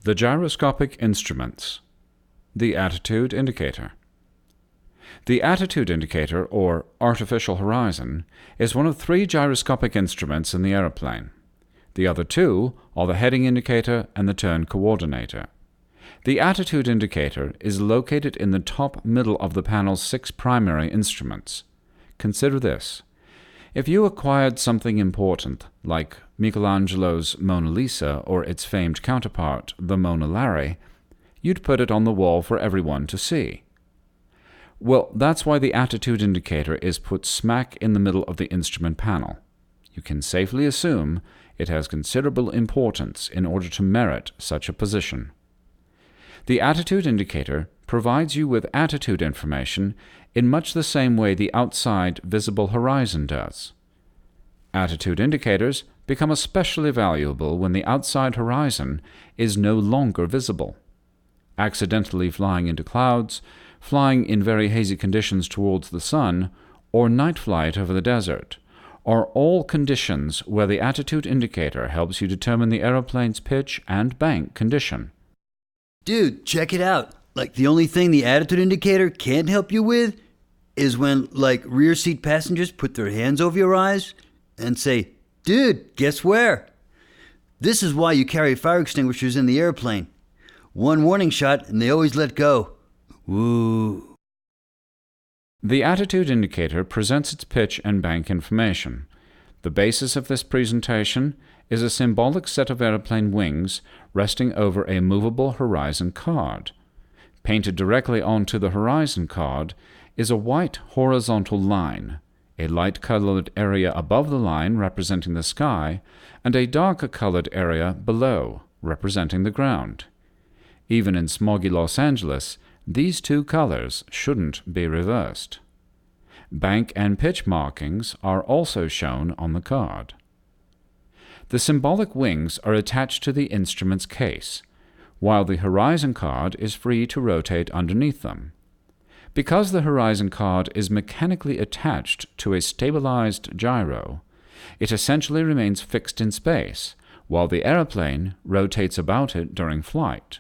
The gyroscopic instruments. The attitude indicator. The attitude indicator, or artificial horizon, is one of 3 gyroscopic instruments in the aeroplane. The other 2 are the heading indicator and the turn coordinator. The attitude indicator is located in the top middle of the panel's 6 primary instruments. Consider this. If you acquired something important, like Michelangelo's Mona Lisa or its famed counterpart, the Mona Lari, you'd put it on the wall for everyone to see. Well, that's why the attitude indicator is put smack in the middle of the instrument panel. You can safely assume it has considerable importance in order to merit such a position. The attitude indicator provides you with attitude information in much the same way the outside visible horizon does. Attitude indicators become especially valuable when the outside horizon is no longer visible. Accidentally flying into clouds, flying in very hazy conditions towards the sun, or night flight over the desert are all conditions where the attitude indicator helps you determine the aeroplane's pitch and bank condition. Dude, check it out. Like, the only thing the attitude indicator can't help you with is when, rear seat passengers put their hands over your eyes and say, "Dude, guess where?" This is why you carry fire extinguishers in the airplane. One warning shot and they always let go. Woo. The attitude indicator presents its pitch and bank information. The basis of this presentation is a symbolic set of airplane wings resting over a movable horizon card. Painted directly onto the horizon card is a white horizontal line, a light-colored area above the line representing the sky, and a darker-colored area below, representing the ground. Even in smoggy Los Angeles, these 2 colors shouldn't be reversed. Bank and pitch markings are also shown on the card. The symbolic wings are attached to the instrument's case, while the horizon card is free to rotate underneath them. Because the horizon card is mechanically attached to a stabilized gyro, it essentially remains fixed in space, while the aeroplane rotates about it during flight.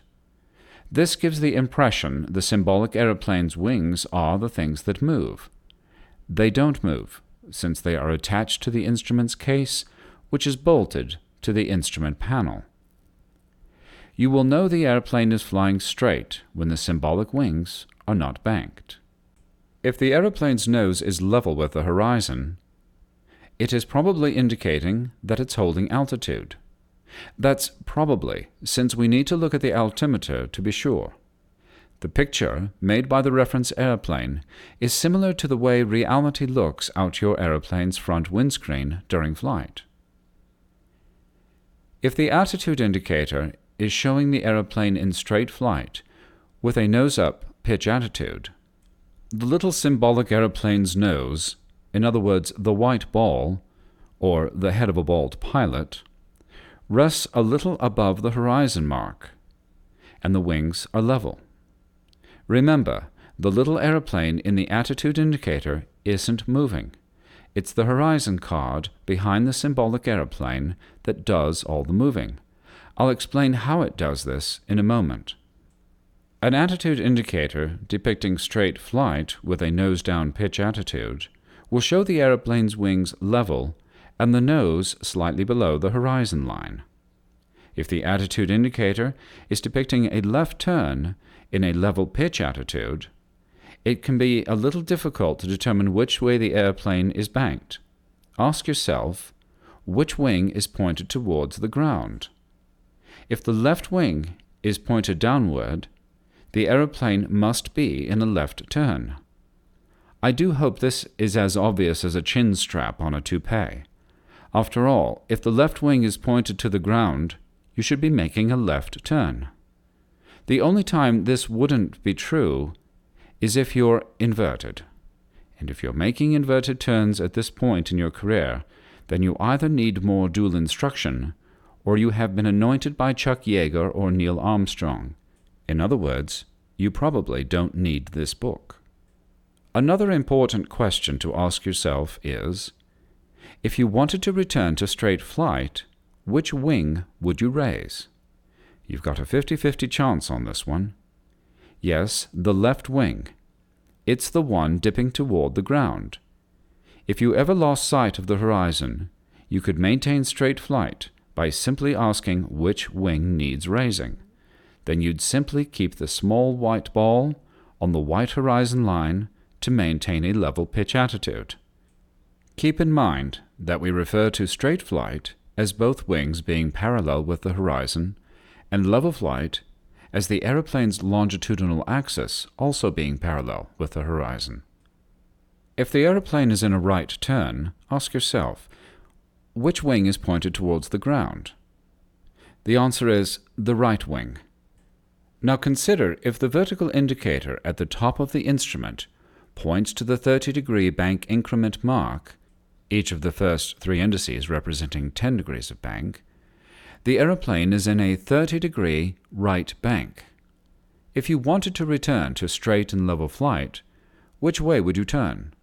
This gives the impression the symbolic aeroplane's wings are the things that move. They don't move, since they are attached to the instrument's case, which is bolted to the instrument panel. You will know the airplane is flying straight when the symbolic wings are not banked. If the aeroplane's nose is level with the horizon, it is probably indicating that it's holding altitude. That's probably, since we need to look at the altimeter to be sure. The picture, made by the reference airplane, is similar to the way reality looks out your airplane's front windscreen during flight. If the attitude indicator is showing the airplane in straight flight, with a nose-up pitch attitude, the little symbolic airplane's nose, in other words the white ball, or the head of a bald pilot, rests a little above the horizon mark, and the wings are level. Remember, the little airplane in the attitude indicator isn't moving. It's the horizon card behind the symbolic airplane that does all the moving. I'll explain how it does this in a moment. An attitude indicator depicting straight flight with a nose-down pitch attitude will show the airplane's wings level and the nose slightly below the horizon line. If the attitude indicator is depicting a left turn in a level pitch attitude, it can be a little difficult to determine which way the airplane is banked. Ask yourself, which wing is pointed towards the ground? If the left wing is pointed downward, the airplane must be in a left turn. I do hope this is as obvious as a chin strap on a toupee. After all, if the left wing is pointed to the ground, you should be making a left turn. The only time this wouldn't be true is if you're inverted. And if you're making inverted turns at this point in your career, then you either need more dual instruction, or you have been anointed by Chuck Yeager or Neil Armstrong. In other words, you probably don't need this book. Another important question to ask yourself is, if you wanted to return to straight flight, which wing would you raise? You've got a 50-50 chance on this one. Yes, the left wing. It's the one dipping toward the ground. If you ever lost sight of the horizon, you could maintain straight flight by simply asking which wing needs raising. Then you'd simply keep the small white ball on the white horizon line to maintain a level pitch attitude. Keep in mind that we refer to straight flight as both wings being parallel with the horizon, and level flight as the aeroplane's longitudinal axis also being parallel with the horizon. If the aeroplane is in a right turn, ask yourself, which wing is pointed towards the ground? The answer is the right wing. Now consider if the vertical indicator at the top of the instrument points to the 30-degree bank increment mark, each of the first three indices representing 10 degrees of bank, the aeroplane is in a 30-degree right bank. If you wanted to return to straight and level flight, which way would you turn?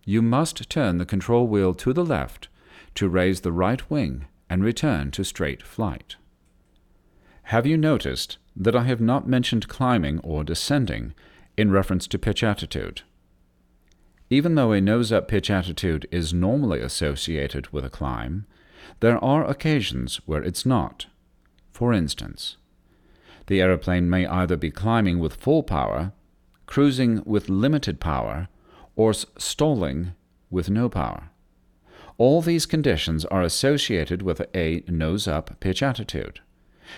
You must turn the control wheel to the left to raise the right wing and return to straight flight. Have you noticed that I have not mentioned climbing or descending in reference to pitch attitude? Even though a nose-up pitch attitude is normally associated with a climb, there are occasions where it's not. For instance, the aeroplane may either be climbing with full power, cruising with limited power, or stalling with no power. All these conditions are associated with a nose-up pitch attitude.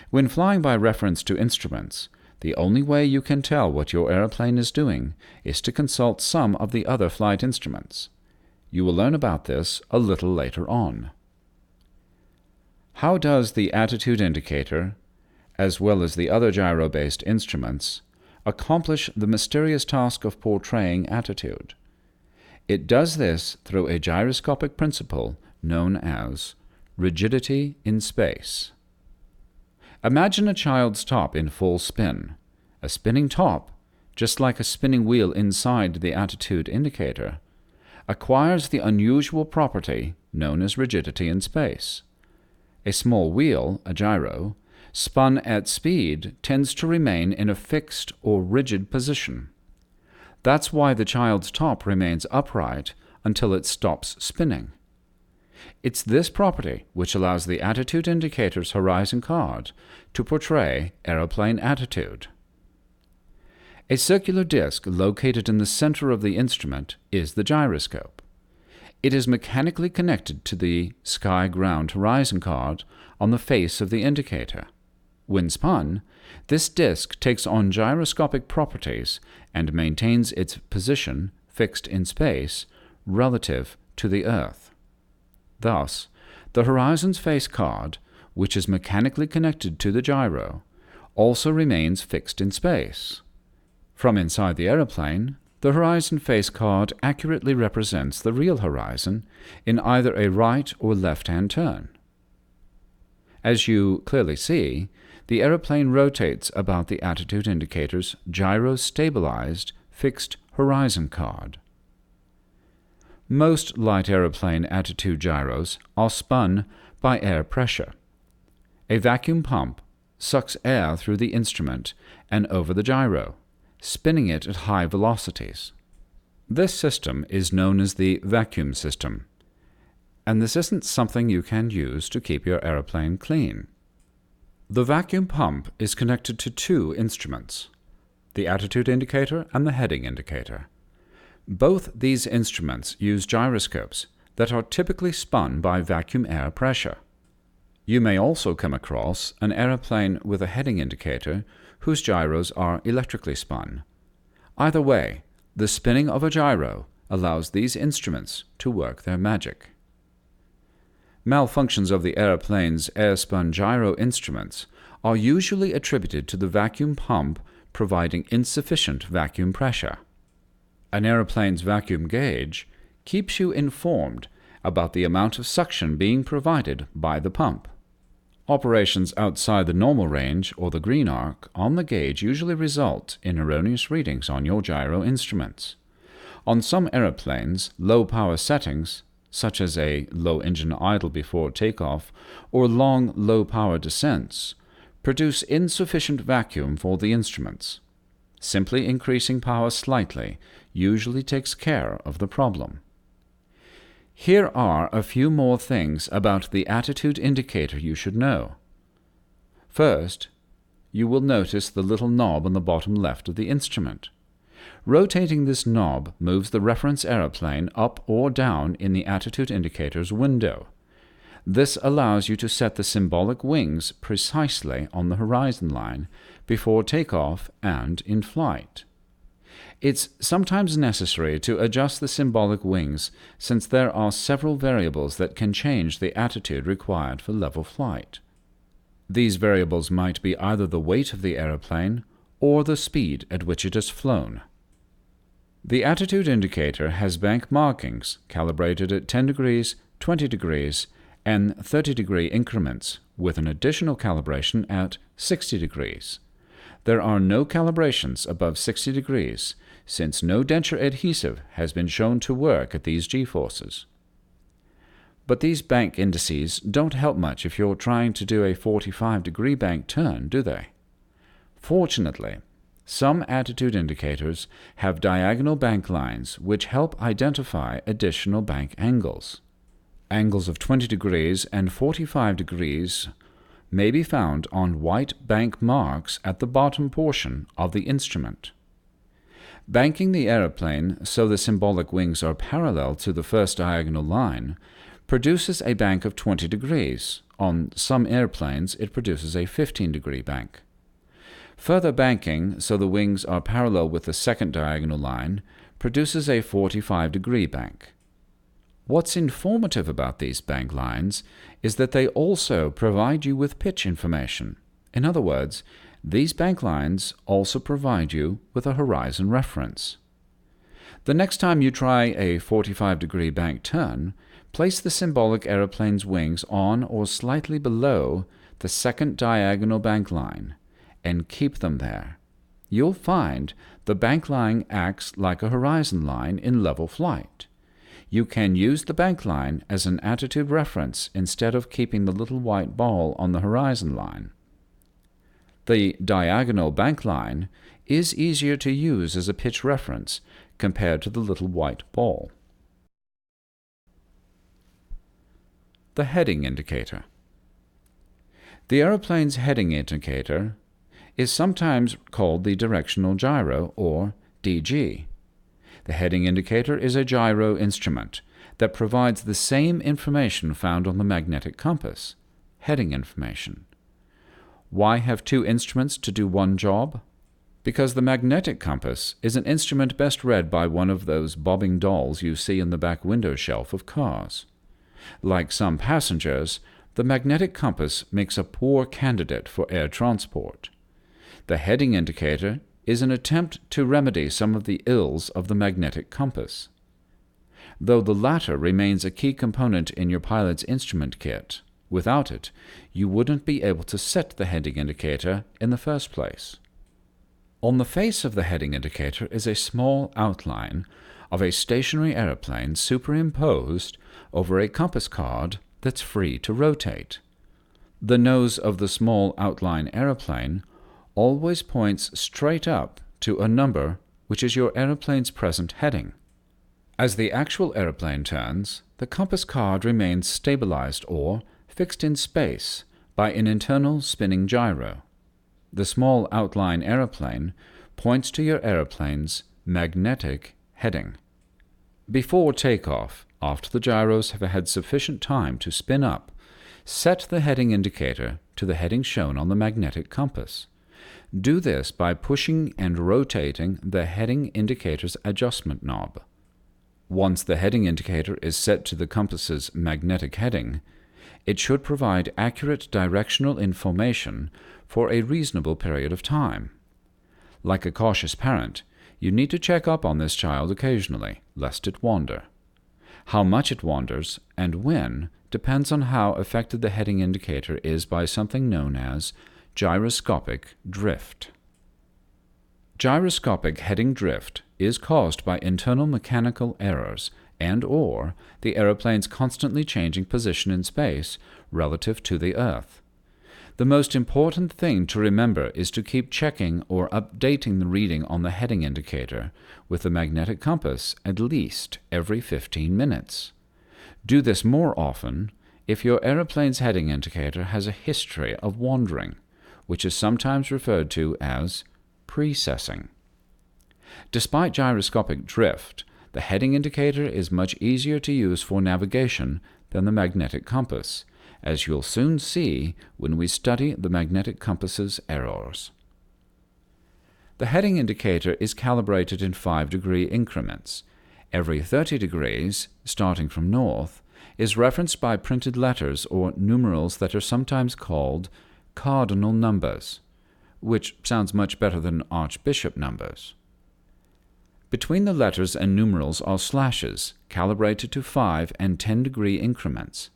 When flying by reference to instruments, the only way you can tell what your aeroplane is doing is to consult some of the other flight instruments. You will learn about this a little later on. How does the attitude indicator, as well as the other gyro-based instruments, accomplish the mysterious task of portraying attitude? It does this through a gyroscopic principle known as rigidity in space. Imagine a child's top in full spin. A spinning top, just like a spinning wheel inside the attitude indicator, acquires the unusual property known as rigidity in space. A small wheel, a gyro, spun at speed tends to remain in a fixed or rigid position. That's why the child's top remains upright until it stops spinning. It's this property which allows the attitude indicator's horizon card to portray aeroplane attitude. A circular disc located in the center of the instrument is the gyroscope. It is mechanically connected to the sky-ground horizon card on the face of the indicator. When spun, this disc takes on gyroscopic properties and maintains its position fixed in space relative to the Earth. Thus, the horizon's face card, which is mechanically connected to the gyro, also remains fixed in space. From inside the aeroplane, the horizon face card accurately represents the real horizon in either a right or left-hand turn. As you clearly see, the aeroplane rotates about the attitude indicator's gyro-stabilized fixed horizon card. Most light aeroplane attitude gyros are spun by air pressure. A vacuum pump sucks air through the instrument and over the gyro, spinning it at high velocities. This system is known as the vacuum system, and this isn't something you can use to keep your aeroplane clean. The vacuum pump is connected to two instruments, the attitude indicator and the heading indicator. Both these instruments use gyroscopes that are typically spun by vacuum air pressure. You may also come across an aeroplane with a heading indicator whose gyros are electrically spun. Either way, the spinning of a gyro allows these instruments to work their magic. Malfunctions of the airplane's air-spun gyro instruments are usually attributed to the vacuum pump providing insufficient vacuum pressure. An airplane's vacuum gauge keeps you informed about the amount of suction being provided by the pump. Operations outside the normal range or the green arc on the gauge usually result in erroneous readings on your gyro instruments. On some airplanes, low power settings, such as a low engine idle before takeoff or long low power descents, produce insufficient vacuum for the instruments. Simply increasing power slightly usually takes care of the problem. Here are a few more things about the attitude indicator you should know. First, you will notice the little knob on the bottom left of the instrument. Rotating this knob moves the reference aeroplane up or down in the attitude indicator's window. This allows you to set the symbolic wings precisely on the horizon line before takeoff and in flight. It's sometimes necessary to adjust the symbolic wings since there are several variables that can change the attitude required for level flight. These variables might be either the weight of the aeroplane or the speed at which it is flown. The attitude indicator has bank markings calibrated at 10 degrees, 20 degrees, and 30-degree increments, with an additional calibration at 60 degrees. There are no calibrations above 60 degrees, since no denture adhesive has been shown to work at these g-forces. But these bank indices don't help much if you're trying to do a 45-degree bank turn, do they? Fortunately, some attitude indicators have diagonal bank lines which help identify additional bank angles. Angles of 20 degrees and 45 degrees may be found on white bank marks at the bottom portion of the instrument. Banking the aeroplane so the symbolic wings are parallel to the first diagonal line produces a bank of 20 degrees. On some airplanes, it produces a 15-degree bank. Further banking so the wings are parallel with the second diagonal line produces a 45-degree bank. What's informative about these bank lines is that they also provide you with pitch information. In other words, these bank lines also provide you with a horizon reference. The next time you try a 45-degree bank turn, place the symbolic aeroplane's wings on or slightly below the second diagonal bank line and keep them there. You'll find the bank line acts like a horizon line in level flight. You can use the bank line as an attitude reference instead of keeping the little white ball on the horizon line. The diagonal bank line is easier to use as a pitch reference compared to the little white ball. The heading indicator. The aeroplane's heading indicator is sometimes called the directional gyro, or DG. The heading indicator is a gyro instrument that provides the same information found on the magnetic compass, heading information. Why have two instruments to do one job? Because the magnetic compass is an instrument best read by one of those bobbing dolls you see in the back window shelf of cars. Like some passengers, the magnetic compass makes a poor candidate for air transport. The heading indicator is an attempt to remedy some of the ills of the magnetic compass. Though the latter remains a key component in your pilot's instrument kit, without it, you wouldn't be able to set the heading indicator in the first place. On the face of the heading indicator is a small outline of a stationary aeroplane superimposed over a compass card that's free to rotate. The nose of the small outline aeroplane always points straight up to a number which is your aeroplane's present heading. As the actual aeroplane turns, the compass card remains stabilized or fixed in space by an internal spinning gyro. The small outline aeroplane points to your aeroplane's magnetic heading. Before takeoff, after the gyros have had sufficient time to spin up, set the heading indicator to the heading shown on the magnetic compass. Do this by pushing and rotating the heading indicator's adjustment knob. Once the heading indicator is set to the compass's magnetic heading, it should provide accurate directional information for a reasonable period of time. Like a cautious parent, you need to check up on this child occasionally, lest it wander. How much it wanders and when depends on how affected the heading indicator is by something known as gyroscopic drift. Gyroscopic heading drift is caused by internal mechanical errors and/or the aeroplane's constantly changing position in space relative to the Earth. The most important thing to remember is to keep checking or updating the reading on the heading indicator with the magnetic compass at least every 15 minutes. Do this more often if your aeroplane's heading indicator has a history of wandering, which is sometimes referred to as precessing. Despite gyroscopic drift, the heading indicator is much easier to use for navigation than the magnetic compass, as you'll soon see when we study the magnetic compass's errors. The heading indicator is calibrated in 5-degree increments. Every 30 degrees, starting from north, is referenced by printed letters or numerals that are sometimes called cardinal numbers, which sounds much better than archbishop numbers. Between the letters and numerals are slashes, calibrated to 5 and 10-degree increments.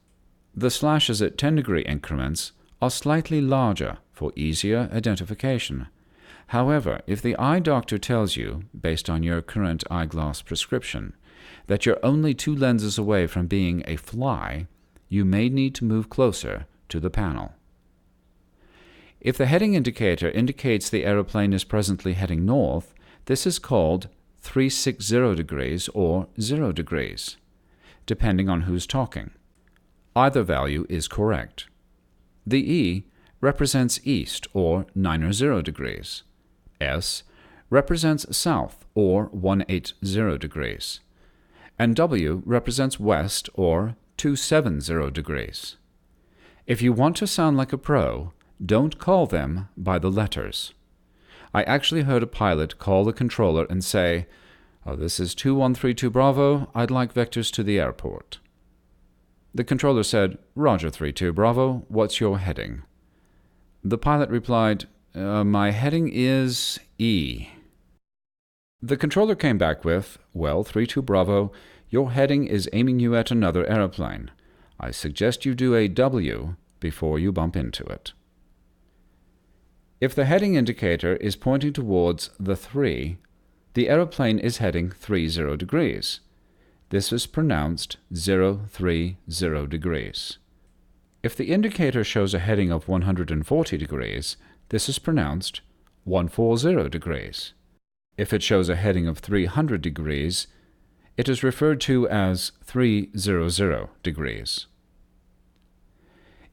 The slashes at 10-degree increments are slightly larger for easier identification. However, if the eye doctor tells you, based on your current eyeglass prescription, that you're only 2 lenses away from being a fly, you may need to move closer to the panel. If the heading indicator indicates the aeroplane is presently heading north, this is called 360 degrees or 0 degrees, depending on who's talking. Either value is correct. The E represents east or 90 degrees. S represents south or 180 degrees. And W represents west or 270 degrees. If you want to sound like a pro, don't call them by the letters. I actually heard a pilot call the controller and say, "Oh, this is 2132 Bravo, I'd like vectors to the airport." The controller said, "Roger 32 Bravo, what's your heading?" The pilot replied, "My heading is E." The controller came back with, "Well, 32 Bravo, your heading is aiming you at another airplane. I suggest you do a W before you bump into it." If the heading indicator is pointing towards the 3, the aeroplane is heading 30 degrees. This is pronounced 030 degrees. If the indicator shows a heading of 140 degrees, this is pronounced 140 degrees. If it shows a heading of 300 degrees, it is referred to as 300 degrees.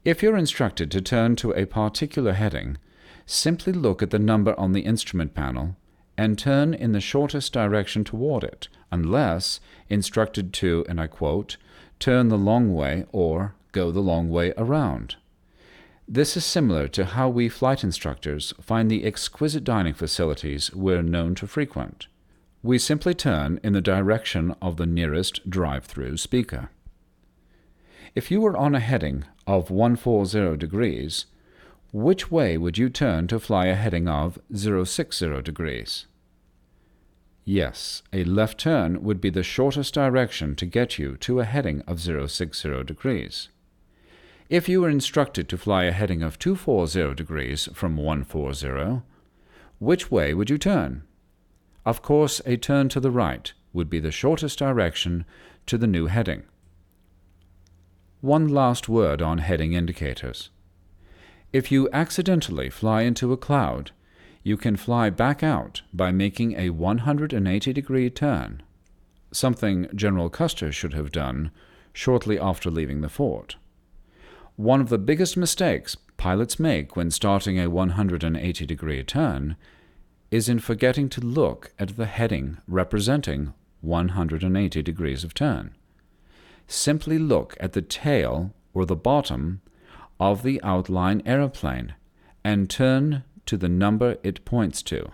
If you're instructed to turn to a particular heading, simply look at the number on the instrument panel and turn in the shortest direction toward it, unless instructed to, and I quote, "turn the long way" or "go the long way around." This is similar to how we flight instructors find the exquisite dining facilities we're known to frequent. We simply turn in the direction of the nearest drive-through speaker. If you were on a heading of 140 degrees, which way would you turn to fly a heading of 060 degrees? Yes, a left turn would be the shortest direction to get you to a heading of 060 degrees. If you were instructed to fly a heading of 240 degrees from 140, which way would you turn? Of course, a turn to the right would be the shortest direction to the new heading. One last word on heading indicators. If you accidentally fly into a cloud, you can fly back out by making a 180-degree turn, something General Custer should have done shortly after leaving the fort. One of the biggest mistakes pilots make when starting a 180-degree turn is in forgetting to look at the heading representing 180 degrees of turn. Simply look at the tail or the bottom of the outline aeroplane and turn to the number it points to.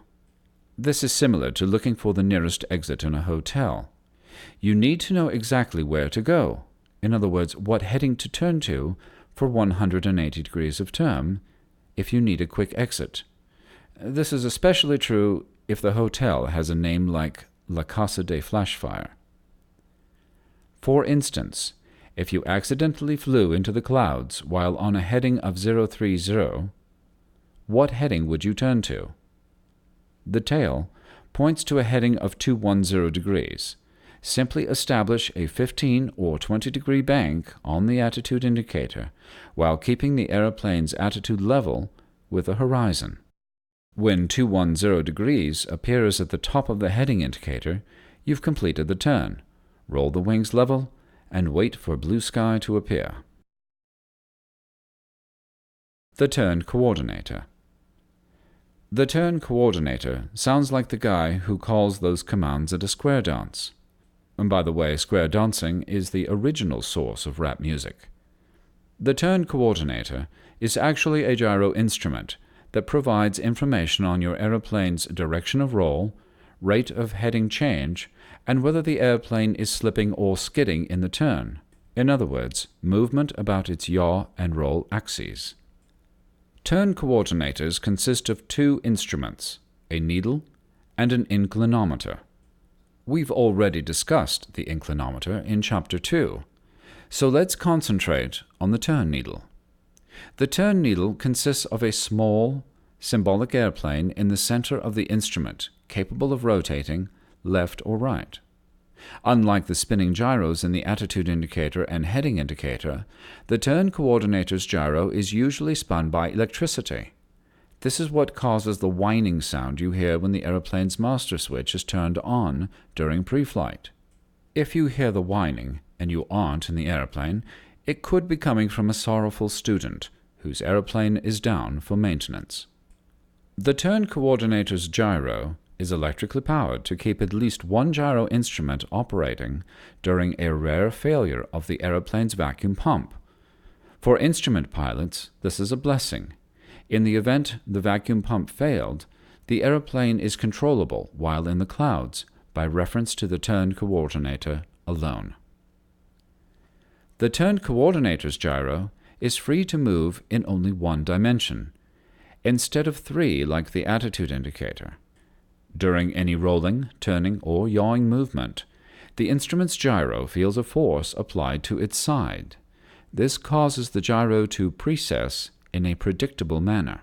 This is similar to looking for the nearest exit in a hotel. You need to know exactly where to go, in other words, what heading to turn to for 180 degrees of turn if you need a quick exit. This is especially true if the hotel has a name like La Casa de Flashfire. For instance, if you accidentally flew into the clouds while on a heading of 030, what heading would you turn to? The tail points to a heading of 210 degrees. Simply establish a 15 or 20 degree bank on the attitude indicator while keeping the aeroplane's attitude level with the horizon. When 210 degrees appears at the top of the heading indicator, you've completed the turn. Roll the wings level and wait for blue sky to appear. The turn coordinator. The turn coordinator sounds like the guy who calls those commands at a square dance. And by the way, square dancing is the original source of rap music. The turn coordinator is actually a gyro instrument that provides information on your aeroplane's direction of roll, rate of heading change, and whether the airplane is slipping or skidding in the turn. In other words, movement about its yaw and roll axes. Turn coordinators consist of two instruments, a needle and an inclinometer. We've already discussed the inclinometer in Chapter 2, so let's concentrate on the turn needle. The turn needle consists of a small, symbolic airplane in the center of the instrument, capable of rotating left or right. Unlike the spinning gyros in the attitude indicator and heading indicator, the turn coordinator's gyro is usually spun by electricity. This is what causes the whining sound you hear when the aeroplane's master switch is turned on during pre-flight. If you hear the whining and you aren't in the airplane, it could be coming from a sorrowful student whose aeroplane is down for maintenance. The turn coordinator's gyro is electrically powered to keep at least one gyro instrument operating during a rare failure of the aeroplane's vacuum pump. For instrument pilots, this is a blessing. In the event the vacuum pump failed, the aeroplane is controllable while in the clouds by reference to the turn coordinator alone. The turn coordinator's gyro is free to move in only one dimension, instead of three like the attitude indicator. During any rolling, turning, or yawing movement, the instrument's gyro feels a force applied to its side. This causes the gyro to precess in a predictable manner.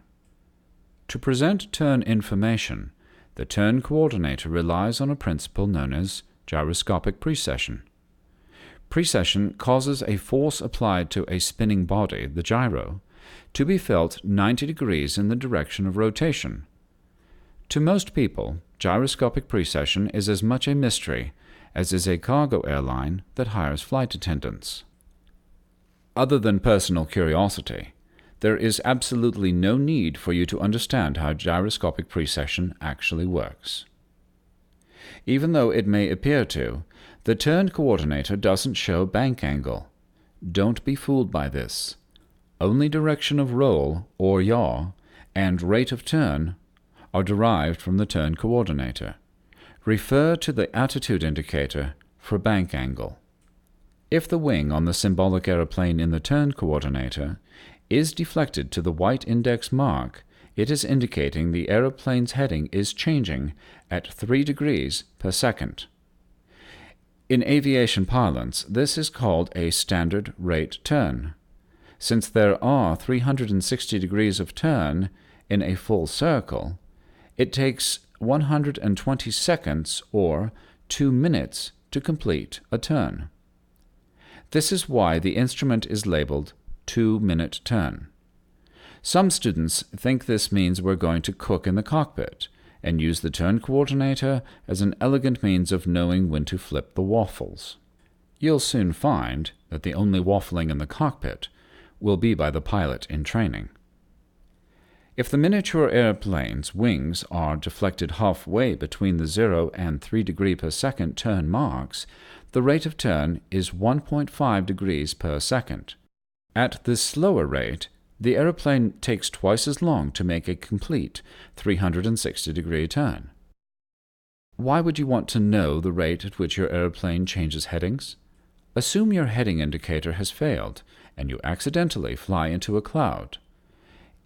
To present turn information, the turn coordinator relies on a principle known as gyroscopic precession. Precession causes a force applied to a spinning body, the gyro, to be felt 90 degrees in the direction of rotation. To most people, gyroscopic precession is as much a mystery as is a cargo airline that hires flight attendants. Other than personal curiosity, there is absolutely no need for you to understand how gyroscopic precession actually works. Even though it may appear to, the turn coordinator doesn't show bank angle. Don't be fooled by this. Only direction of roll or yaw and rate of turn are derived from the turn coordinator. Refer to the attitude indicator for bank angle. If the wing on the symbolic aeroplane in the turn coordinator is deflected to the white index mark, it is indicating the aeroplane's heading is changing at 3 degrees per second. In aviation parlance, this is called a standard rate turn. Since there are 360 degrees of turn in a full circle, it takes 120 seconds or 2 minutes to complete a turn. This is why the instrument is labeled 2-minute turn. Some students think this means we're going to cook in the cockpit and use the turn coordinator as an elegant means of knowing when to flip the waffles. You'll soon find that the only waffling in the cockpit will be by the pilot in training. If the miniature airplane's wings are deflected halfway between the 0 and 3 degree per second turn marks, the rate of turn is 1.5 degrees per second. At this slower rate, the aeroplane takes twice as long to make a complete 360-degree turn. Why would you want to know the rate at which your aeroplane changes headings? Assume your heading indicator has failed, and you accidentally fly into a cloud.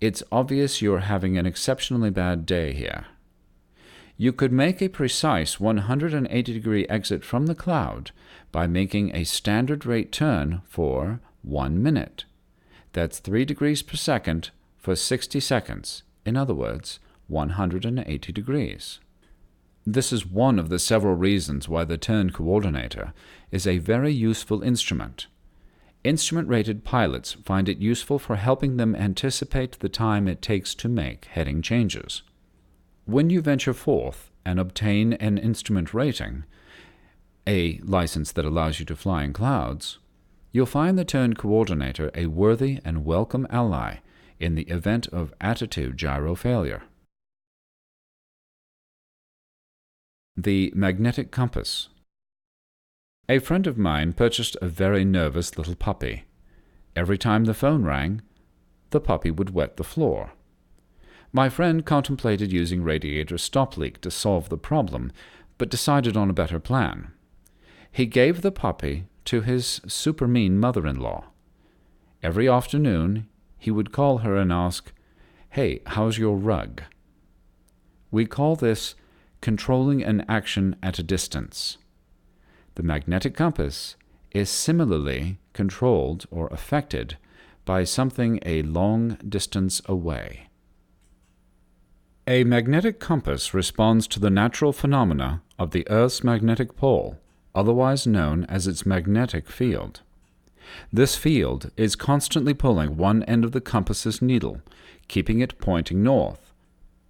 It's obvious you're having an exceptionally bad day here. You could make a precise 180-degree exit from the cloud by making a standard rate turn for 1 minute. That's 3 degrees per second for 60 seconds. In other words, 180 degrees. This is one of the several reasons why the turn coordinator is a very useful instrument. Instrument-rated pilots find it useful for helping them anticipate the time it takes to make heading changes. When you venture forth and obtain an instrument rating, a license that allows you to fly in clouds, you'll find the turn coordinator a worthy and welcome ally in the event of attitude gyro failure. The magnetic compass. A friend of mine purchased a very nervous little puppy. Every time the phone rang, the puppy would wet the floor. My friend contemplated using radiator stop leak to solve the problem, but decided on a better plan. He gave the puppy to his super mean mother-in-law. Every afternoon, he would call her and ask, "Hey, how's your rug?" We call this controlling an action at a distance. The magnetic compass is similarly controlled or affected by something a long distance away. A magnetic compass responds to the natural phenomena of the Earth's magnetic pole, otherwise known as its magnetic field. This field is constantly pulling one end of the compass's needle, keeping it pointing north.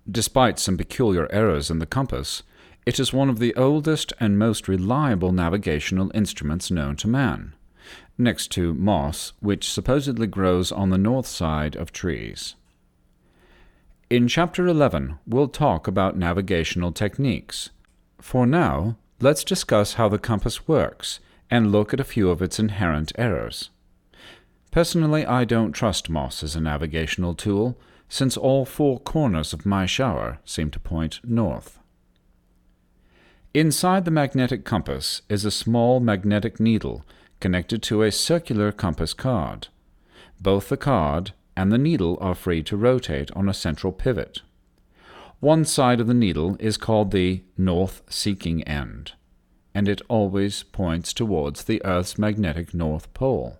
Despite some peculiar errors in the compass, it is one of the oldest and most reliable navigational instruments known to man, next to moss, which supposedly grows on the north side of trees. In Chapter 11, we'll talk about navigational techniques. For now, let's discuss how the compass works and look at a few of its inherent errors. Personally, I don't trust moss as a navigational tool, since all four corners of my shower seem to point north. Inside the magnetic compass is a small magnetic needle connected to a circular compass card. Both the card and the needle are free to rotate on a central pivot. One side of the needle is called the north-seeking end, and it always points towards the Earth's magnetic north pole.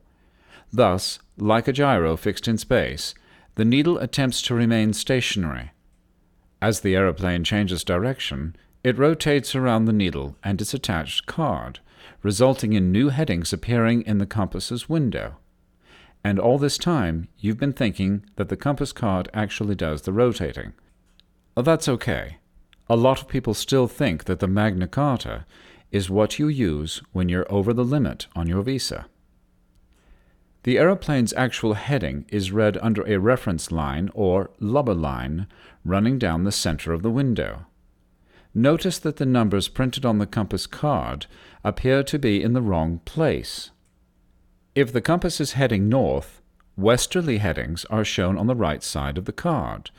Thus, like a gyro fixed in space, the needle attempts to remain stationary. As the aeroplane changes direction, it rotates around the needle and its attached card, resulting in new headings appearing in the compass's window. And all this time, you've been thinking that the compass card actually does the rotating. That's okay. A lot of people still think that the Magna Carta is what you use when you're over the limit on your visa. The aeroplane's actual heading is read under a reference line or lubber line running down the center of the window. Notice that the numbers printed on the compass card appear to be in the wrong place. If the compass is heading north, westerly headings are shown on the right side of the card.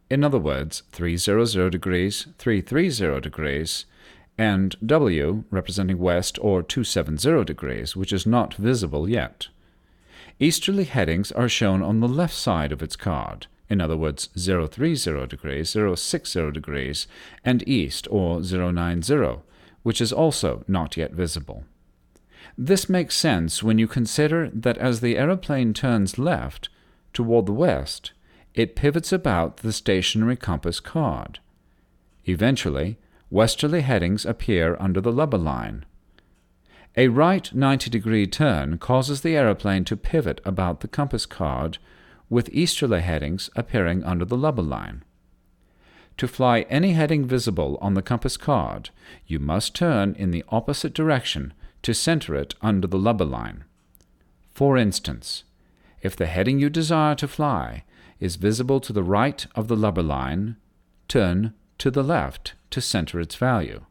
In other words, 300 degrees, 330 degrees, and W representing west or 270 degrees, which is not visible yet. Easterly headings are shown on the left side of its card, in other words 030 degrees, 060 degrees, and east or 090, which is also not yet visible. This makes sense when you consider that as the aeroplane turns left toward the west, it pivots about the stationary compass card. Eventually, westerly headings appear under the lubber line. A right 90-degree turn causes the aeroplane to pivot about the compass card, with easterly headings appearing under the lubber line. To fly any heading visible on the compass card, you must turn in the opposite direction to center it under the lubber line. For instance, if the heading you desire to fly is visible to the right of the lubber line, turn to the left to center its value.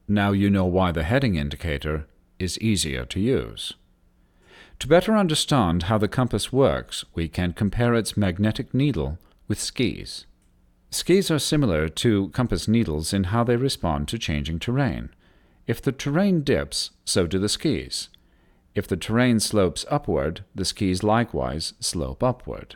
Now you know why the heading indicator is easier to use. To better understand how the compass works, we can compare its magnetic needle with skis. Skis are similar to compass needles in how they respond to changing terrain. If the terrain dips, so do the skis. If the terrain slopes upward, the skis likewise slope upward.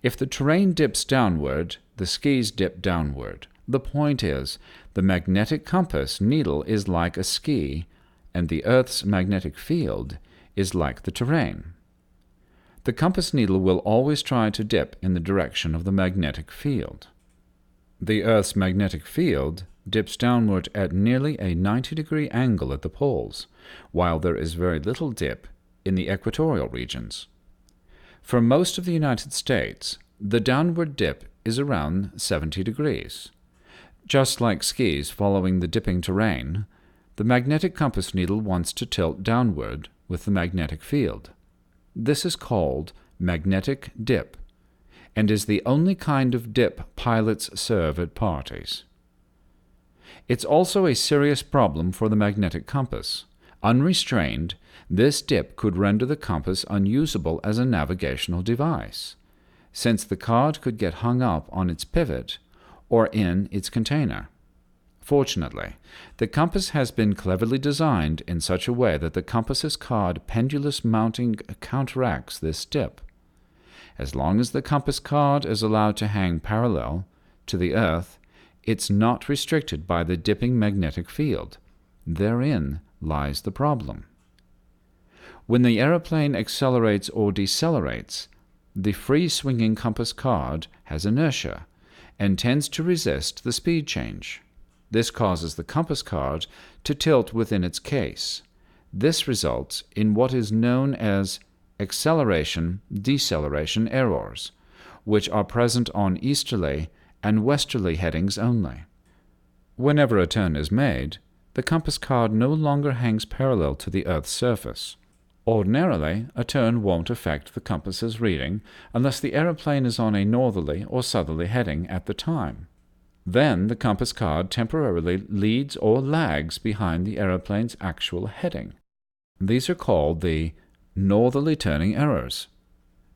If the terrain dips downward, the skis dip downward. The point is, the magnetic compass needle is like a ski, and the Earth's magnetic field is like the terrain. The compass needle will always try to dip in the direction of the magnetic field. The Earth's magnetic field dips downward at nearly a 90-degree angle at the poles, while there is very little dip in the equatorial regions. For most of the United States, the downward dip is around 70 degrees. Just like skis following the dipping terrain, the magnetic compass needle wants to tilt downward with the magnetic field. This is called magnetic dip, and is the only kind of dip pilots serve at parties. It's also a serious problem for the magnetic compass. Unrestrained, this dip could render the compass unusable as a navigational device, since the card could get hung up on its pivot or in its container. Fortunately, the compass has been cleverly designed in such a way that the compass's card pendulous mounting counteracts this dip. As long as the compass card is allowed to hang parallel to the Earth, it's not restricted by the dipping magnetic field. Therein lies the problem. When the aeroplane accelerates or decelerates, the free-swinging compass card has inertia and tends to resist the speed change. This causes the compass card to tilt within its case. This results in what is known as acceleration-deceleration errors, which are present on easterly and westerly headings only. Whenever a turn is made, the compass card no longer hangs parallel to the Earth's surface. Ordinarily, a turn won't affect the compass's reading unless the aeroplane is on a northerly or southerly heading at the time. Then the compass card temporarily leads or lags behind the aeroplane's actual heading. These are called the northerly turning errors,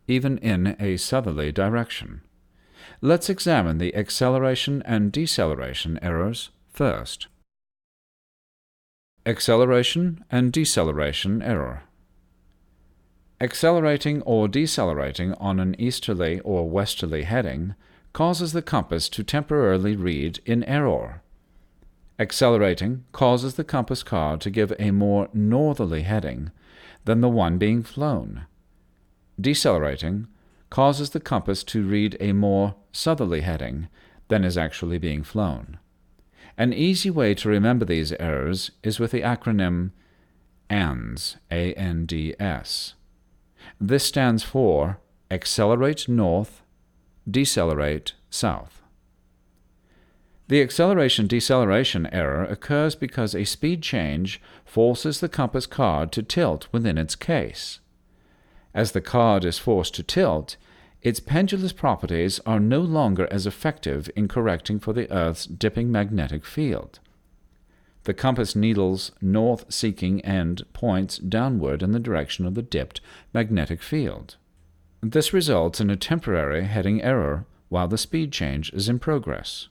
even in a southerly direction. Let's examine the acceleration and deceleration errors first. Acceleration and deceleration error. Accelerating or decelerating on an easterly or westerly heading causes the compass to temporarily read in error. Accelerating causes the compass card to give a more northerly heading than the one being flown. Decelerating causes the compass to read a more southerly heading than is actually being flown. An easy way to remember these errors is with the acronym ANDS, A-N-D-S. This stands for accelerate north, decelerate south. The acceleration-deceleration error occurs because a speed change forces the compass card to tilt within its case. As the card is forced to tilt, its pendulous properties are no longer as effective in correcting for the Earth's dipping magnetic field. The compass needle's north-seeking end points downward in the direction of the dipped magnetic field. This results in a temporary heading error while the speed change is in progress.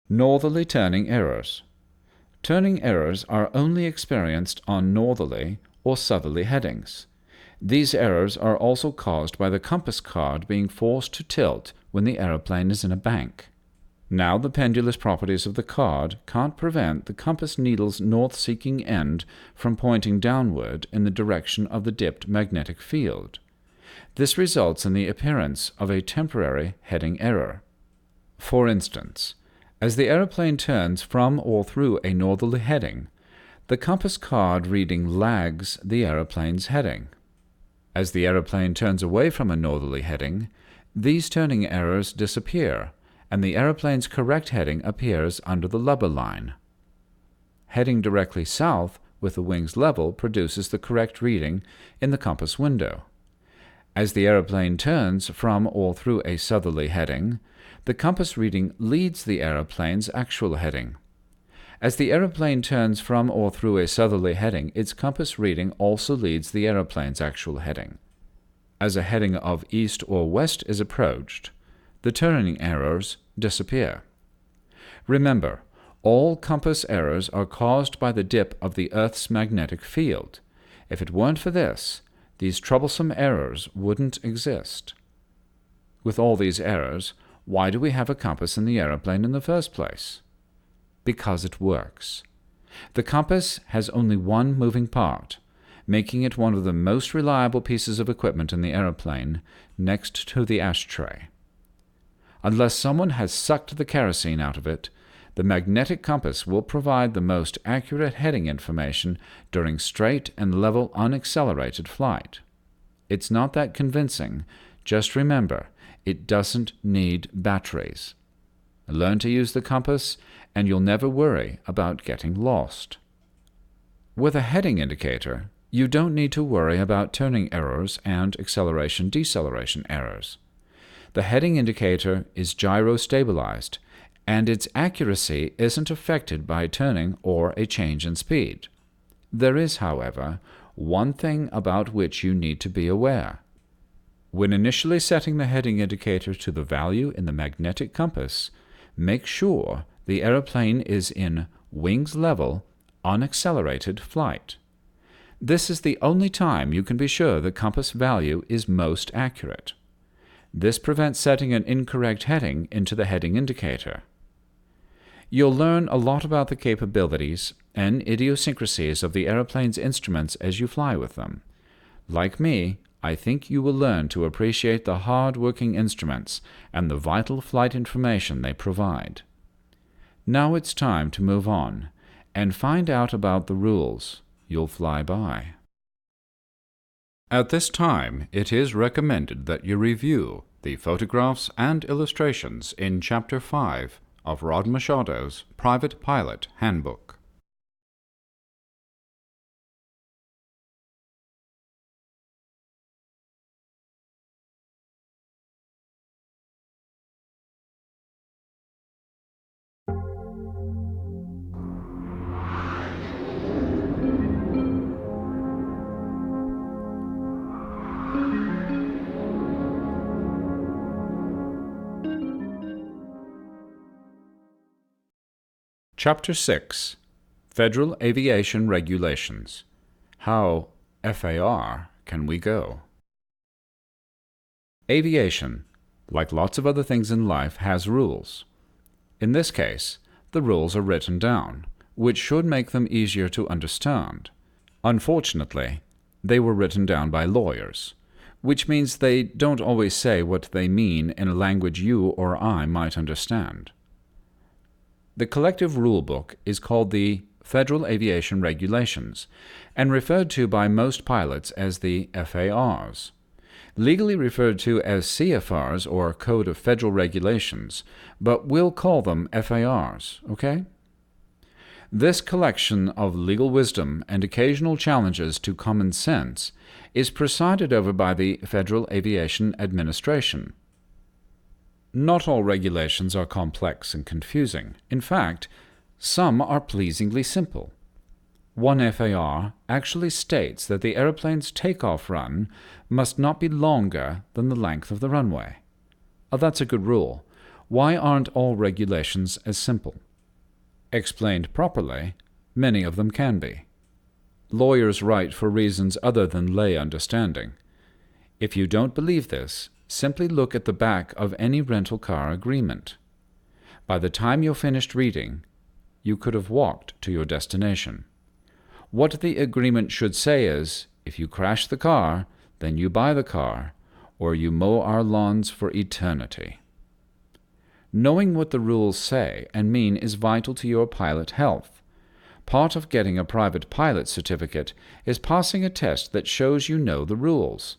Northerly turning errors. Turning errors are only experienced on northerly or southerly headings. These errors are also caused by the compass card being forced to tilt when the aeroplane is in a bank. Now the pendulous properties of the card can't prevent the compass needle's north-seeking end from pointing downward in the direction of the dipped magnetic field. This results in the appearance of a temporary heading error. For instance, as the aeroplane turns from or through a northerly heading, the compass card reading lags the aeroplane's heading. As the aeroplane turns away from a northerly heading, these turning errors disappear, and the aeroplane's correct heading appears under the lubber line. Heading directly south with the wings level produces the correct reading in the compass window. As the aeroplane turns from or through a southerly heading, the compass reading leads the aeroplane's actual heading. As the aeroplane turns from or through a southerly heading, its compass reading also leads the aeroplane's actual heading. As a heading of east or west is approached, the turning errors disappear. Remember, all compass errors are caused by the dip of the Earth's magnetic field. If it weren't for this, these troublesome errors wouldn't exist. With all these errors, why do we have a compass in the aeroplane in the first place? Because it works. The compass has only one moving part, making it one of the most reliable pieces of equipment in the aeroplane, next to the ashtray. Unless someone has sucked the kerosene out of it, the magnetic compass will provide the most accurate heading information during straight and level unaccelerated flight. It's not that convincing. Just remember, it doesn't need batteries. Learn to use the compass, and you'll never worry about getting lost. With a heading indicator, you don't need to worry about turning errors and acceleration-deceleration errors. The heading indicator is gyro-stabilized, and its accuracy isn't affected by turning or a change in speed. There is, however, one thing about which you need to be aware. When initially setting the heading indicator to the value in the magnetic compass, make sure the aeroplane is in wings level, unaccelerated flight. This is the only time you can be sure the compass value is most accurate. This prevents setting an incorrect heading into the heading indicator. You'll learn a lot about the capabilities and idiosyncrasies of the aeroplane's instruments as you fly with them. Like me, I think you will learn to appreciate the hard-working instruments and the vital flight information they provide. Now it's time to move on and find out about the rules you'll fly by. At this time, it is recommended that you review the photographs and illustrations in Chapter 5 of Rod Machado's Private Pilot Handbook. Chapter 6. Federal Aviation Regulations. How FAR can we go? Aviation, like lots of other things in life, has rules. In this case, the rules are written down, which should make them easier to understand. Unfortunately, they were written down by lawyers, which means they don't always say what they mean in a language you or I might understand. The collective rule book is called the Federal Aviation Regulations and referred to by most pilots as the FARs. Legally referred to as CFRs or Code of Federal Regulations, but we'll call them FARs, okay? This collection of legal wisdom and occasional challenges to common sense is presided over by the Federal Aviation Administration. Not all regulations are complex and confusing. In fact, some are pleasingly simple. One FAR actually states that the aeroplane's takeoff run must not be longer than the length of the runway. That's a good rule. Why aren't all regulations as simple? Explained properly, many of them can be. Lawyers write for reasons other than lay understanding. If you don't believe this, simply look at the back of any rental car agreement. By the time you're finished reading, you could have walked to your destination. What the agreement should say is, if you crash the car, then you buy the car, or you mow our lawns for eternity. Knowing what the rules say and mean is vital to your pilot health. Part of getting a private pilot certificate is passing a test that shows you know the rules.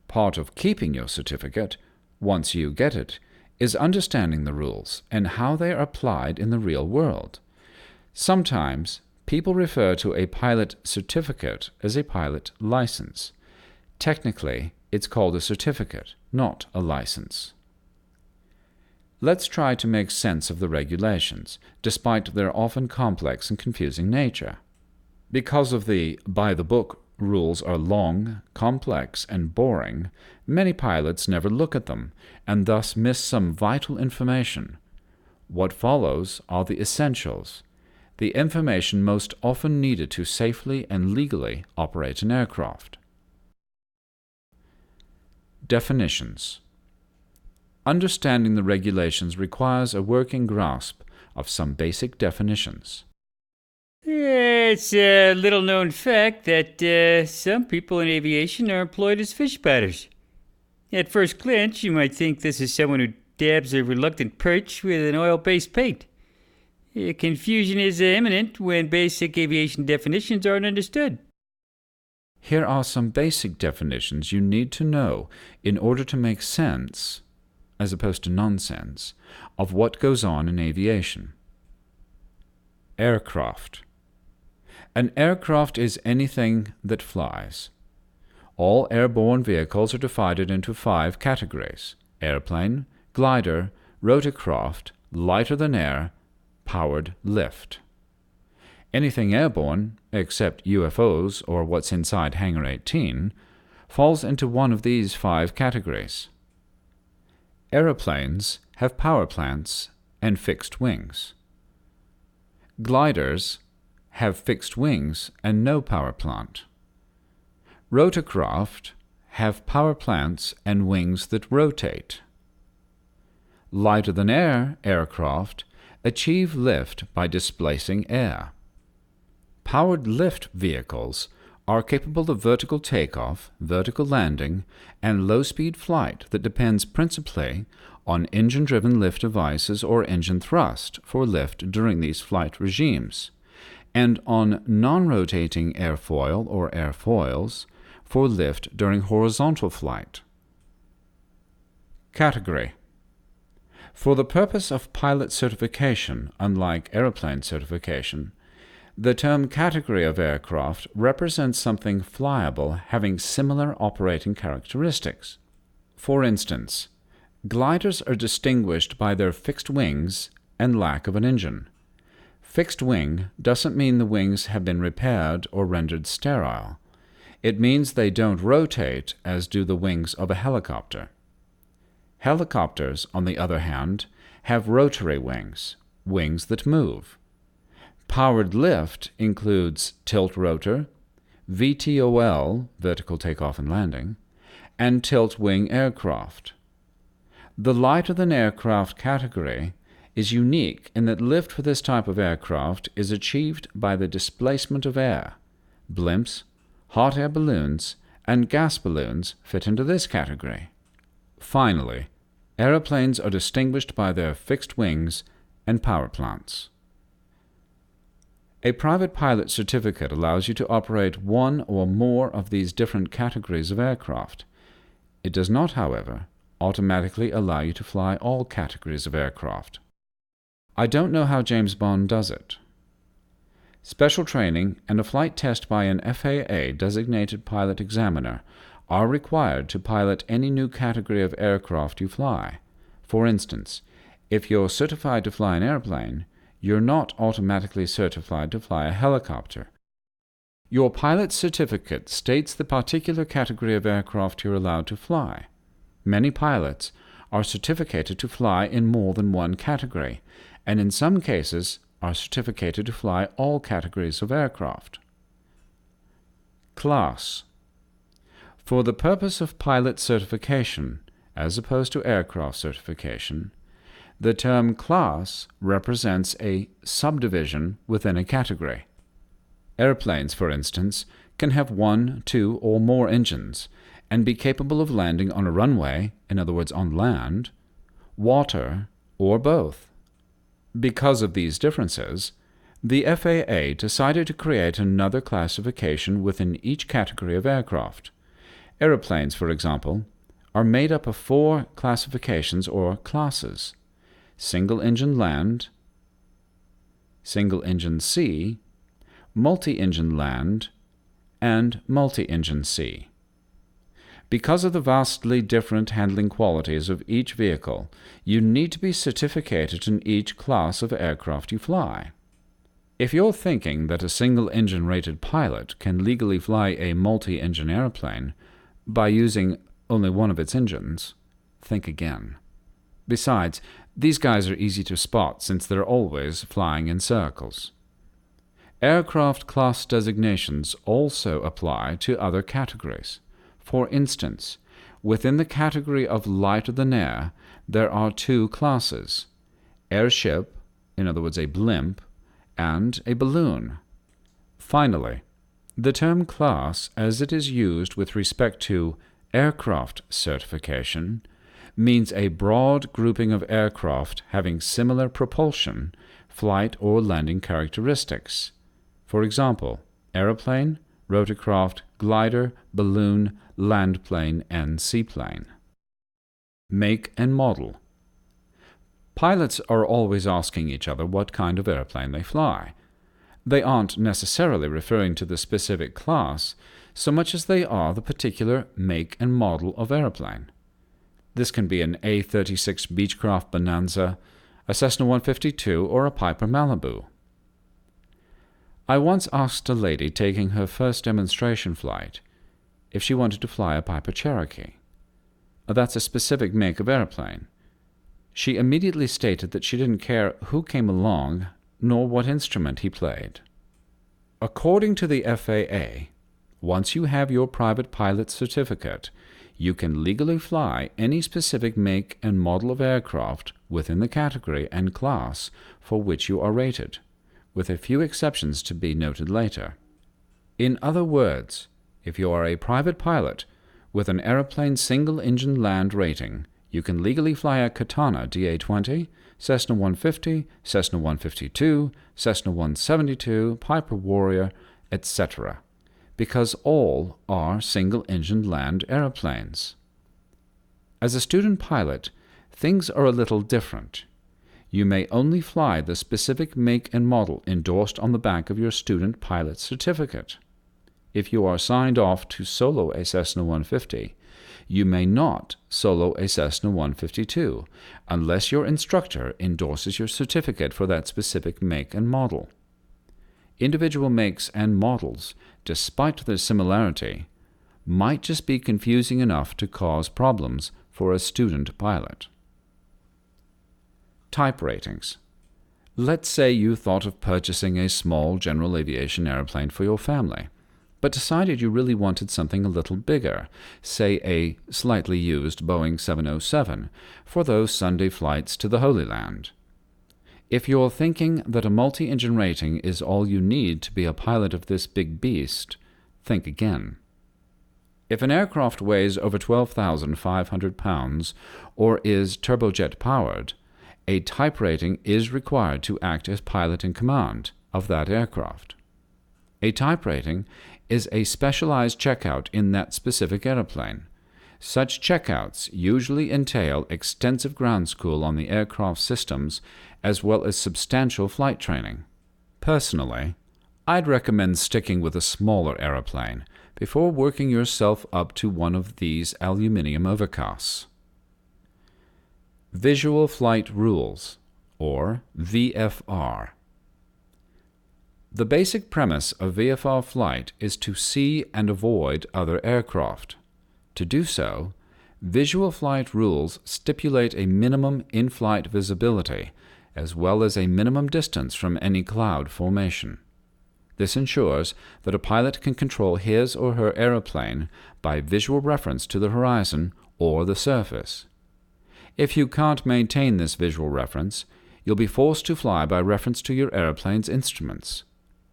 Part of keeping your certificate, once you get it, is understanding the rules and how they are applied in the real world. Sometimes people refer to a pilot certificate as a pilot license. Technically, it's called a certificate, not a license. Let's try to make sense of the regulations, despite their often complex and confusing nature. Because of the by-the-book rules are long, complex, and boring, many pilots never look at them, and thus miss some vital information. What follows are the essentials, the information most often needed to safely and legally operate an aircraft. Definitions. Understanding the regulations requires a working grasp of some basic definitions. It's a little-known fact that some people in aviation are employed as fish batters. At first glance, you might think this is someone who dabs a reluctant perch with an oil-based paint. Confusion is imminent when basic aviation definitions aren't understood. Here are some basic definitions you need to know in order to make sense, as opposed to nonsense, of what goes on in aviation. Aircraft. An aircraft is anything that flies. All airborne vehicles are divided into 5 categories: airplane, glider, rotorcraft, lighter-than-air, powered lift. Anything airborne, except UFOs or what's inside Hangar 18, falls into one of these 5 categories. Aeroplanes have power plants and fixed wings. Gliders have fixed wings and no power plant. Rotorcraft have power plants and wings that rotate. Lighter-than-air aircraft achieve lift by displacing air. Powered lift vehicles are capable of vertical takeoff, vertical landing, and low-speed flight that depends principally on engine-driven lift devices or engine thrust for lift during these flight regimes, and on non-rotating airfoil or airfoils for lift during horizontal flight. Category. For the purpose of pilot certification, unlike airplane certification, the term category of aircraft represents something flyable having similar operating characteristics. For instance, gliders are distinguished by their fixed wings and lack of an engine. Fixed wing doesn't mean the wings have been repaired or rendered sterile. It means they don't rotate as do the wings of a helicopter. Helicopters, on the other hand, have rotary wings, wings that move. Powered lift includes tilt rotor, VTOL, vertical takeoff and landing, and tilt wing aircraft. The lighter-than-aircraft category is unique in that lift for this type of aircraft is achieved by the displacement of air. Blimps, hot air balloons, and gas balloons fit into this category. Finally, aeroplanes are distinguished by their fixed wings and power plants. A private pilot certificate allows you to operate one or more of these different categories of aircraft. It does not, however, automatically allow you to fly all categories of aircraft. I don't know how James Bond does it. Special training and a flight test by an FAA-designated pilot examiner are required to pilot any new category of aircraft you fly. For instance, if you're certified to fly an airplane, you're not automatically certified to fly a helicopter. Your pilot's certificate states the particular category of aircraft you're allowed to fly. Many pilots are certificated to fly in more than one category, and in some cases are certificated to fly all categories of aircraft. Class. For the purpose of pilot certification, as opposed to aircraft certification, the term class represents a subdivision within a category. Airplanes, for instance, can have 1, 2, or more engines and be capable of landing on a runway, in other words on land, water, or both. Because of these differences, the FAA decided to create another classification within each category of aircraft. Airplanes, for example, are made up of 4 classifications or classes: single-engine land, single-engine sea, multi-engine land, and multi-engine sea. Because of the vastly different handling qualities of each vehicle, you need to be certificated in each class of aircraft you fly. If you're thinking that a single-engine rated pilot can legally fly a multi-engine airplane by using only one of its engines, think again. Besides, these guys are easy to spot since they're always flying in circles. Aircraft class designations also apply to other categories. For instance, within the category of lighter-than-air, there are 2 classes: airship, in other words a blimp, and a balloon. Finally, the term class, as it is used with respect to aircraft certification, means a broad grouping of aircraft having similar propulsion, flight, or landing characteristics. For example, aeroplane, rotorcraft, glider, balloon, landplane, and seaplane. Make and model. Pilots are always asking each other what kind of airplane they fly. They aren't necessarily referring to the specific class so much as they are the particular make and model of airplane. This can be an A-36 Beechcraft Bonanza, a Cessna 152, or a Piper Malibu. I once asked a lady taking her first demonstration flight if she wanted to fly a Piper Cherokee. That's a specific make of airplane. She immediately stated that she didn't care who came along nor what instrument he played. According to the FAA, once you have your private pilot certificate, you can legally fly any specific make and model of aircraft within the category and class for which you are rated, with a few exceptions to be noted later. In other words, if you are a private pilot with an aeroplane single-engine land rating, you can legally fly a Katana DA-20, Cessna 150, Cessna 152, Cessna 172, Piper Warrior, etc., because all are single-engine land airplanes. As a student pilot, things are a little different. You may only fly the specific make and model endorsed on the back of your student pilot certificate. If you are signed off to solo a Cessna 150, you may not solo a Cessna 152 unless your instructor endorses your certificate for that specific make and model. Individual makes and models, despite their similarity, might just be confusing enough to cause problems for a student pilot. Type ratings. Let's say you thought of purchasing a small general aviation airplane for your family, but decided you really wanted something a little bigger, say a slightly used Boeing 707, for those Sunday flights to the Holy Land. If you're thinking that a multi-engine rating is all you need to be a pilot of this big beast, think again. If an aircraft weighs over 12,500 pounds or is turbojet-powered, a type rating is required to act as pilot in command of that aircraft. A type rating is a specialized checkout in that specific airplane. Such checkouts usually entail extensive ground school on the aircraft systems as well as substantial flight training. Personally, I'd recommend sticking with a smaller airplane before working yourself up to one of these aluminum overcasts. Visual Flight Rules, or VFR. The basic premise of VFR flight is to see and avoid other aircraft. To do so, visual flight rules stipulate a minimum in-flight visibility as well as a minimum distance from any cloud formation. This ensures that a pilot can control his or her aeroplane by visual reference to the horizon or the surface. If you can't maintain this visual reference, you'll be forced to fly by reference to your airplane's instruments.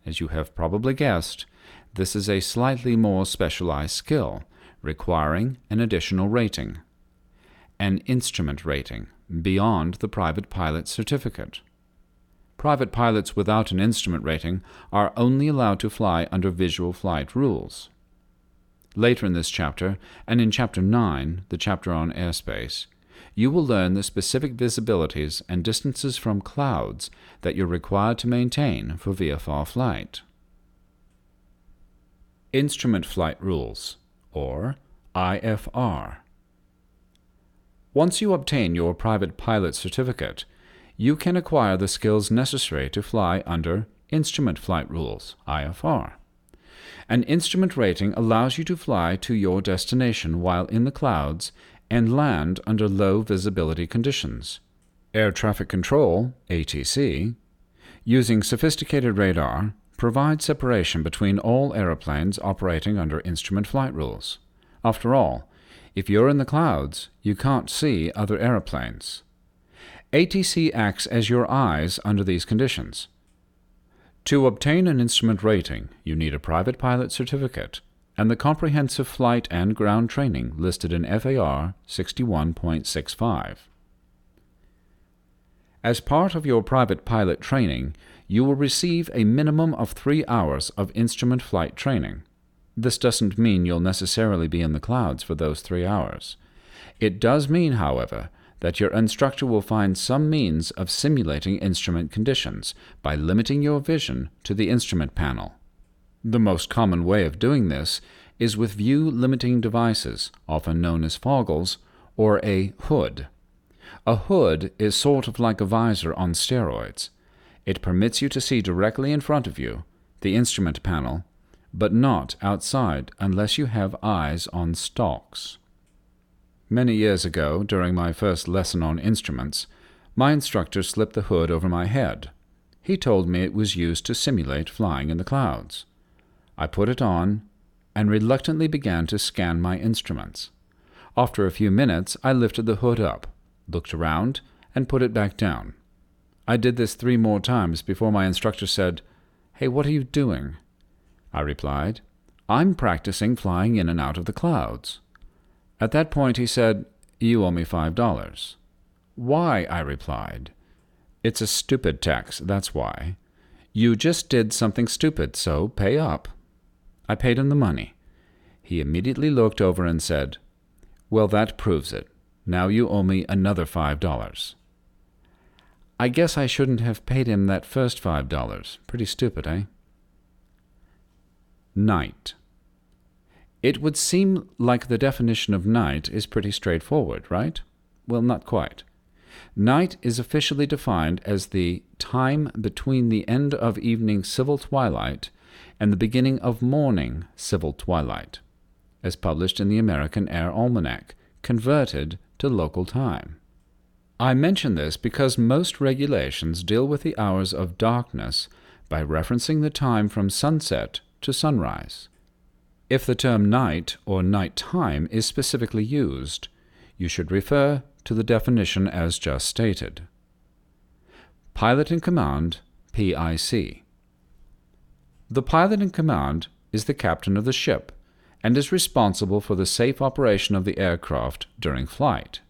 As you have probably guessed, this is a slightly more specialized skill, requiring an additional rating, an instrument rating, beyond the private pilot certificate. Private pilots without an instrument rating are only allowed to fly under visual flight rules. Later in this chapter, and in Chapter 9, the chapter on airspace, you will learn the specific visibilities and distances from clouds that you're required to maintain for VFR flight. Instrument Flight Rules, or IFR. Once you obtain your private pilot certificate, you can acquire the skills necessary to fly under Instrument Flight Rules, IFR. An instrument rating allows you to fly to your destination while in the clouds and land under low visibility conditions. Air Traffic Control, ATC, using sophisticated radar, provides separation between all aeroplanes operating under instrument flight rules. After all, if you're in the clouds, you can't see other aeroplanes. ATC acts as your eyes under these conditions. To obtain an instrument rating, you need a private pilot certificate, and the comprehensive flight and ground training listed in FAR 61.65. As part of your private pilot training, you will receive a minimum of 3 hours of instrument flight training. This doesn't mean you'll necessarily be in the clouds for those 3 hours. It does mean, however, that your instructor will find some means of simulating instrument conditions by limiting your vision to the instrument panel. The most common way of doing this is with view-limiting devices, often known as foggles, or a hood. A hood is sort of like a visor on steroids. It permits you to see directly in front of you, the instrument panel, but not outside unless you have eyes on stalks. Many years ago, during my first lesson on instruments, my instructor slipped the hood over my head. He told me it was used to simulate flying in the clouds. I put it on and reluctantly began to scan my instruments. After a few minutes, I lifted the hood up, looked around, and put it back down. I did this 3 more times before my instructor said, "Hey, what are you doing?" I replied, "I'm practicing flying in and out of the clouds." At that point he said, "You owe me $5. "Why?" I replied. "It's a stupid tax, that's why. You just did something stupid, so pay up." I paid him the money. He immediately looked over and said, "Well, that proves it. Now you owe me another $5. I guess I shouldn't have paid him that first $5. Pretty stupid, eh? Night. It would seem like the definition of night is pretty straightforward, right? Well, not quite. Night is officially defined as the time between the end of evening civil twilight and the beginning of morning civil twilight, as published in the American Air Almanac, converted to local time. I mention this because most regulations deal with the hours of darkness by referencing the time from sunset to sunrise. If the term night or nighttime is specifically used, you should refer to the definition as just stated. Pilot in Command, PIC. The pilot in command is the captain of the ship and is responsible for the safe operation of the aircraft during flight.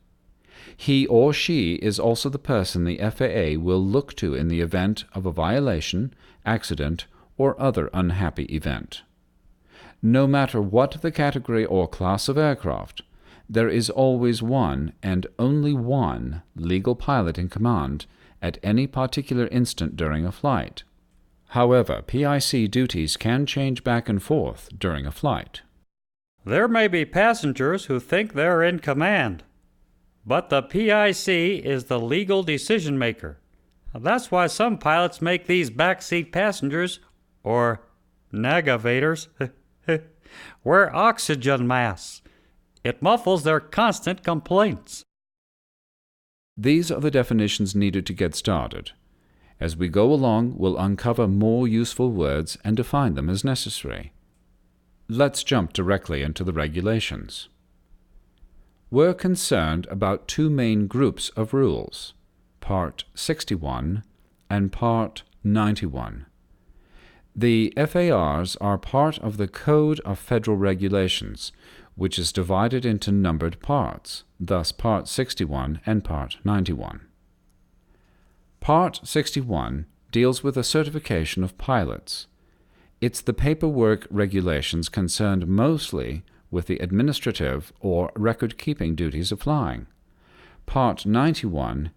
He or she is also the person the FAA will look to in the event of a violation, accident, or other unhappy event. No matter what the category or class of aircraft, there is always one and only one legal pilot in command at any particular instant during a flight. However, PIC duties can change back and forth during a flight. There may be passengers who think they're in command, but the PIC is the legal decision maker. That's why some pilots make these backseat passengers, or negavators, wear oxygen masks. It muffles their constant complaints. These are the definitions needed to get started. As we go along, we'll uncover more useful words and define them as necessary. Let's jump directly into the regulations. We're concerned about 2 main groups of rules, Part 61 and Part 91. The FARs are part of the Code of Federal Regulations, which is divided into numbered parts, thus Part 61 and Part 91. Part 61 deals with the certification of pilots. It's the paperwork regulations concerned mostly with the administrative or record-keeping duties of flying. Part 91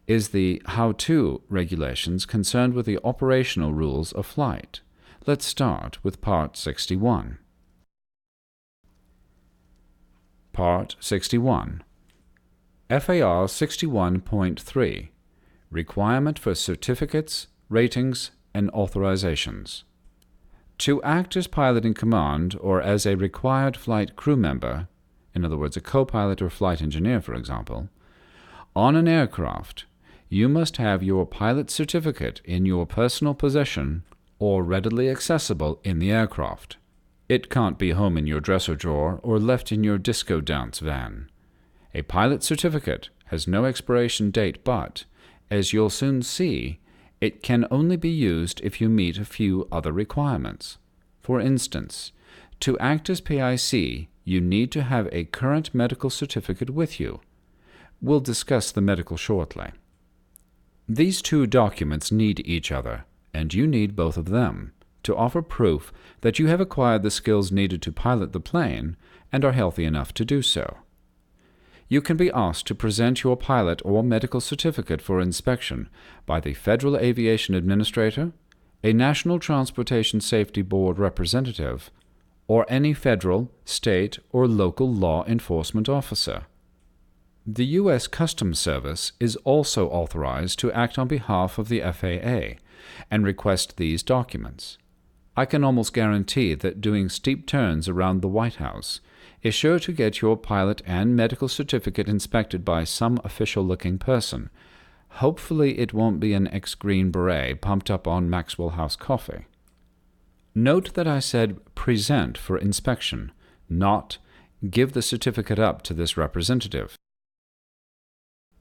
is the how-to regulations concerned with the operational rules of flight. Let's start with Part 61. Part 61. FAR 61.3. Requirement for certificates, ratings, and authorizations. To act as pilot in command or as a required flight crew member, in other words, a co-pilot or flight engineer, for example, on an aircraft, you must have your pilot certificate in your personal possession or readily accessible in the aircraft. It can't be home in your dresser drawer or left in your disco dance van. A pilot certificate has no expiration date, but, as you'll soon see, it can only be used if you meet a few other requirements. For instance, To act as PIC, you need to have a current medical certificate with you. We'll discuss the medical shortly. These two documents need each other, and you need both of them to offer proof that you have acquired the skills needed to pilot the plane and are healthy enough to do so. You can be asked to present your pilot or medical certificate for inspection by the Federal Aviation Administrator, a National Transportation Safety Board representative, or any federal, state, or local law enforcement officer. The U.S. Customs Service is also authorized to act on behalf of the FAA and request these documents. I can almost guarantee that doing steep turns around the White House is sure to get your pilot and medical certificate inspected by some official-looking person. Hopefully it won't be an ex-Green Beret pumped up on Maxwell House coffee. Note that I said present for inspection, not give the certificate up to this representative.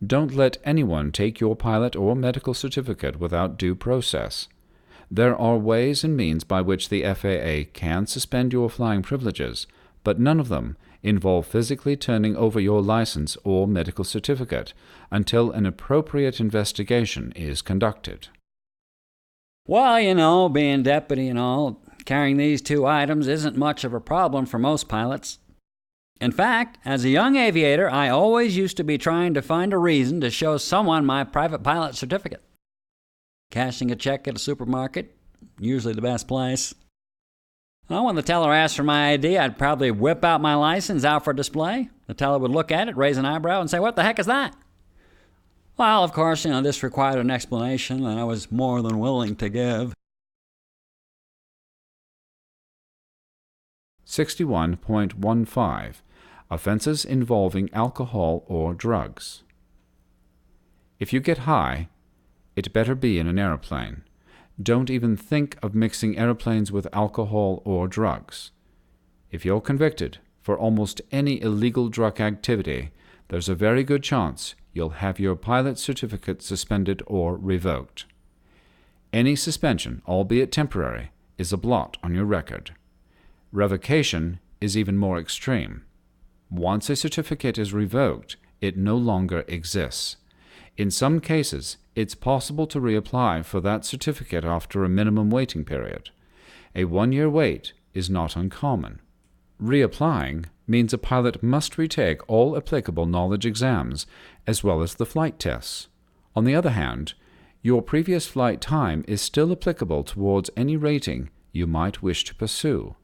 Don't let anyone take your pilot or medical certificate without due process. There are ways and means by which the FAA can suspend your flying privileges, but none of them involve physically turning over your license or medical certificate until an appropriate investigation is conducted. Well, being deputy and all, carrying these two items isn't much of a problem for most pilots. In fact, as a young aviator, I always used to be trying to find a reason to show someone my private pilot certificate. Cashing a check at a supermarket, usually the best place. Well, when the teller asked for my ID, I'd probably whip out my license out for display. The teller would look at it, raise an eyebrow, and say, "What the heck is that?" Well, of course, this required an explanation, and I was more than willing to give. 61.15 Offenses involving alcohol or drugs. If you get high, it better be in an airplane. Don't even think of mixing airplanes with alcohol or drugs. If you're convicted for almost any illegal drug activity, there's a very good chance you'll have your pilot certificate suspended or revoked. Any suspension, albeit temporary, is a blot on your record. Revocation is even more extreme. Once a certificate is revoked, it no longer exists. In some cases, it's possible to reapply for that certificate after a minimum waiting period. A 1-year wait is not uncommon. Reapplying means a pilot must retake all applicable knowledge exams as well as the flight tests. On the other hand, your previous flight time is still applicable towards any rating you might wish to pursue.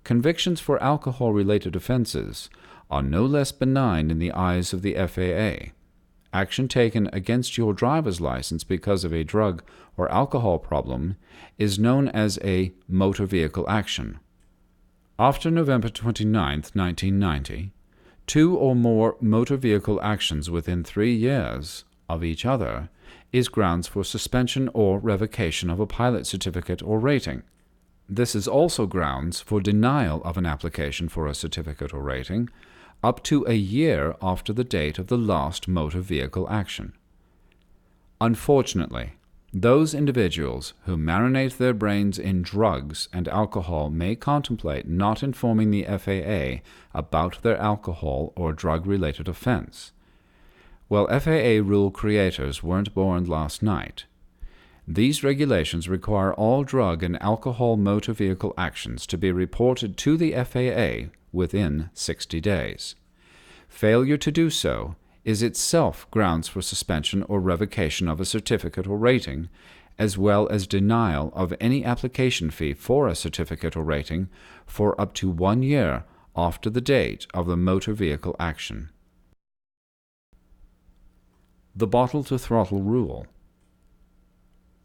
Convictions for alcohol-related offenses are no less benign in the eyes of the FAA. Action taken against your driver's license because of a drug or alcohol problem is known as a motor vehicle action. After November 29, 1990, 2 or more motor vehicle actions within 3 years of each other is grounds for suspension or revocation of a pilot certificate or rating. This is also grounds for denial of an application for a certificate or rating up to a year after the date of the last motor vehicle action. Unfortunately, those individuals who marinate their brains in drugs and alcohol may contemplate not informing the FAA about their alcohol or drug-related offense. Well, FAA rule creators weren't born last night. These regulations require all drug and alcohol motor vehicle actions to be reported to the FAA within 60 days. Failure to do so is itself grounds for suspension or revocation of a certificate or rating, as well as denial of any application fee for a certificate or rating for up to 1 year after the date of the motor vehicle action. The bottle-to-throttle rule.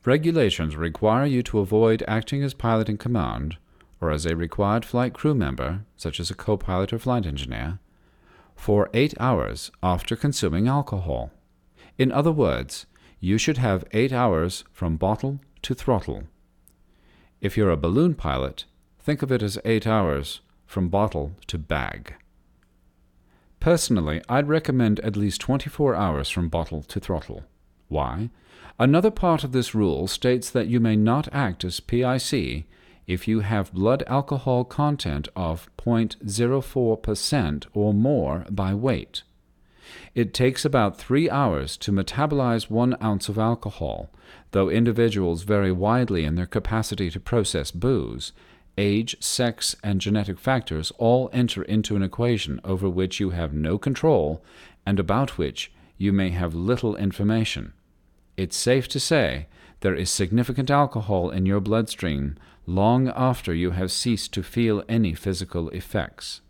Regulations require you to avoid acting as pilot in command or as a required flight crew member, such as a co-pilot or flight engineer, for 8 hours after consuming alcohol. In other words, you should have 8 hours from bottle to throttle. If you're a balloon pilot, think of it as 8 hours from bottle to bag. Personally, I'd recommend at least 24 hours from bottle to throttle. Why? Another part of this rule states that you may not act as PIC if you have blood alcohol content of 0.04% or more by weight. It takes about 3 hours to metabolize 1 ounce of alcohol, though individuals vary widely in their capacity to process booze. Age, sex, and genetic factors all enter into an equation over which you have no control and about which you may have little information. It's safe to say there is significant alcohol in your bloodstream long after you have ceased to feel any physical effects.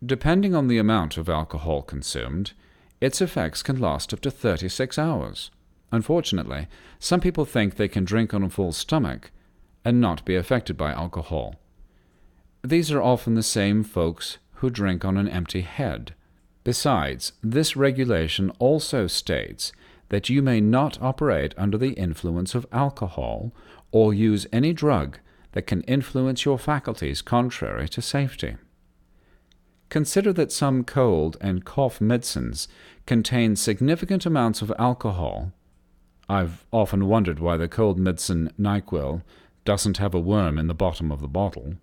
Depending on the amount of alcohol consumed, its effects can last up to 36 hours. Unfortunately, some people think they can drink on a full stomach and not be affected by alcohol. These are often the same folks who drink on an empty head. Besides, this regulation also states that you may not operate under the influence of alcohol or use any drug that can influence your faculties contrary to safety. Consider that some cold and cough medicines contain significant amounts of alcohol. I've often wondered why the cold medicine NyQuil doesn't have a worm in the bottom of the bottle.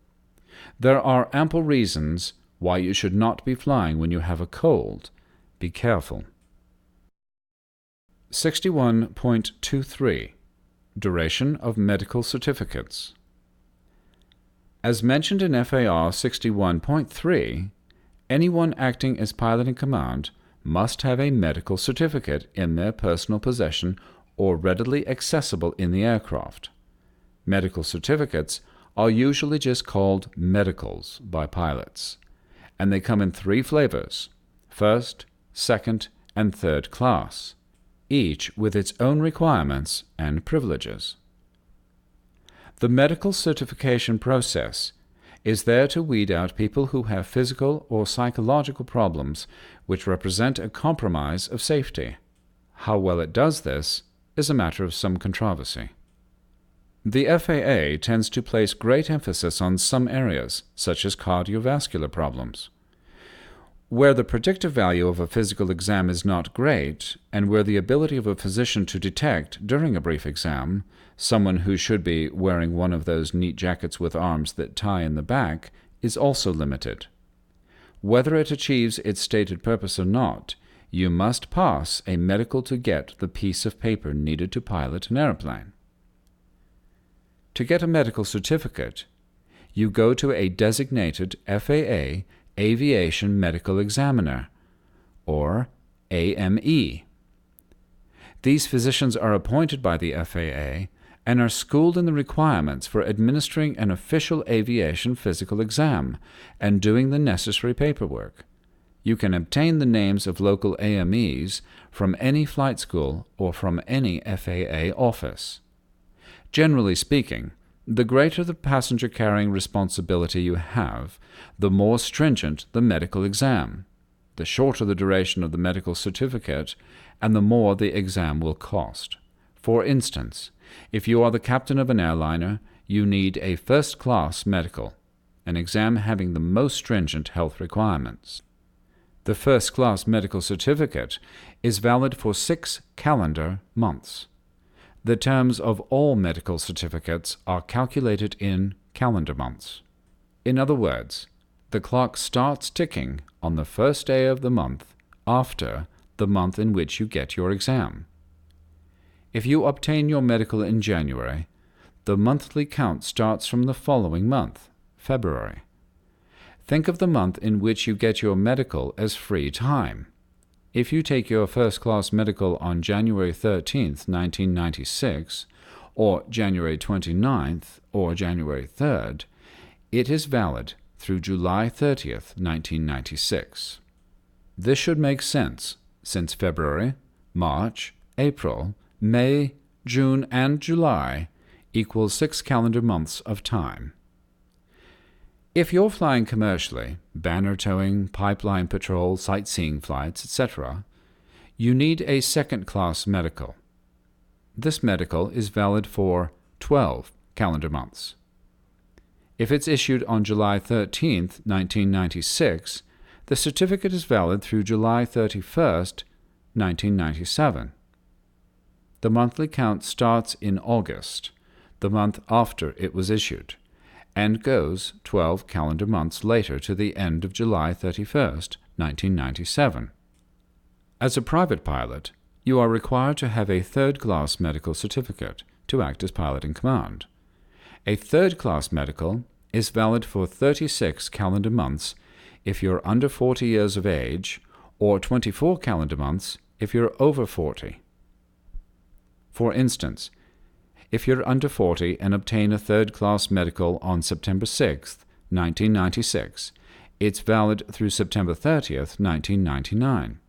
There are ample reasons why you should not be flying when you have a cold. Be careful. 61.23 Duration of medical certificates. As mentioned in FAR 61.3, anyone acting as pilot in command must have a medical certificate in their personal possession or readily accessible in the aircraft. Medical certificates are usually just called medicals by pilots, and they come in 3 flavors: first, second, and third class, each with its own requirements and privileges. The medical certification process is there to weed out people who have physical or psychological problems which represent a compromise of safety. How well it does this is a matter of some controversy. The FAA tends to place great emphasis on some areas, such as cardiovascular problems. Where the predictive value of a physical exam is not great, and where the ability of a physician to detect, during a brief exam, someone who should be wearing one of those neat jackets with arms that tie in the back is also limited. Whether it achieves its stated purpose or not, you must pass a medical to get the piece of paper needed to pilot an airplane. To get a medical certificate, you go to a designated FAA Aviation Medical Examiner, or AME. These physicians are appointed by the FAA and are schooled in the requirements for administering an official aviation physical exam and doing the necessary paperwork. You can obtain the names of local AMEs from any flight school or from any FAA office. Generally speaking, the greater the passenger carrying responsibility you have, the more stringent the medical exam, the shorter the duration of the medical certificate, and the more the exam will cost. For instance, if you are the captain of an airliner, you need a first-class medical, an exam having the most stringent health requirements. The first-class medical certificate is valid for 6 calendar months. The terms of all medical certificates are calculated in calendar months. In other words, the clock starts ticking on the first day of the month after the month in which you get your exam. If you obtain your medical in January, the monthly count starts from the following month, February. Think of the month in which you get your medical as free time. If you take your first-class medical on January 13th, 1996, or January 29th, or January 3rd, it is valid through July 30th, 1996. This should make sense, since February, March, April, May, June, and July equals 6 calendar months of time. If you're flying commercially, banner towing, pipeline patrol, sightseeing flights, etc., you need a second-class medical. This medical is valid for 12 calendar months. If it's issued on July 13th, 1996, the certificate is valid through July 31st, 1997. The monthly count starts in August. the month after it was issued, and goes 12 calendar months later to the end of July 31st, 1997. As a private pilot, you are required to have a third-class medical certificate to act as pilot in command. A third-class medical is valid for 36 calendar months if you're under 40 years of age, or 24 calendar months if you're over 40. For instance, if you're under 40 and obtain a third-class medical on September 6, 1996, it's valid through September 30th, 1999.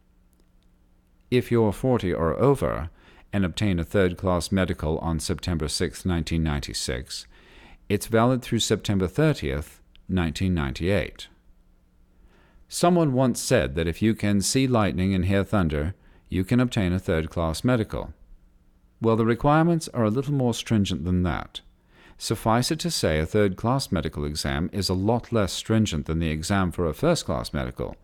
If you're 40 or over and obtain a third-class medical on September 6, 1996, it's valid through September 30th, 1998. Someone once said that if you can see lightning and hear thunder, you can obtain a third-class medical. Well, the requirements are a little more stringent than that. Suffice it to say, a third-class medical exam is a lot less stringent than the exam for a first-class medical.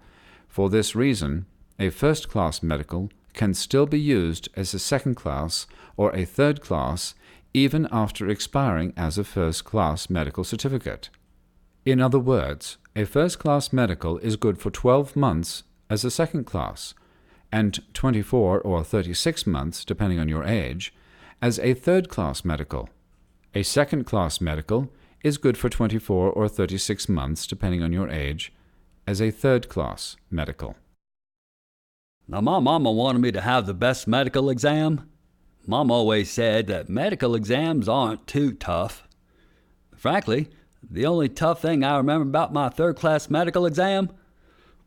For this reason, a first-class medical can still be used as a second-class or a third-class even after expiring as a first-class medical certificate. In other words, a first-class medical is good for 12 months as a second-class, and 24 or 36 months, depending on your age, as a third-class medical. A second-class medical is good for 24 or 36 months, depending on your age, as a third-class medical. Now, my mama wanted me to have the best medical exam. Mom always said that medical exams aren't too tough. Frankly, the only tough thing I remember about my third-class medical exam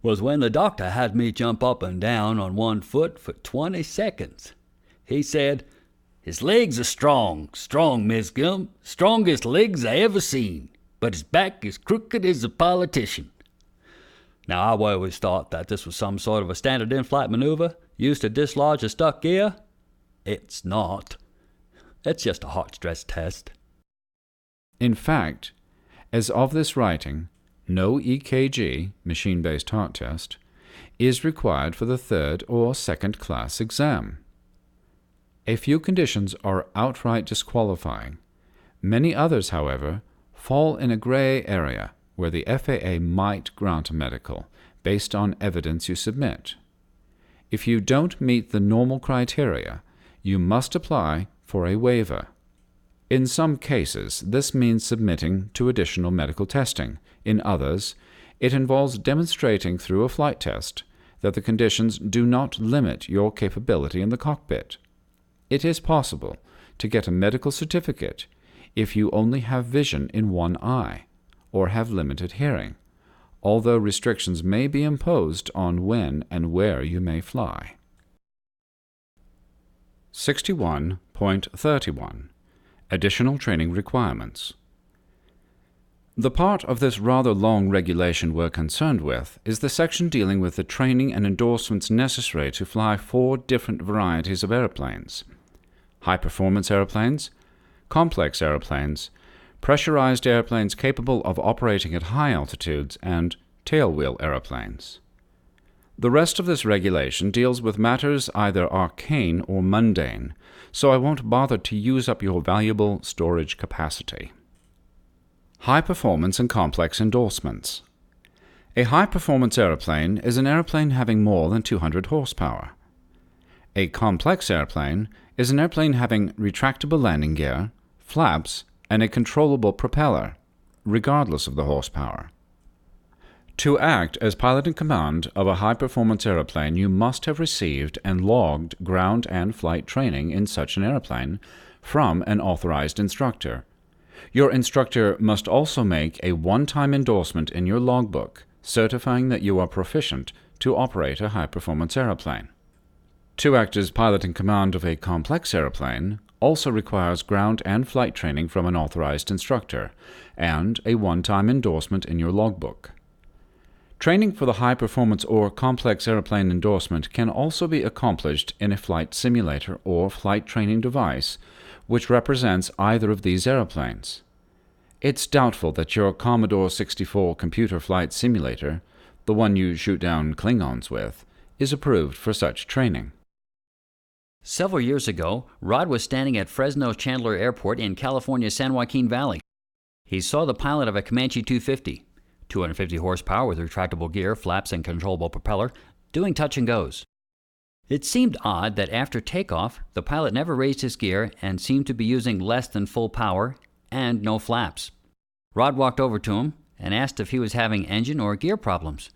was when the doctor had me jump up and down on one foot for 20 seconds. He said, "His legs are strong, Miss Gum, strongest legs I ever seen, but his back is crooked as a politician." Now, I always thought that this was some sort of a standard in-flight maneuver used to dislodge a stuck gear. It's not. It's just a heart stress test. In fact, as of this writing, no EKG, machine-based heart test, is required for the third or second-class exam. A few conditions are outright disqualifying. Many others, however, fall in a gray area where the FAA might grant a medical based on evidence you submit. If you don't meet the normal criteria, you must apply for a waiver. In some cases, this means submitting to additional medical testing. In others, it involves demonstrating through a flight test that the conditions do not limit your capability in the cockpit. It is possible to get a medical certificate if you only have vision in one eye or have limited hearing, although restrictions may be imposed on when and where you may fly. 61.31 Additional Training Requirements. The part of this rather long regulation we're concerned with is the section dealing with the training and endorsements necessary to fly 4 different varieties of airplanes: high-performance airplanes, complex airplanes, pressurized airplanes capable of operating at high altitudes, and tailwheel airplanes. The rest of this regulation deals with matters either arcane or mundane, so I won't bother to use up your valuable storage capacity. High-performance and complex endorsements. A high-performance airplane is an airplane having more than 200 horsepower. A complex airplane is an airplane having retractable landing gear, flaps, and a controllable propeller, regardless of the horsepower. To act as pilot in command of a high-performance airplane, you must have received and logged ground and flight training in such an airplane from an authorized instructor. Your instructor must also make a one-time endorsement in your logbook certifying that you are proficient to operate a high-performance airplane. To act as pilot in command of a complex airplane also requires ground and flight training from an authorized instructor and a one-time endorsement in your logbook. Training for the high-performance or complex airplane endorsement can also be accomplished in a flight simulator or flight training device which represents either of these airplanes. It's doubtful that your Commodore 64 computer flight simulator, the one you shoot down Klingons with, is approved for such training. Several years ago, Rod was standing at Fresno Chandler Airport in California's San Joaquin Valley. He saw the pilot of a Comanche 250, 250 horsepower with retractable gear, flaps, and controllable propeller, doing touch and goes. It seemed odd that after takeoff, the pilot never raised his gear and seemed to be using less than full power and no flaps. Rod walked over to him and asked if he was having engine or gear problems.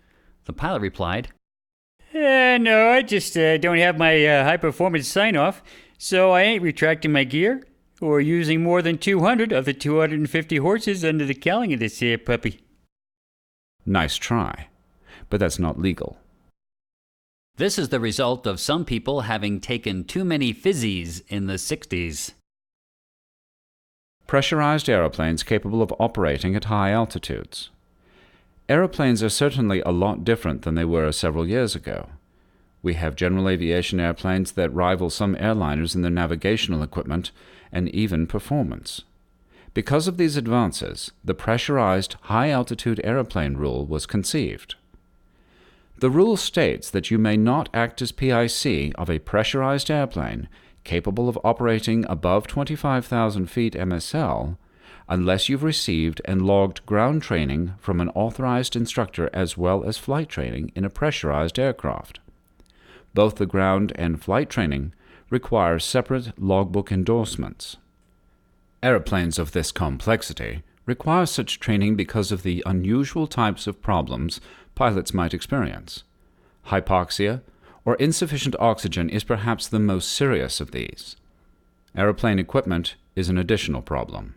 The pilot replied, No, I just don't have my high-performance sign-off, so I ain't retracting my gear or using more than 200 of the 250 horses under the cowling of this here puppy. Nice try, but that's not legal. This is the result of some people having taken too many fizzies in the 60s. Pressurized aeroplanes capable of operating at high altitudes. Aeroplanes are certainly a lot different than they were several years ago. We have general aviation airplanes that rival some airliners in their navigational equipment and even performance. Because of these advances, the pressurized high-altitude airplane rule was conceived. The rule states that you may not act as PIC of a pressurized airplane capable of operating above 25,000 feet MSL unless you've received and logged ground training from an authorized instructor as well as flight training in a pressurized aircraft. Both the ground and flight training require separate logbook endorsements. Airplanes of this complexity require such training because of the unusual types of problems pilots might experience. Hypoxia or insufficient oxygen is perhaps the most serious of these. Airplane equipment is an additional problem.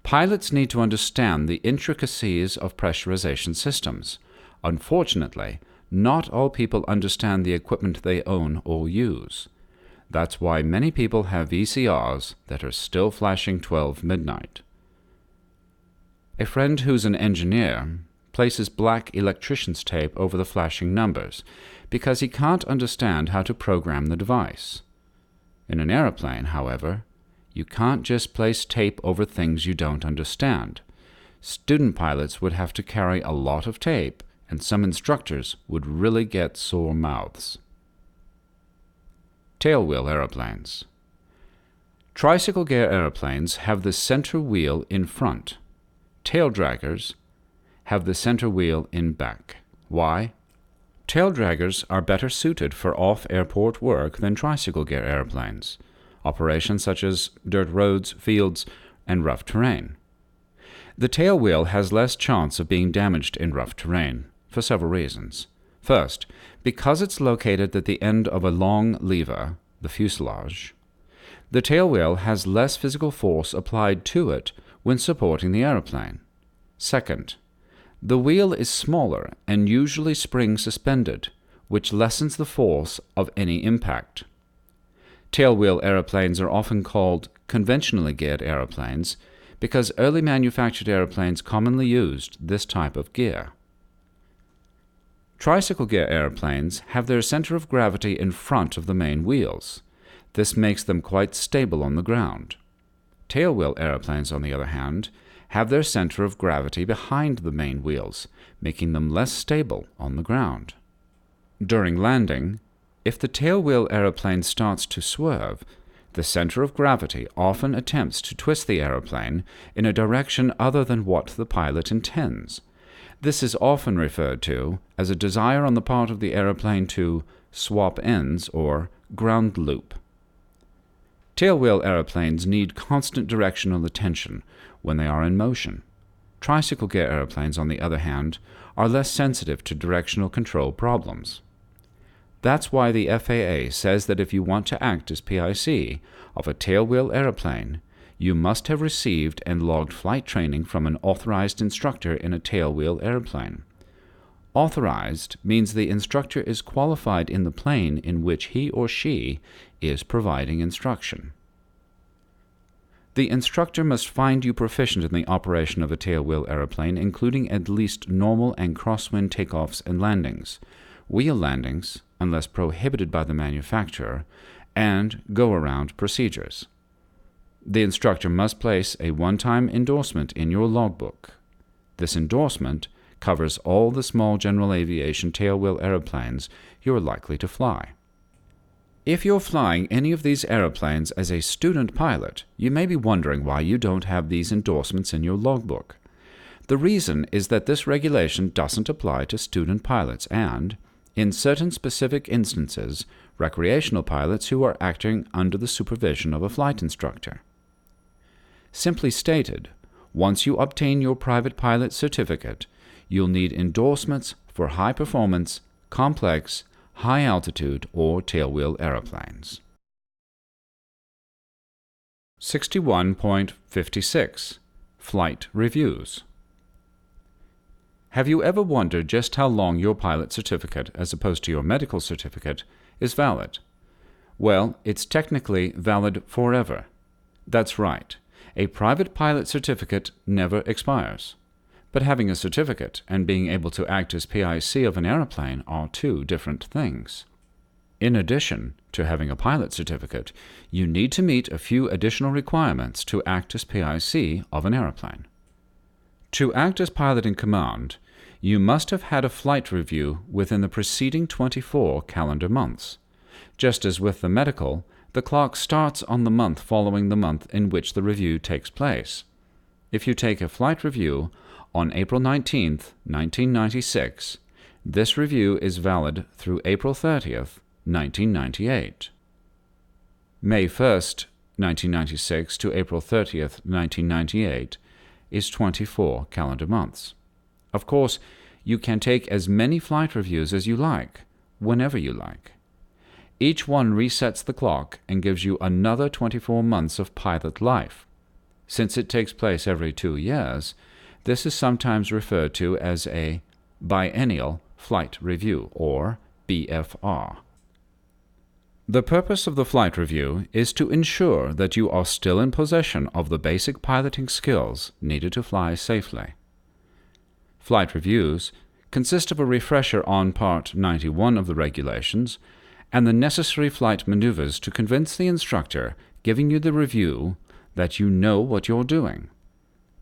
Pilots need to understand the intricacies of pressurization systems. Unfortunately, not all people understand the equipment they own or use. That's why many people have VCRs that are still flashing 12 midnight. A friend who's an engineer places black electrician's tape over the flashing numbers because he can't understand how to program the device. In an airplane, however, you can't just place tape over things you don't understand. Student pilots would have to carry a lot of tape, and some instructors would really get sore mouths. Tailwheel airplanes. Tricycle gear airplanes have the center wheel in front. Tail draggers have the center wheel in back. Why? Tail draggers are better suited for off-airport work than tricycle gear airplanes, operations such as dirt roads, fields, and rough terrain. The tail wheel has less chance of being damaged in rough terrain, for several reasons. First, because it's located at the end of a long lever, the fuselage, the tail wheel has less physical force applied to it when supporting the airplane. Second, the wheel is smaller and usually spring-suspended, which lessens the force of any impact. Tailwheel airplanes are often called conventionally geared airplanes because early manufactured airplanes commonly used this type of gear. Tricycle gear airplanes have their center of gravity in front of the main wheels. This makes them quite stable on the ground. Tailwheel airplanes, on the other hand, have their center of gravity behind the main wheels, making them less stable on the ground. During landing, if the tailwheel airplane starts to swerve, the center of gravity often attempts to twist the airplane in a direction other than what the pilot intends. This is often referred to as a desire on the part of the airplane to swap ends or ground loop. Tailwheel airplanes need constant directional attention when they are in motion. Tricycle gear airplanes, on the other hand, are less sensitive to directional control problems. That's why the FAA says that if you want to act as PIC of a tailwheel airplane, you must have received and logged flight training from an authorized instructor in a tailwheel airplane. Authorized means the instructor is qualified in the plane in which he or she is providing instruction. The instructor must find you proficient in the operation of a tailwheel airplane, including at least normal and crosswind takeoffs and landings, wheel landings, unless prohibited by the manufacturer, and go-around procedures. The instructor must place a one-time endorsement in your logbook. This endorsement covers all the small general aviation tailwheel airplanes you are likely to fly. If you're flying any of these aeroplanes as a student pilot, you may be wondering why you don't have these endorsements in your logbook. The reason is that this regulation doesn't apply to student pilots and, in certain specific instances, recreational pilots who are acting under the supervision of a flight instructor. Simply stated, once you obtain your private pilot certificate, you'll need endorsements for high-performance, complex, high-altitude, or tailwheel aeroplanes. 61.56 Flight Reviews. Have you ever wondered just how long your pilot certificate, as opposed to your medical certificate, is valid? Well, it's technically valid forever. That's right. A private pilot certificate never expires. But having a certificate and being able to act as PIC of an airplane are two different things. In addition to having a pilot certificate, you need to meet a few additional requirements to act as PIC of an airplane. To act as pilot in command, you must have had a flight review within the preceding 24 calendar months. Just as with the medical, the clock starts on the month following the month in which the review takes place. If you take a flight review on April 19, 1996, this review is valid through April 30th, 1998. May 1st, 1996 to April 30th, 1998 is 24 calendar months. Of course, you can take as many flight reviews as you like, whenever you like. Each one resets the clock and gives you another 24 months of pilot life. Since it takes place every 2 years, this is sometimes referred to as a biennial flight review, or BFR. The purpose of the flight review is to ensure that you are still in possession of the basic piloting skills needed to fly safely. Flight reviews consist of a refresher on Part 91 of the regulations and the necessary flight maneuvers to convince the instructor giving you the review that you know what you're doing.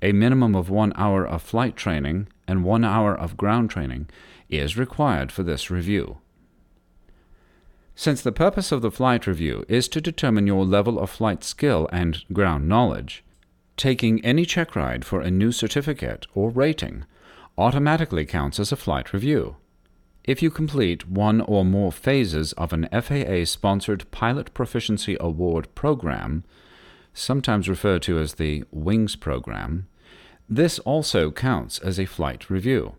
A minimum of 1 hour of flight training and 1 hour of ground training is required for this review. Since the purpose of the flight review is to determine your level of flight skill and ground knowledge, taking any check ride for a new certificate or rating automatically counts as a flight review. If you complete one or more phases of an FAA-sponsored Pilot Proficiency Award program, sometimes referred to as the WINGS program, this also counts as a flight review.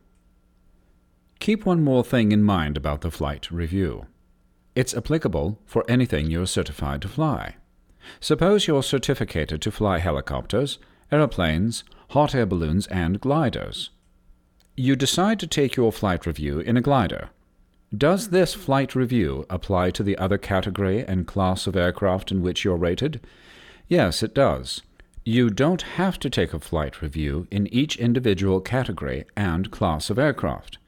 Keep one more thing in mind about the flight review. It's applicable for anything you're certified to fly. Suppose you're certificated to fly helicopters, airplanes, hot air balloons, and gliders. You decide to take your flight review in a glider. Does this flight review apply to the other category and class of aircraft in which you're rated? Yes, it does. You don't have to take a flight review in each individual category and class of aircraft.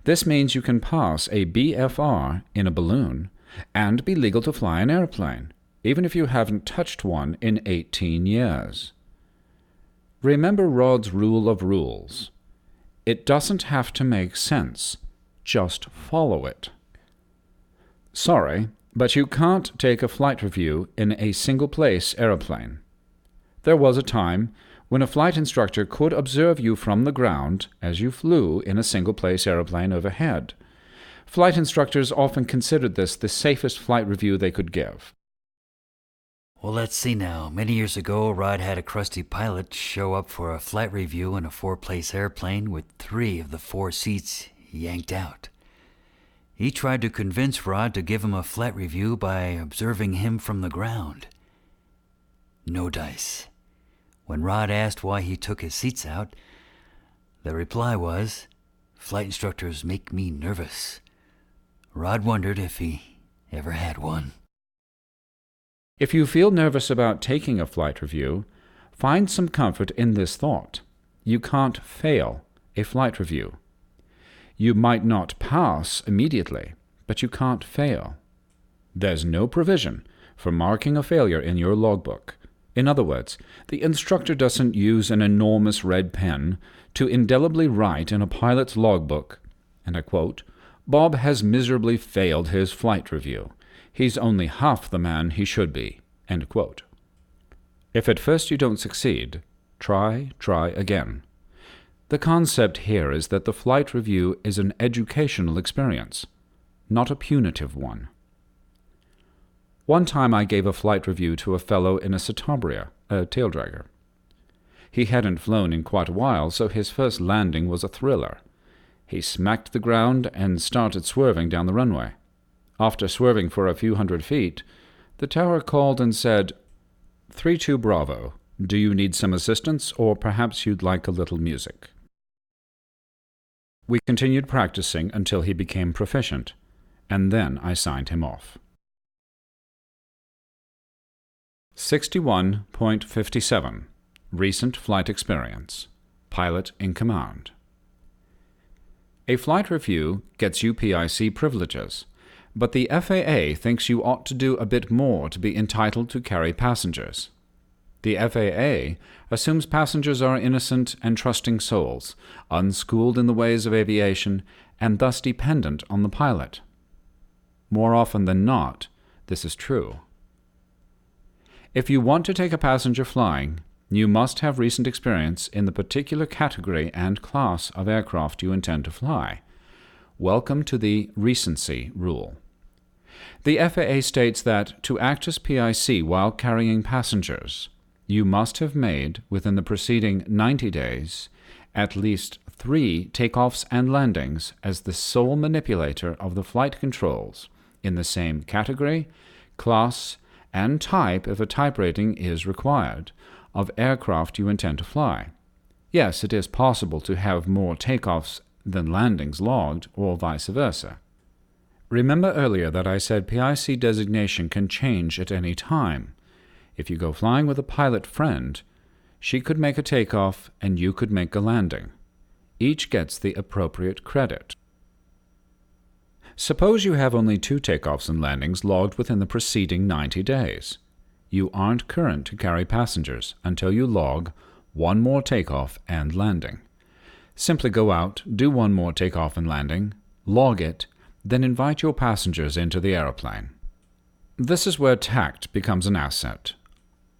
This means you can pass a BFR in a balloon and be legal to fly an airplane, even if you haven't touched one in 18 years. Remember Rod's rule of rules. It doesn't have to make sense. Just follow it. Sorry, but you can't take a flight review in a single-place airplane. There was a time when a flight instructor could observe you from the ground as you flew in a single-place airplane overhead. Flight instructors often considered this the safest flight review they could give. Well, let's see now. Many years ago, Rod had a crusty pilot show up for a flight review in a 4-place airplane with 3 of the 4 seats yanked out. He tried to convince Rod to give him a flight review by observing him from the ground. No dice. When Rod asked why he took his seats out, the reply was, "Flight instructors make me nervous." Rod wondered if he ever had one. If you feel nervous about taking a flight review, find some comfort in this thought. You can't fail a flight review. You might not pass immediately, but you can't fail. There's no provision for marking a failure in your logbook. In other words, the instructor doesn't use an enormous red pen to indelibly write in a pilot's logbook, and I quote, "Bob has miserably failed his flight review. He's only half the man he should be." End quote. If at first you don't succeed, try again. The concept here is that the flight review is an educational experience, not a punitive one. One time I gave a flight review to a fellow in a Citabria, a taildragger. He hadn't flown in quite a while, so his first landing was a thriller. He smacked the ground and started swerving down the runway. After swerving for a few hundred feet, the tower called and said, "3-2 Bravo, do you need some assistance, or perhaps you'd like a little music?" We continued practicing until he became proficient, and then I signed him off. 61.57 Recent Flight Experience. Pilot in Command. A flight review gets you PIC privileges, but the FAA thinks you ought to do a bit more to be entitled to carry passengers. The FAA assumes passengers are innocent and trusting souls, unschooled in the ways of aviation, and thus dependent on the pilot. More often than not, this is true. If you want to take a passenger flying, you must have recent experience in the particular category and class of aircraft you intend to fly. Welcome to the recency rule. The FAA states that to act as PIC while carrying passengers, you must have made, within the preceding 90 days, at least 3 takeoffs and landings as the sole manipulator of the flight controls in the same category, class, and type, if a type rating is required, of aircraft you intend to fly. Yes, it is possible to have more takeoffs than landings logged, or vice versa. Remember earlier that I said PIC designation can change at any time. If you go flying with a pilot friend, she could make a takeoff and you could make a landing. Each gets the appropriate credit. Suppose you have only 2 takeoffs and landings logged within the preceding 90 days. You aren't current to carry passengers until you log 1 more takeoff and landing. Simply go out, do 1 more takeoff and landing, log it, then invite your passengers into the aeroplane. This is where tact becomes an asset.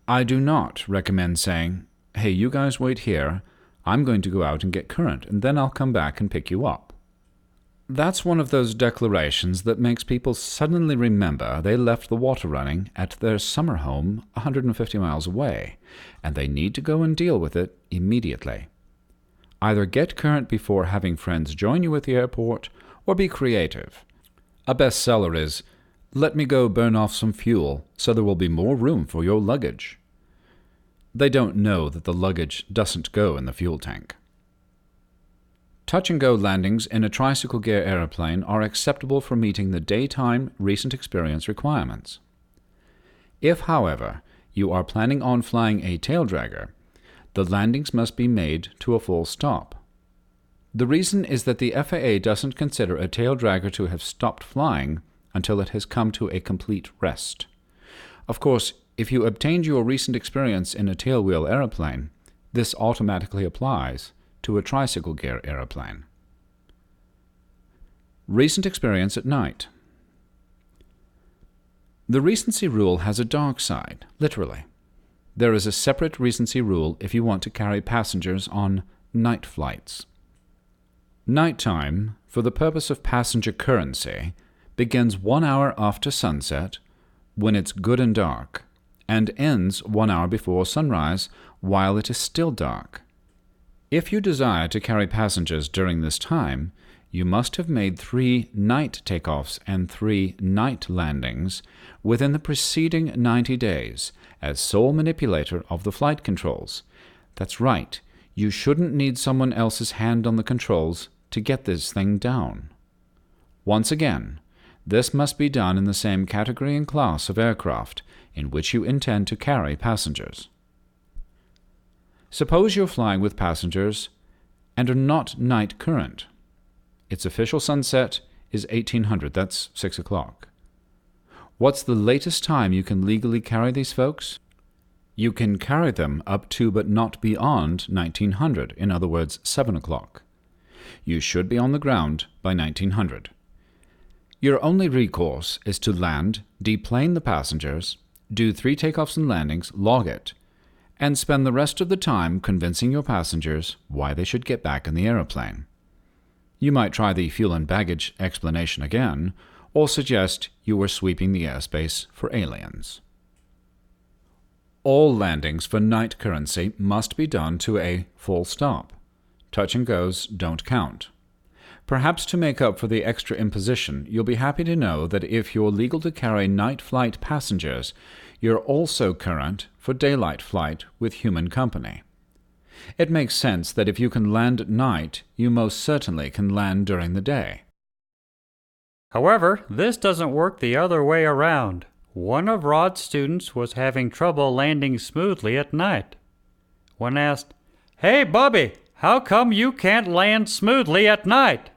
I do not recommend saying, "Hey, you guys wait here, I'm going to go out and get current, and then I'll come back and pick you up." That's one of those declarations that makes people suddenly remember they left the water running at their summer home 150 miles away, and they need to go and deal with it immediately. Either get current before having friends join you at the airport, or be creative. A bestseller is, "Let me go burn off some fuel so there will be more room for your luggage." They don't know that the luggage doesn't go in the fuel tank. Touch-and-go landings in a tricycle gear airplane are acceptable for meeting the daytime recent experience requirements. If, however, you are planning on flying a taildragger, the landings must be made to a full stop. The reason is that the FAA doesn't consider a taildragger to have stopped flying until it has come to a complete rest. Of course, if you obtained your recent experience in a tailwheel airplane, this automatically applies to a tricycle gear airplane. Recent experience at night. The recency rule has a dark side, literally. There is a separate recency rule if you want to carry passengers on night flights. Nighttime, for the purpose of passenger currency, begins 1 hour after sunset, when it's good and dark, and ends 1 hour before sunrise, while it is still dark. If you desire to carry passengers during this time, you must have made 3 night takeoffs and 3 night landings within the preceding 90 days as sole manipulator of the flight controls. That's right, you shouldn't need someone else's hand on the controls to get this thing down. Once again, this must be done in the same category and class of aircraft in which you intend to carry passengers. Suppose you're flying with passengers and are not night current. Its official sunset is 1800, that's 6 o'clock. What's the latest time you can legally carry these folks? You can carry them up to but not beyond 1900, in other words, 7 o'clock. You should be on the ground by 1900. Your only recourse is to land, deplane the passengers, do 3 takeoffs and landings, log it, and spend the rest of the time convincing your passengers why they should get back in the aeroplane. You might try the fuel and baggage explanation again, or suggest you were sweeping the airspace for aliens. All landings for night currency must be done to a full stop. Touch and goes don't count. Perhaps to make up for the extra imposition, you'll be happy to know that if you're legal to carry night flight passengers, you're also current for daylight flight with human company. It makes sense that if you can land at night, you most certainly can land during the day. However, this doesn't work the other way around. One of Rod's students was having trouble landing smoothly at night. When asked, "Hey, Bubby, how come you can't land smoothly at night?"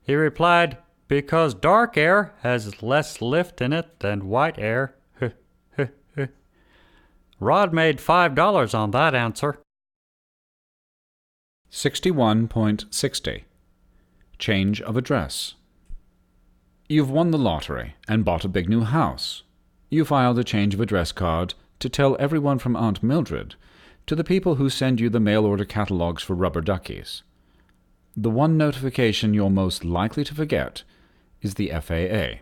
he replied, "Because dark air has less lift in it than white air." Rod made $5 on that answer. 61.60. Change of address. You've won the lottery and bought a big new house. You filed a change of address card to tell everyone from Aunt Mildred to the people who send you the mail-order catalogs for rubber duckies. The one notification you're most likely to forget is the FAA.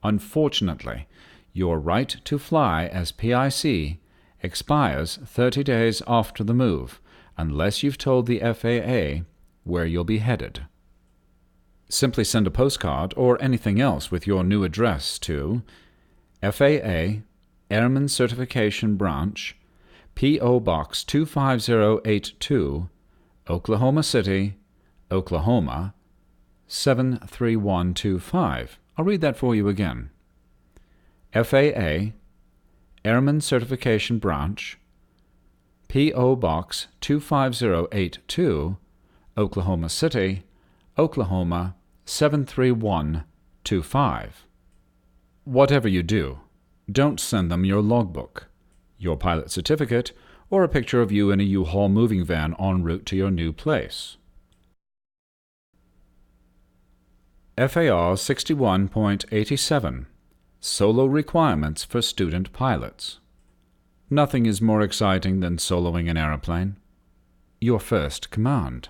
Unfortunately, your right to fly as PIC expires 30 days after the move, unless you've told the FAA where you'll be headed. Simply send a postcard or anything else with your new address to FAA, Airman Certification Branch, P.O. Box 25082, Oklahoma City, Oklahoma, 73125. I'll read that for you again. FAA, Airman Certification Branch, P.O. Box 25082, Oklahoma City, Oklahoma, 73125. Whatever you do, don't send them your logbook, your pilot certificate, or a picture of you in a U-Haul moving van en route to your new place. FAR 61.87. Solo requirements for student pilots. Nothing is more exciting than soloing an airplane. Your first command.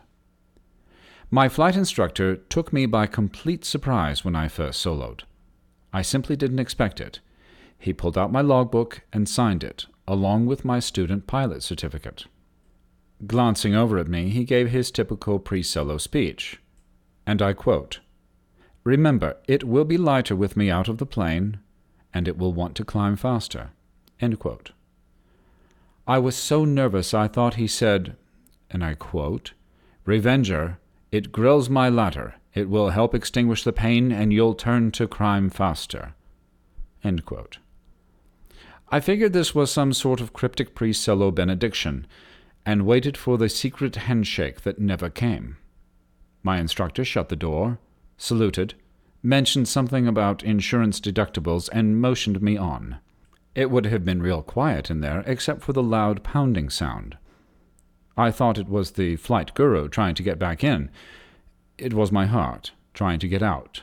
My flight instructor took me by complete surprise when I first soloed. I simply didn't expect it. He pulled out my logbook and signed it, along with my student pilot certificate. Glancing over at me, he gave his typical pre-solo speech, and I quote, "Remember, it will be lighter with me out of the plane, and it will want to climb faster." End quote. I was so nervous I thought he said, and I quote, "Revenger, it grills my ladder. It will help extinguish the pain, and you'll turn to crime faster." End quote. I figured this was some sort of cryptic pre-solo benediction, and waited for the secret handshake that never came. My instructor shut the door, saluted, mentioned something about insurance deductibles, and motioned me on. It would have been real quiet in there, except for the loud pounding sound. I thought it was the flight guru trying to get back in. It was my heart trying to get out.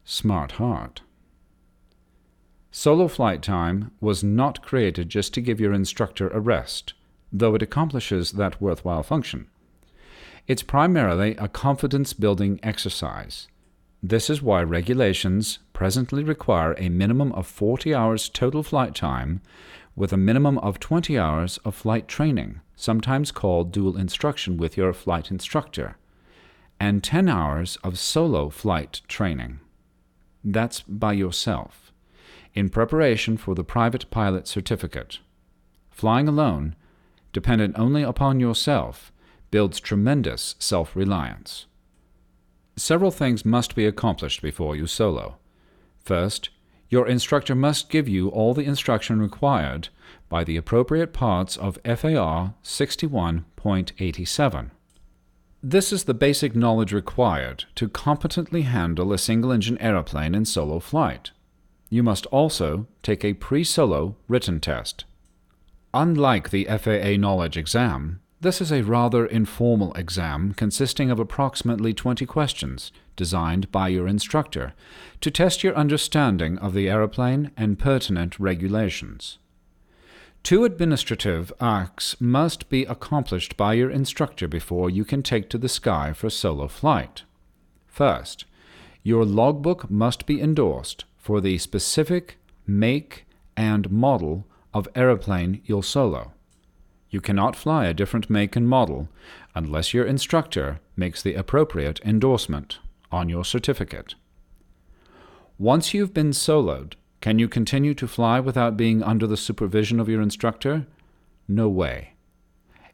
Smart heart. Solo flight time was not created just to give your instructor a rest, though it accomplishes that worthwhile function. It's primarily a confidence-building exercise. This is why regulations presently require a minimum of 40 hours total flight time with a minimum of 20 hours of flight training, sometimes called dual instruction with your flight instructor, and 10 hours of solo flight training. That's by yourself, in preparation for the private pilot certificate. Flying alone, dependent only upon yourself, builds tremendous self-reliance. Several things must be accomplished before you solo. First, your instructor must give you all the instruction required by the appropriate parts of FAR 61.87. This is the basic knowledge required to competently handle a single-engine airplane in solo flight. You must also take a pre-solo written test. Unlike the FAA knowledge exam, this is a rather informal exam consisting of approximately 20 questions designed by your instructor to test your understanding of the aeroplane and pertinent regulations. 2 administrative acts must be accomplished by your instructor before you can take to the sky for solo flight. First, your logbook must be endorsed for the specific make and model of aeroplane you'll solo. You cannot fly a different make and model unless your instructor makes the appropriate endorsement on your certificate. Once you've been soloed, can you continue to fly without being under the supervision of your instructor? No way.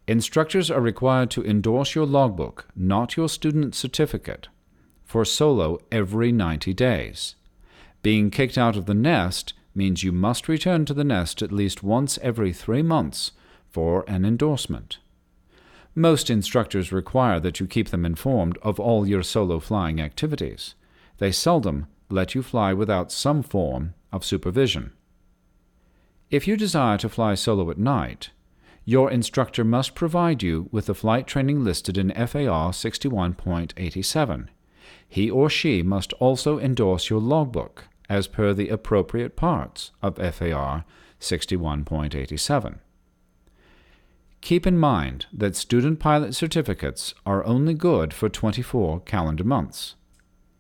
Instructors are required to endorse your logbook, not your student certificate, for solo every 90 days. Being kicked out of the nest means you must return to the nest at least once every 3 months for an endorsement. Most instructors require that you keep them informed of all your solo flying activities. They seldom let you fly without some form of supervision. If you desire to fly solo at night, your instructor must provide you with the flight training listed in FAR 61.87. He or she must also endorse your logbook as per the appropriate parts of FAR 61.87. Keep in mind that student pilot certificates are only good for 24 calendar months.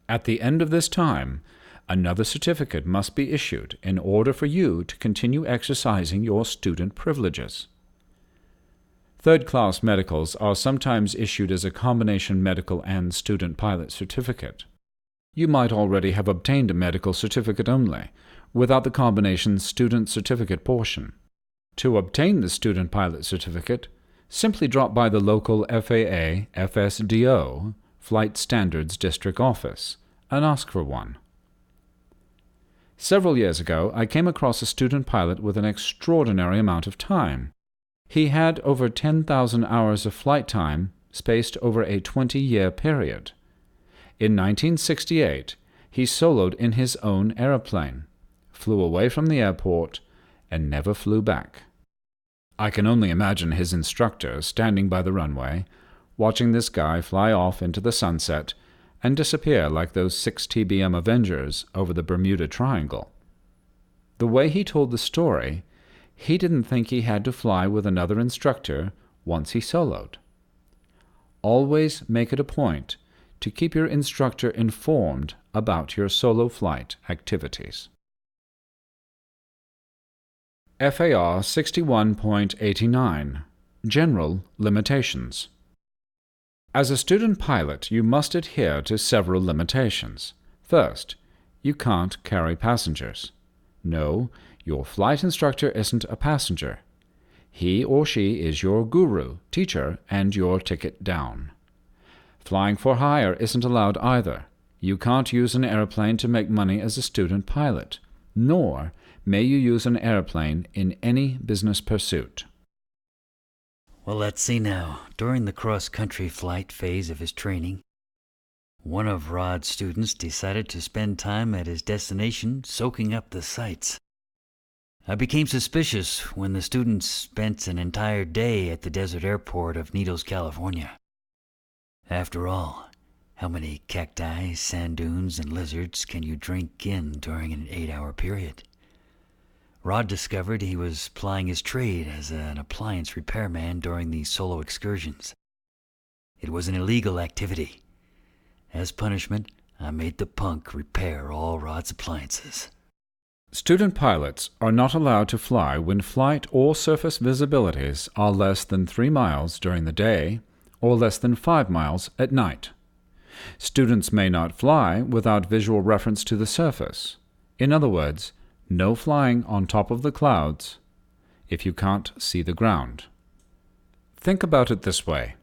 At the end of this time, another certificate must be issued in order for you to continue exercising your student privileges. Third-class medicals are sometimes issued as a combination medical and student pilot certificate. You might already have obtained a medical certificate only, without the combination student certificate portion. To obtain the student pilot certificate, simply drop by the local FAA FSDO Flight Standards District Office and ask for one. Several years ago, I came across a student pilot with an extraordinary amount of time. He had over 10,000 hours of flight time spaced over a 20-year period. In 1968, he soloed in his own aeroplane, flew away from the airport, and never flew back. I can only imagine his instructor standing by the runway, watching this guy fly off into the sunset and disappear like those 6 TBM Avengers over the Bermuda Triangle. The way he told the story, he didn't think he had to fly with another instructor once he soloed. Always make it a point to keep your instructor informed about your solo flight activities. FAR 61.89 General Limitations. As a student pilot, you must adhere to several limitations. First, you can't carry passengers. No, your flight instructor isn't a passenger. He or she is your guru, teacher, and your ticket down. Flying for hire isn't allowed either. You can't use an airplane to make money as a student pilot, nor may you use an airplane in any business pursuit. Well, let's see now. During the cross-country flight phase of his training, one of Rod's students decided to spend time at his destination soaking up the sights. I became suspicious when the student spent an entire day at the desert airport of Needles, California. After all, how many cacti, sand dunes, and lizards can you drink in during an 8-hour period? Rod discovered he was plying his trade as an appliance repairman during these solo excursions. It was an illegal activity. As punishment, I made the punk repair all Rod's appliances. Student pilots are not allowed to fly when flight or surface visibilities are less than 3 miles during the day or less than 5 miles at night. Students may not fly without visual reference to the surface. In other words, no flying on top of the clouds if you can't see the ground. Think about it this way.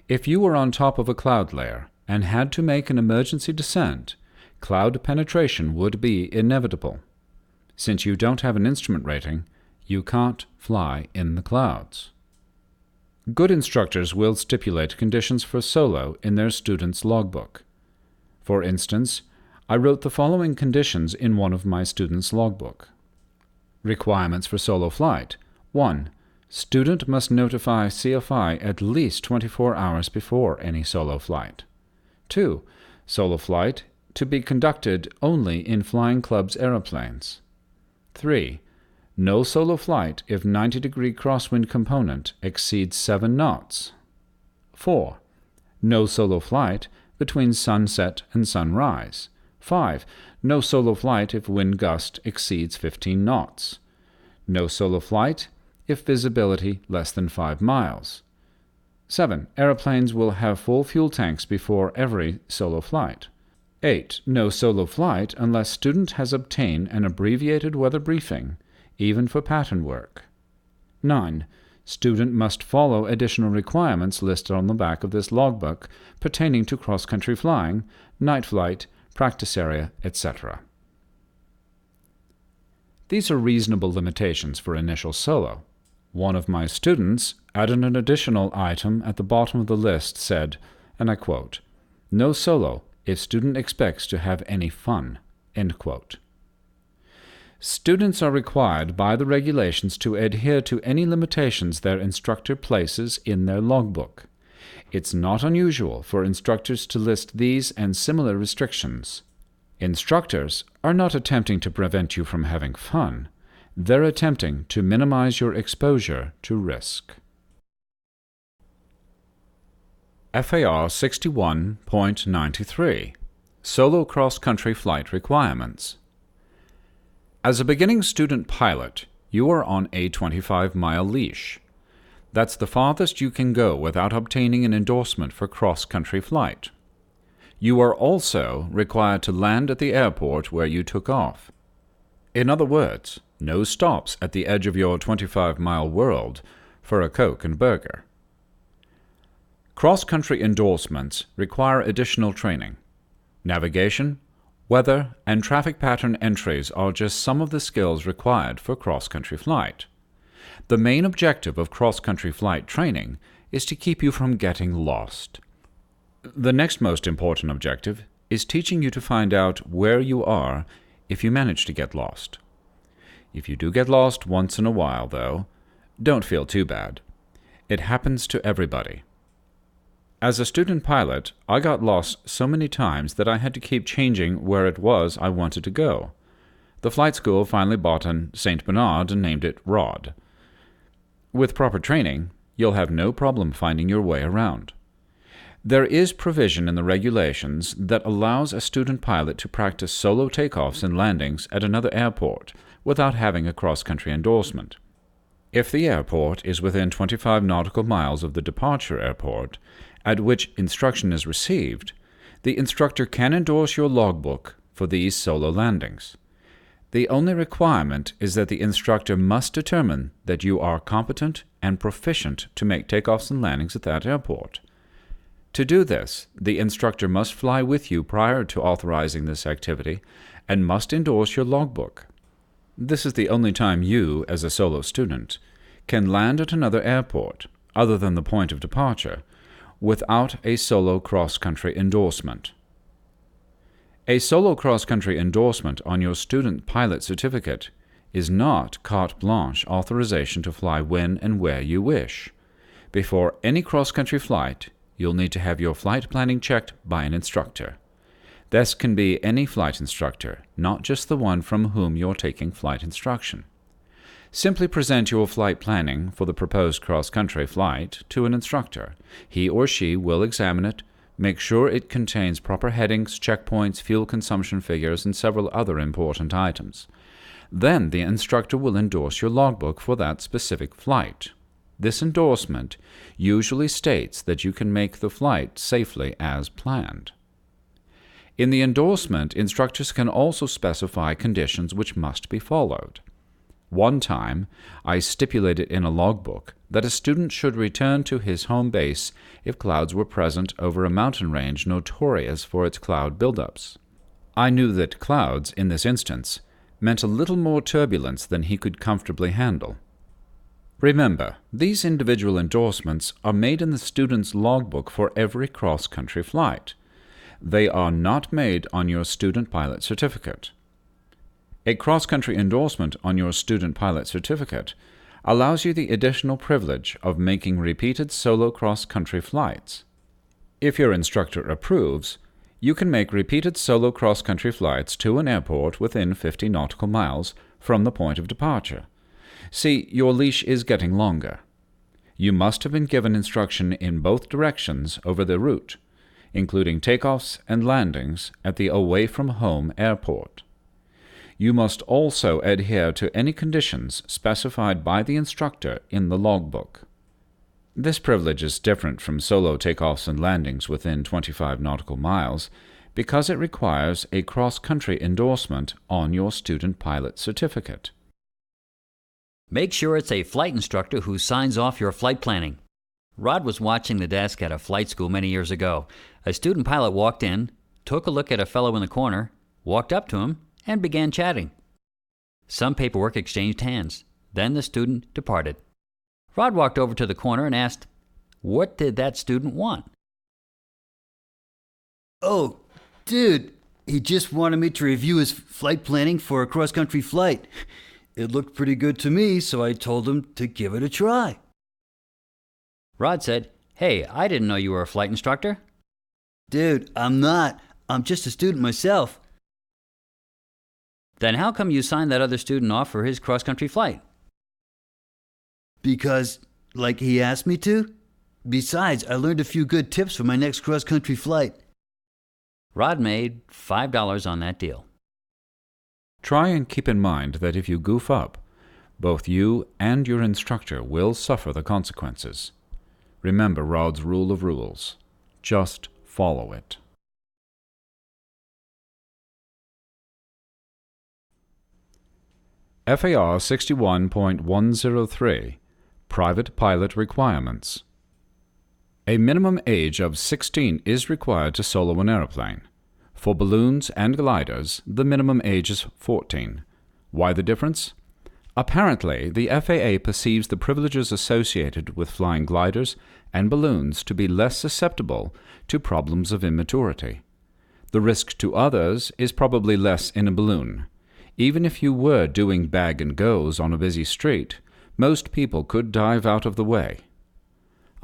If you were on top of a cloud layer and had to make an emergency descent, cloud penetration would be inevitable. Since you don't have an instrument rating, you can't fly in the clouds. Good instructors will stipulate conditions for solo in their student's logbook. For instance, I wrote the following conditions in one of my students' logbook. Requirements for solo flight. 1. Student must notify CFI at least 24 hours before any solo flight. 2. Solo flight to be conducted only in flying club's aeroplanes. 3. No solo flight if 90-degree crosswind component exceeds 7 knots. 4. No solo flight between sunset and sunrise. 5. No solo flight if wind gust exceeds 15 knots. No solo flight if visibility less than 5 miles. 7. Aeroplanes will have full fuel tanks before every solo flight. 8. No solo flight unless student has obtained an abbreviated weather briefing, even for pattern work. 9. Student must follow additional requirements listed on the back of this logbook pertaining to cross-country flying, night flight, practice area, etc. These are reasonable limitations for initial solo. One of my students added an additional item at the bottom of the list said, and I quote, "No solo if student expects to have any fun." End quote. Students are required by the regulations to adhere to any limitations their instructor places in their logbook. It's not unusual for instructors to list these and similar restrictions. Instructors are not attempting to prevent you from having fun. They're attempting to minimize your exposure to risk. FAR 61.93 Solo Cross-Country Flight Requirements. As a beginning student pilot, you are on a 25-mile leash. That's the farthest you can go without obtaining an endorsement for cross-country flight. You are also required to land at the airport where you took off. In other words, no stops at the edge of your 25-mile world for a Coke and burger. Cross-country endorsements require additional training. Navigation, weather, and traffic pattern entries are just some of the skills required for cross-country flight. The main objective of cross-country flight training is to keep you from getting lost. The next most important objective is teaching you to find out where you are if you manage to get lost. If you do get lost once in a while, though, don't feel too bad. It happens to everybody. As a student pilot, I got lost so many times that I had to keep changing where it was I wanted to go. The flight school finally bought an St. Bernard and named it Rod. With proper training, you'll have no problem finding your way around. There is provision in the regulations that allows a student pilot to practice solo takeoffs and landings at another airport without having a cross-country endorsement. If the airport is within 25 nautical miles of the departure airport at which instruction is received, the instructor can endorse your logbook for these solo landings. The only requirement is that the instructor must determine that you are competent and proficient to make takeoffs and landings at that airport. To do this, the instructor must fly with you prior to authorizing this activity and must endorse your logbook. This is the only time you, as a solo student, can land at another airport, other than the point of departure, without a solo cross-country endorsement. A solo cross-country endorsement on your student pilot certificate is not carte blanche authorization to fly when and where you wish. Before any cross-country flight, you'll need to have your flight planning checked by an instructor. This can be any flight instructor, not just the one from whom you're taking flight instruction. Simply present your flight planning for the proposed cross-country flight to an instructor. He or she will examine it, make sure it contains proper headings, checkpoints, fuel consumption figures, and several other important items. Then the instructor will endorse your logbook for that specific flight. This endorsement usually states that you can make the flight safely as planned. In the endorsement, instructors can also specify conditions which must be followed. One time, I stipulated in a logbook that a student should return to his home base if clouds were present over a mountain range notorious for its cloud buildups. I knew that clouds, in this instance, meant a little more turbulence than he could comfortably handle. Remember, these individual endorsements are made in the student's logbook for every cross-country flight. They are not made on your student pilot certificate. A cross-country endorsement on your student pilot certificate allows you the additional privilege of making repeated solo cross-country flights. If your instructor approves, You can make repeated solo cross-country flights to an airport within 50 nautical miles from the point of departure. See, your leash is getting longer. You must have been given instruction in both directions over the route, including takeoffs and landings at the away-from-home airport. You must also adhere to any conditions specified by the instructor in the logbook. This privilege is different from solo takeoffs and landings within 25 nautical miles because it requires a cross-country endorsement on your student pilot certificate. Make sure it's a flight instructor who signs off your flight planning. Rod was watching the desk at a flight school many years ago. A student pilot walked in, took a look at a fellow in the corner, walked up to him, and began chatting. Some paperwork exchanged hands. Then the student departed. Rod walked over to the corner and asked, "What did that student want?" Oh, dude, he just wanted me to review his flight planning for a cross-country flight. It looked pretty good to me, so I told him to give it a try. Rod said, "Hey, I didn't know you were a flight instructor." Dude, I'm not. I'm just a student myself. Then how come you signed that other student off for his cross-country flight? Because, like he asked me to. Besides, I learned a few good tips for my next cross-country flight. Rod made $5 on that deal. Try and keep in mind that if you goof up, both you and your instructor will suffer the consequences. Remember Rod's rule of rules. Just follow it. FAR 61.103 Private Pilot Requirements. A minimum age of 16 is required to solo an airplane. For balloons and gliders, the minimum age is 14. Why the difference? Apparently, the FAA perceives the privileges associated with flying gliders and balloons to be less susceptible to problems of immaturity. The risk to others is probably less in a balloon. Even if you were doing bag and goes on a busy street, most people could dive out of the way.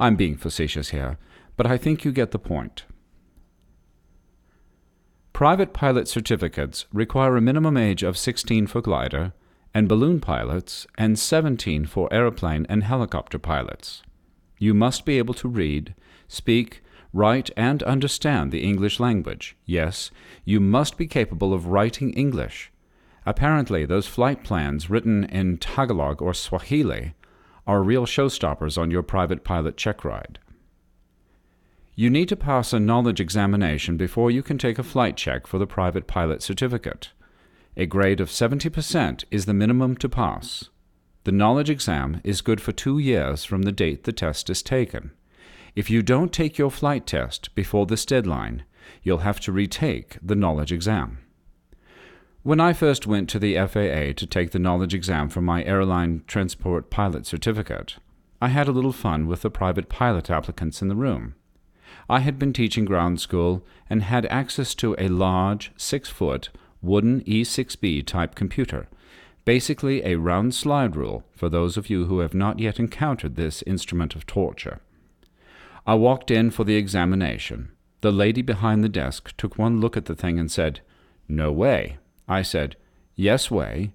I'm being facetious here, but I think you get the point. Private pilot certificates require a minimum age of 16 for glider and balloon pilots and 17 for airplane and helicopter pilots. You must be able to read, speak, write, and understand the English language. Yes, you must be capable of writing English. Apparently, those flight plans written in Tagalog or Swahili are real showstoppers on your private pilot check ride. You need to pass a knowledge examination before you can take a flight check for the private pilot certificate. A grade of 70% is the minimum to pass. The knowledge exam is good for 2 years from the date the test is taken. If you don't take your flight test before this deadline, you'll have to retake the knowledge exam. When I first went to the FAA to take the knowledge exam for my airline transport pilot certificate, I had a little fun with the private pilot applicants in the room. I had been teaching ground school and had access to a large, 6-foot, wooden E6B type computer, basically a round slide rule for those of you who have not yet encountered this instrument of torture. I walked in for the examination. The lady behind the desk took one look at the thing and said, "No way." I said, "Yes way."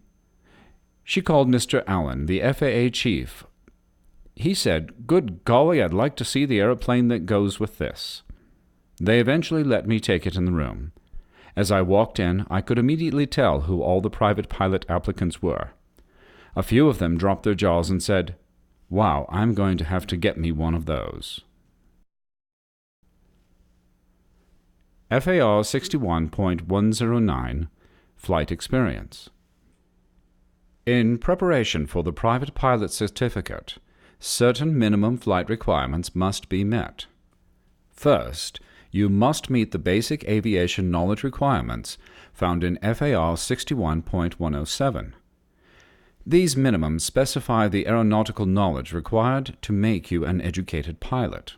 She called Mr. Allen, the FAA chief. He said, "Good golly, I'd like to see the airplane that goes with this." They eventually let me take it in the room. As I walked in, I could immediately tell who all the private pilot applicants were. A few of them dropped their jaws and said, "Wow, I'm going to have to get me one of those." FAR 61.109 Flight Experience. In preparation for the private pilot certificate, certain minimum flight requirements must be met. First, you must meet the basic aviation knowledge requirements found in FAR 61.107. These minimums specify the aeronautical knowledge required to make you an educated pilot.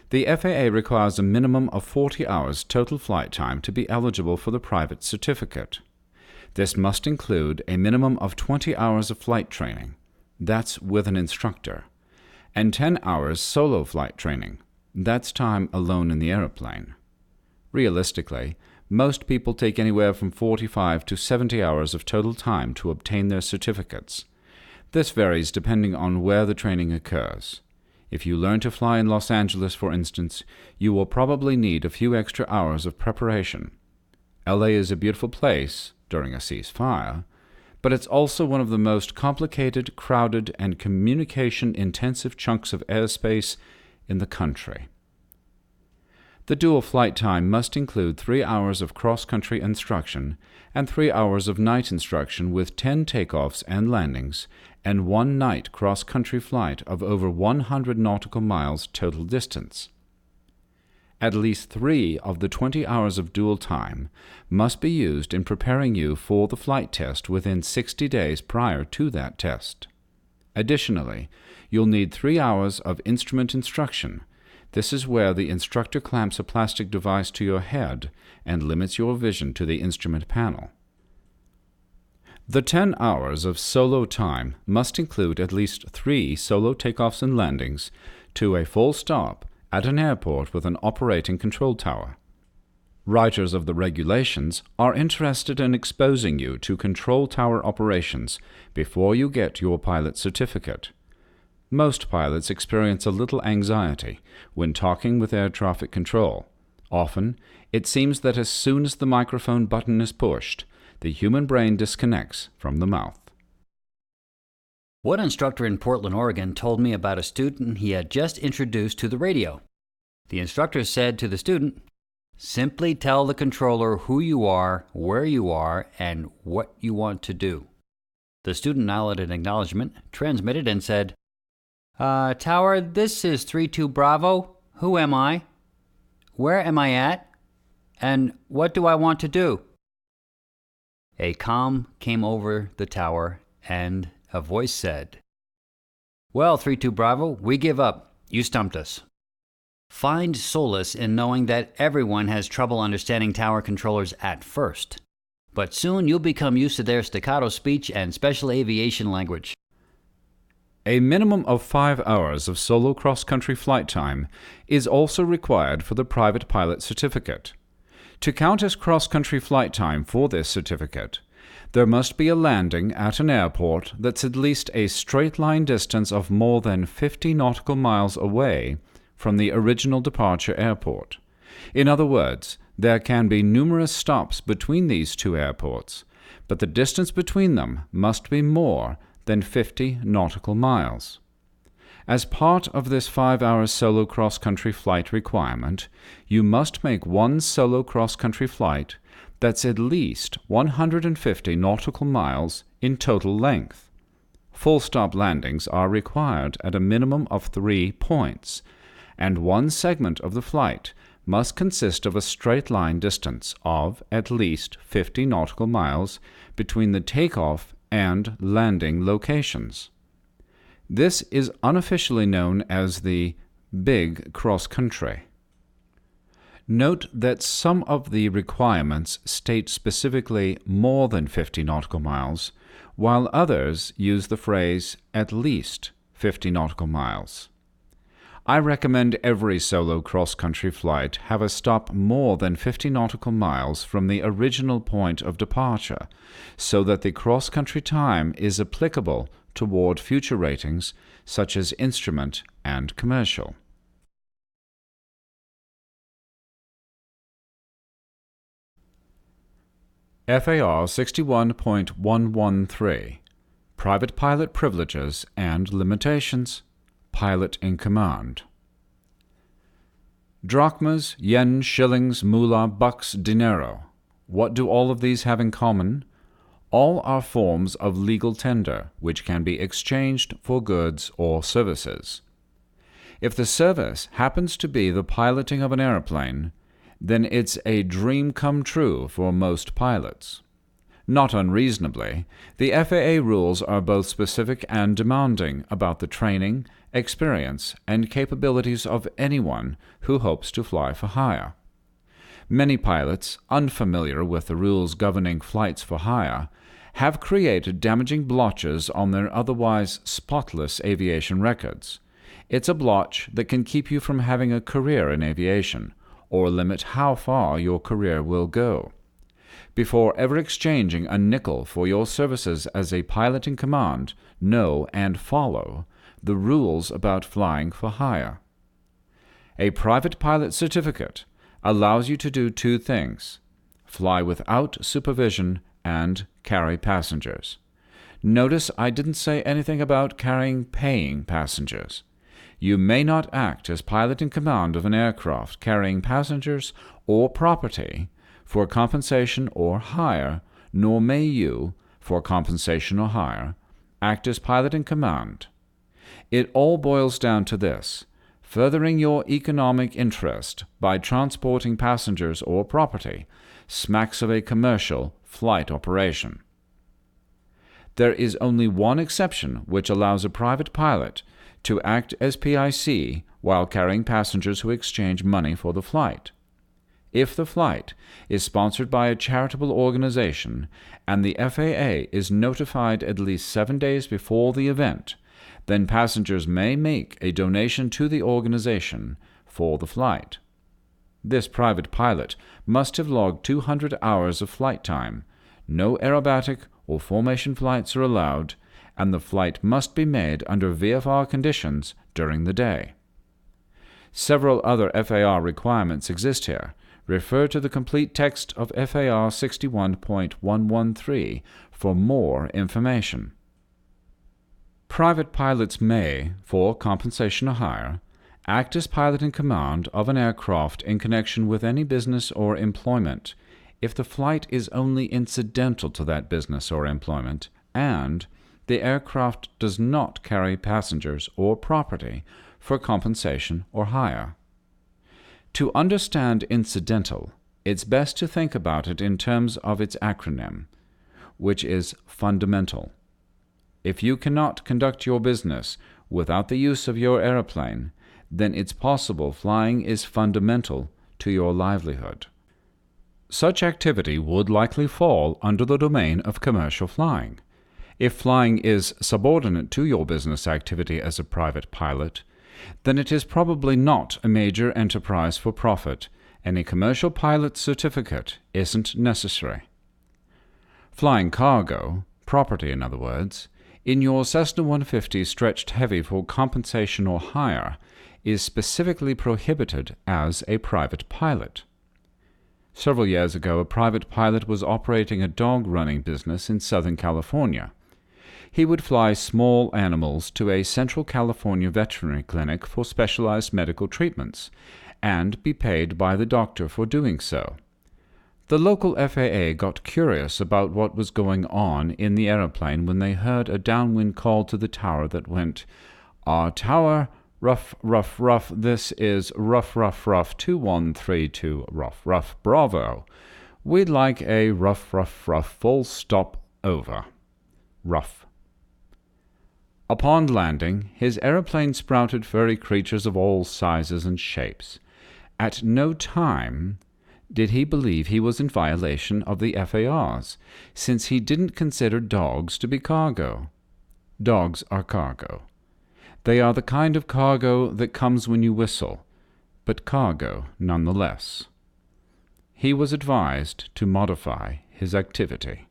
The FAA requires a minimum of 40 hours total flight time to be eligible for the private certificate. This must include a minimum of 20 hours of flight training, that's with an instructor, and 10 hours solo flight training, that's time alone in the airplane. Realistically, most people take anywhere from 45 to 70 hours of total time to obtain their certificates. This varies depending on where the training occurs. If you learn to fly in Los Angeles, for instance, you will probably need a few extra hours of preparation. LA is a beautiful place during a ceasefire, but it's also one of the most complicated, crowded, and communication-intensive chunks of airspace in the country. The dual flight time must include 3 hours of cross-country instruction and 3 hours of night instruction with 10 takeoffs and landings, and 1 night cross-country flight of over 100 nautical miles total distance. At least 3 of the 20 hours of dual time must be used in preparing you for the flight test within 60 days prior to that test. Additionally, you'll need 3 hours of instrument instruction. This is where the instructor clamps a plastic device to your head and limits your vision to the instrument panel. The 10 hours of solo time must include at least 3 solo takeoffs and landings to a full stop at an airport with an operating control tower. Writers of the regulations are interested in exposing you to control tower operations before you get your pilot certificate. Most pilots experience a little anxiety when talking with air traffic control. Often, it seems that as soon as the microphone button is pushed, the human brain disconnects from the mouth. One instructor in Portland, Oregon told me about a student he had just introduced to the radio. The instructor said to the student, "Simply tell the controller who you are, where you are, and what you want to do." The student nodded in acknowledgement, transmitted, and said, "Tower, this is 32 Bravo. Who am I? Where am I at? And what do I want to do?" A calm came over the tower, and a voice said, "Well, 32 Bravo, we give up. You stumped us." Find solace in knowing that everyone has trouble understanding tower controllers at first, but soon you'll become used to their staccato speech and special aviation language. A minimum of 5 hours of solo cross-country flight time is also required for the private pilot certificate. To count as cross-country flight time for this certificate, there must be a landing at an airport that's at least a straight-line distance of more than 50 nautical miles away from the original departure airport. In other words, there can be numerous stops between these two airports, but the distance between them must be more than 50 nautical miles. As part of this 5-hour solo cross-country flight requirement, you must make one solo cross-country flight that's at least 150 nautical miles in total length. Full-stop landings are required at a minimum of 3 points, and one segment of the flight must consist of a straight-line distance of at least 50 nautical miles between the takeoff and landing locations. This is unofficially known as the Big Cross Country. Note that some of the requirements state specifically more than 50 nautical miles, while others use the phrase at least 50 nautical miles. I recommend every solo cross-country flight have a stop more than 50 nautical miles from the original point of departure, so that the cross-country time is applicable toward future ratings such as instrument and commercial. FAR 61.113 Private Pilot Privileges and Limitations. Pilot in Command. Drachmas, yen, shillings, moolah, bucks, dinero. What do all of these have in common? All are forms of legal tender, which can be exchanged for goods or services. If the service happens to be the piloting of an airplane, then it's a dream come true for most pilots. Not unreasonably, the FAA rules are both specific and demanding about the training, experience, and capabilities of anyone who hopes to fly for hire. Many pilots, unfamiliar with the rules governing flights for hire, have created damaging blotches on their otherwise spotless aviation records. It's a blotch that can keep you from having a career in aviation, or limit how far your career will go. Before ever exchanging a nickel for your services as a pilot in command, know and follow the rules about flying for hire. A private pilot certificate allows you to do two things: fly without supervision and carry passengers. Notice I didn't say anything about carrying paying passengers. You may not act as pilot in command of an aircraft carrying passengers or property for compensation or hire, nor may you, for compensation or hire, act as pilot in command. It all boils down to this: furthering your economic interest by transporting passengers or property smacks of a commercial flight operation. There is only one exception which allows a private pilot to act as PIC while carrying passengers who exchange money for the flight. If the flight is sponsored by a charitable organization and the FAA is notified at least 7 days before the event, then passengers may make a donation to the organization for the flight. This private pilot must have logged 200 hours of flight time. No aerobatic or formation flights are allowed, and the flight must be made under VFR conditions during the day. Several other FAR requirements exist here. Refer to the complete text of FAR 61.113 for more information. Private pilots may, for compensation or hire, act as pilot in command of an aircraft in connection with any business or employment if the flight is only incidental to that business or employment and the aircraft does not carry passengers or property for compensation or hire. To understand incidental, it's best to think about it in terms of its acronym, which is fundamental. If you cannot conduct your business without the use of your airplane, then it's possible flying is fundamental to your livelihood. Such activity would likely fall under the domain of commercial flying. If flying is subordinate to your business activity as a private pilot, then it is probably not a major enterprise for profit, and a commercial pilot certificate isn't necessary. Flying cargo, property in other words, in your Cessna 150 stretched heavy for compensation or hire is specifically prohibited as a private pilot. Several years ago, a private pilot was operating a dog running business in Southern California. He would fly small animals to a Central California veterinary clinic for specialized medical treatments, and be paid by the doctor for doing so. The local FAA got curious about what was going on in the aeroplane when they heard a downwind call to the tower that went, "Tower, rough, rough, rough, this is rough, rough, rough, 2132, rough, rough, Bravo. We'd like a rough, rough, rough, full stop, over. Rough." Upon landing, his aeroplane sprouted furry creatures of all sizes and shapes. At no time did he believe he was in violation of the FARs, since he didn't consider dogs to be cargo. Dogs are cargo. They are the kind of cargo that comes when you whistle, but cargo nonetheless. He was advised to modify his activity.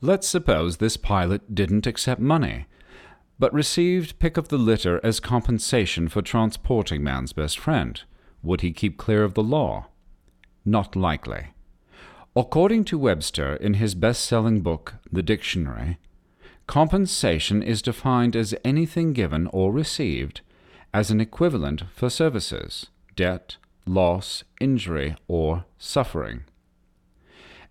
Let's suppose this pilot didn't accept money, but received pick of the litter as compensation for transporting man's best friend. Would he keep clear of the law? Not likely. According to Webster in his best-selling book, The Dictionary, compensation is defined as anything given or received as an equivalent for services, debt, loss, injury, or suffering.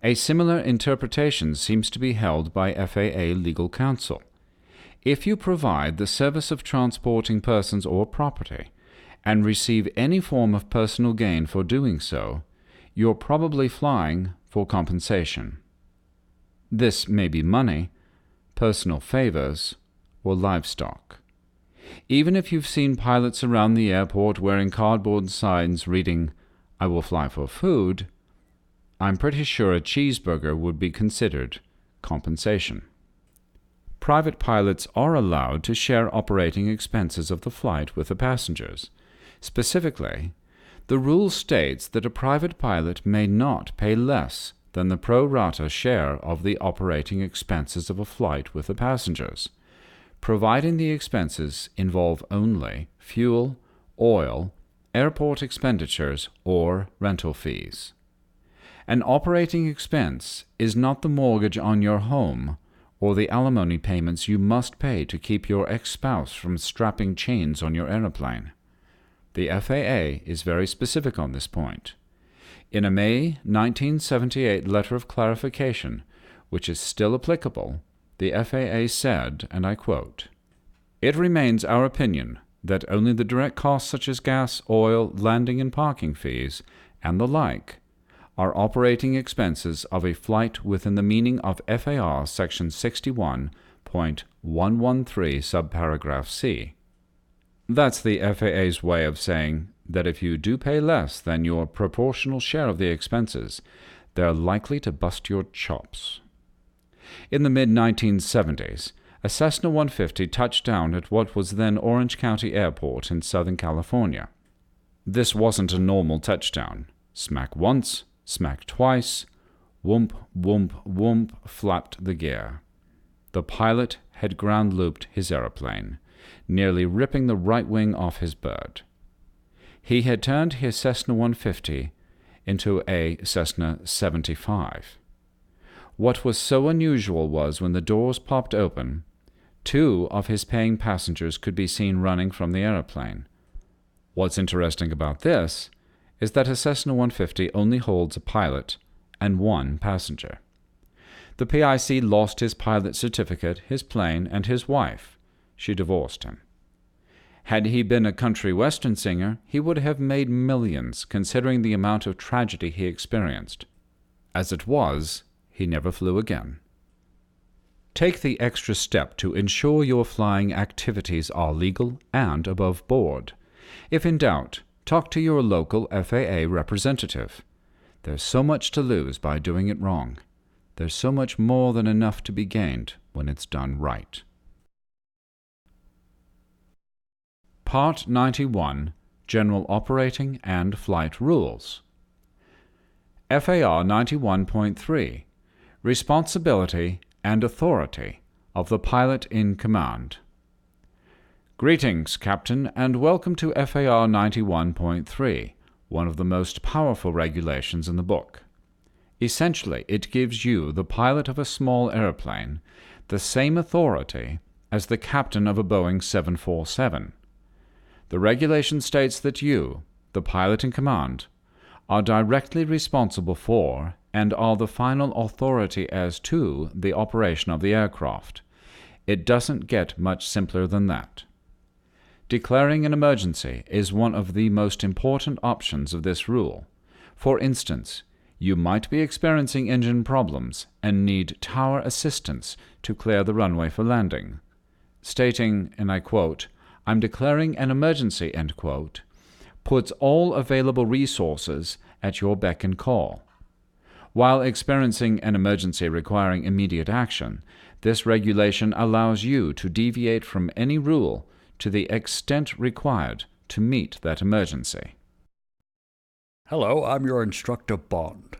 A similar interpretation seems to be held by FAA legal counsel. If you provide the service of transporting persons or property and receive any form of personal gain for doing so, you're probably flying for compensation. This may be money, personal favors, or livestock. Even if you've seen pilots around the airport wearing cardboard signs reading, "I will fly for food," I'm pretty sure a cheeseburger would be considered compensation. Private pilots are allowed to share operating expenses of the flight with the passengers. Specifically, The rule states that a private pilot may not pay less than the pro rata share of the operating expenses of a flight with the passengers, providing the expenses involve only fuel, oil, airport expenditures, or rental fees. An operating expense is not the mortgage on your home or the alimony payments you must pay to keep your ex-spouse from strapping chains on your aeroplane. The FAA is very specific on this point. In a May 1978 letter of clarification, which is still applicable, the FAA said, and I quote, "It remains our opinion that only the direct costs such as gas, oil, landing and parking fees, and the like, are operating expenses of a flight within the meaning of FAR Section 61.113 subparagraph C. That's the FAA's way of saying that if you do pay less than your proportional share of the expenses, they're likely to bust your chops. In the mid-1970s, a Cessna 150 touched down at what was then Orange County Airport in Southern California. This wasn't a normal touchdown. Smack once, smack twice, whoomp, whoomp, whoomp, flapped the gear. The pilot had ground-looped his aeroplane, nearly ripping the right wing off his bird. He had turned his Cessna 150 into a Cessna 75. What was so unusual was when the doors popped open, 2 of his paying passengers could be seen running from the aeroplane. What's interesting about this is that a Cessna 150 only holds a pilot and 1 passenger. The PIC lost his pilot certificate, his plane, and his wife. She divorced him. Had he been a country western singer, he would have made millions, considering the amount of tragedy he experienced. As it was, he never flew again. Take the extra step to ensure your flying activities are legal and above board. If in doubt, talk to your local FAA representative. There's so much to lose by doing it wrong. There's so much more than enough to be gained when it's done right. Part 91, General Operating and Flight Rules. FAR 91.3, Responsibility and Authority of the Pilot in Command. Greetings, Captain, and welcome to FAR 91.3, one of the most powerful regulations in the book. Essentially, it gives you, the pilot of a small airplane, the same authority as the captain of a Boeing 747. The regulation states that you, the pilot in command, are directly responsible for and are the final authority as to the operation of the aircraft. It doesn't get much simpler than that. Declaring an emergency is one of the most important options of this rule. For instance, you might be experiencing engine problems and need tower assistance to clear the runway for landing. Stating, and I quote, "I'm declaring an emergency," end quote, puts all available resources at your beck and call. While experiencing an emergency requiring immediate action, this regulation allows you to deviate from any rule to the extent required to meet that emergency. Hello, I'm your instructor, Bond.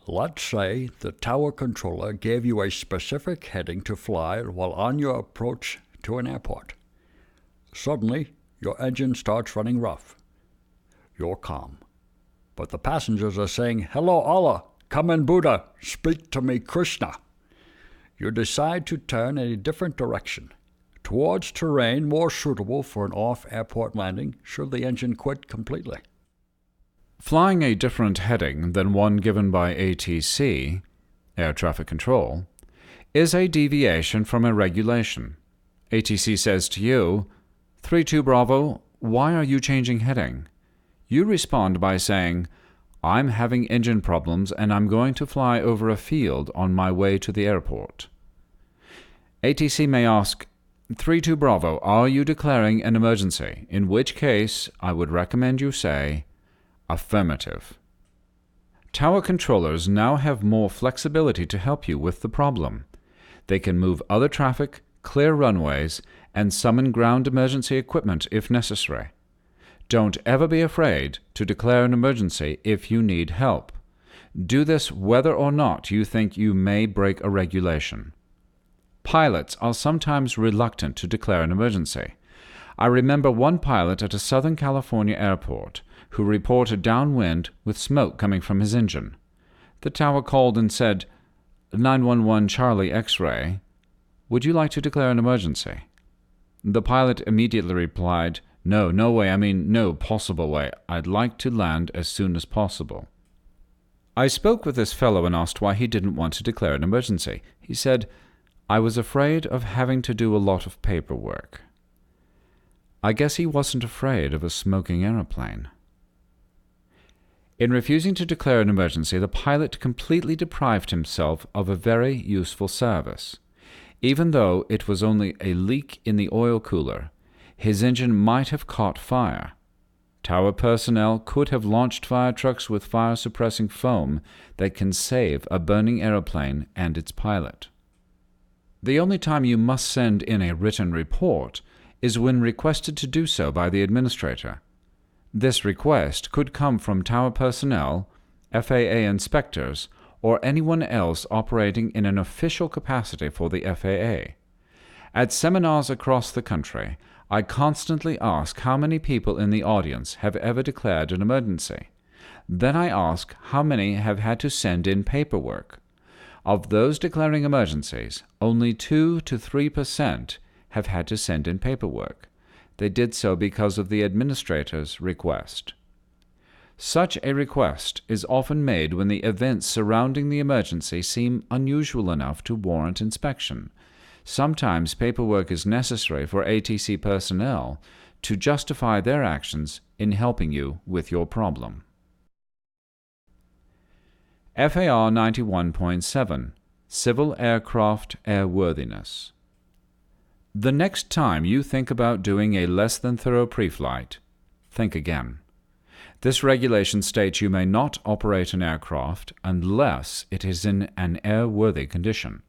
Let's say the tower controller gave you a specific heading to fly while on your approach to an airport. Suddenly, your engine starts running rough. You're calm. But the passengers are saying, "Hello, Allah, come in Buddha, speak to me, Krishna." You decide to turn in a different direction, towards terrain more suitable for an off-airport landing should the engine quit completely. Flying a different heading than one given by ATC, Air Traffic Control, is a deviation from a regulation. ATC says to you, 32 Bravo, why are you changing heading? You respond by saying, I'm having engine problems and I'm going to fly over a field on my way to the airport. ATC may ask, 32 Bravo, are you declaring an emergency? In which case, I would recommend you say, affirmative. Tower controllers now have more flexibility to help you with the problem. They can move other traffic, clear runways, and summon ground emergency equipment if necessary. Don't ever be afraid to declare an emergency if you need help. Do this whether or not you think you may break a regulation. Pilots are sometimes reluctant to declare an emergency. I remember one pilot at a Southern California airport who reported downwind with smoke coming from his engine. The tower called and said, "911 Charlie X-ray, would you like to declare an emergency?" The pilot immediately replied, No way, no possible way. I'd like to land as soon as possible." I spoke with this fellow and asked why he didn't want to declare an emergency. He said, "I was afraid of having to do a lot of paperwork." I guess he wasn't afraid of a smoking aeroplane. In refusing to declare an emergency, the pilot completely deprived himself of a very useful service. Even though it was only a leak in the oil cooler, his engine might have caught fire. Tower personnel could have launched fire trucks with fire-suppressing foam that can save a burning aeroplane and its pilot. The only time you must send in a written report is when requested to do so by the administrator. This request could come from tower personnel, FAA inspectors, or anyone else operating in an official capacity for the FAA. At seminars across the country, I constantly ask how many people in the audience have ever declared an emergency. Then I ask how many have had to send in paperwork. Of those declaring emergencies, only 2 to 3% have had to send in paperwork. They did so because of the administrator's request. Such a request is often made when the events surrounding the emergency seem unusual enough to warrant inspection. Sometimes paperwork is necessary for ATC personnel to justify their actions in helping you with your problem. FAR 91.7 Civil Aircraft Airworthiness. The next time you think about doing a less than thorough pre-flight, think again. This regulation states you may not operate an aircraft unless it is in an airworthy condition.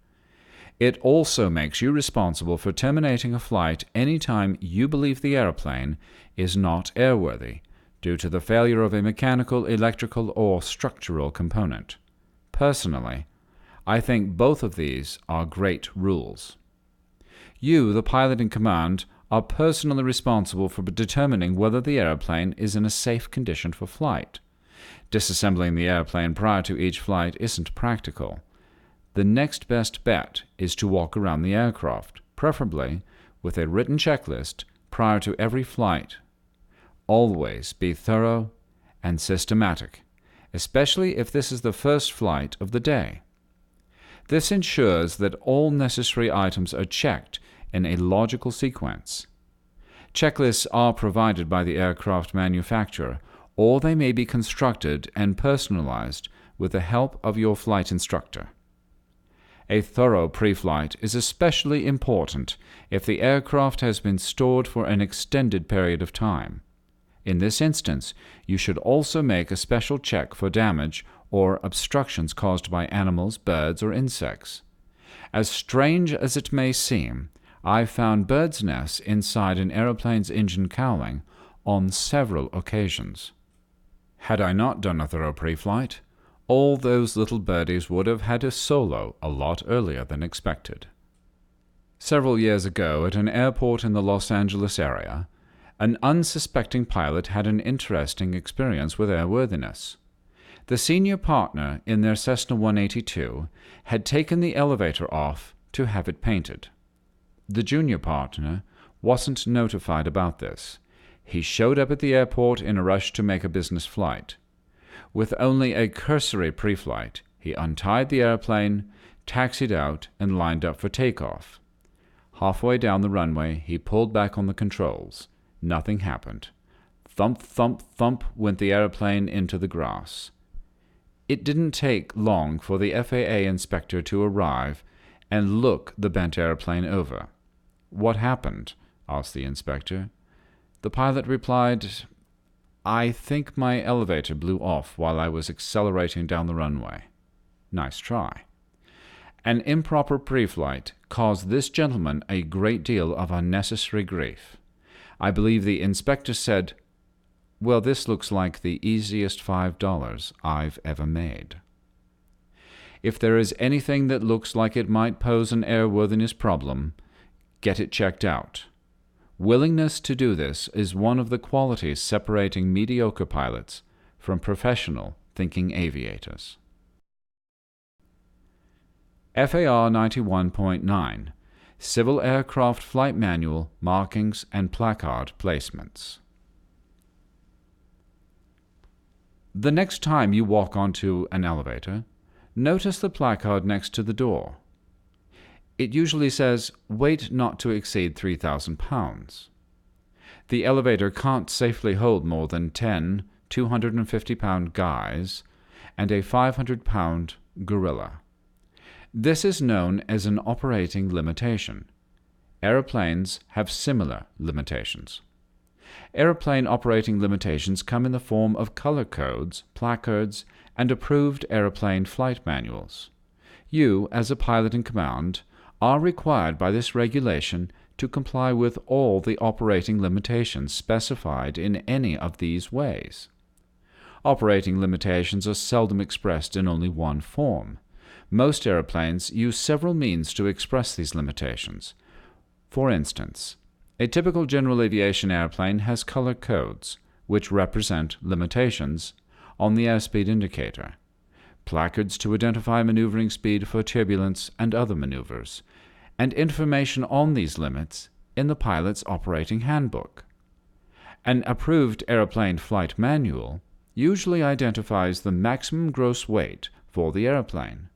It also makes you responsible for terminating a flight any time you believe the airplane is not airworthy due to the failure of a mechanical, electrical, or structural component. Personally, I think both of these are great rules. You, the pilot in command, are personally responsible for determining whether the airplane is in a safe condition for flight. Disassembling the airplane prior to each flight isn't practical. The next best bet is to walk around the aircraft, preferably with a written checklist prior to every flight. Always be thorough and systematic, especially if this is the first flight of the day. This ensures that all necessary items are checked in a logical sequence. Checklists are provided by the aircraft manufacturer, or they may be constructed and personalized with the help of your flight instructor. A thorough pre-flight is especially important if the aircraft has been stored for an extended period of time. In this instance, you should also make a special check for damage or obstructions caused by animals, birds, or insects. As strange as it may seem, I've found birds' nests inside an aeroplane's engine cowling on several occasions. Had I not done a thorough pre-flight, all those little birdies would have had a solo a lot earlier than expected. Several years ago, at an airport in the Los Angeles area, an unsuspecting pilot had an interesting experience with airworthiness. The senior partner in their Cessna 182 had taken the elevator off to have it painted. The junior partner wasn't notified about this. He showed up at the airport in a rush to make a business flight. With only a cursory pre-flight, he untied the airplane, taxied out, and lined up for takeoff. Halfway down the runway, he pulled back on the controls. Nothing happened. Thump, thump, thump went the airplane into the grass. It didn't take long for the FAA inspector to arrive and look the bent airplane over. "What happened?" asked the inspector. The pilot replied, "I think my elevator blew off while I was accelerating down the runway." Nice try. An improper pre-flight caused this gentleman a great deal of unnecessary grief. I believe the inspector said, Well, this looks like the easiest $5 I've ever made. If there is anything that looks like it might pose an airworthiness problem, get it checked out. Willingness to do this is one of the qualities separating mediocre pilots from professional thinking aviators. FAR 91.9 Civil Aircraft Flight Manual Markings and Placard Placements. The next time you walk onto an elevator, notice the placard next to the door. It usually says, "Weight not to exceed 3,000 pounds." The elevator can't safely hold more than 10 250-pound guys and a 500-pound gorilla. This is known as an operating limitation. Aeroplanes have similar limitations. Airplane operating limitations come in the form of color codes, placards, and approved airplane flight manuals. You, as a pilot in command, are required by this regulation to comply with all the operating limitations specified in any of these ways. Operating limitations are seldom expressed in only one form. Most airplanes use several means to express these limitations. For instance, a typical general aviation airplane has color codes, which represent limitations, on the airspeed indicator, placards to identify maneuvering speed for turbulence and other maneuvers, and information on these limits in the pilot's operating handbook. An approved airplane flight manual usually identifies the maximum gross weight for the airplane.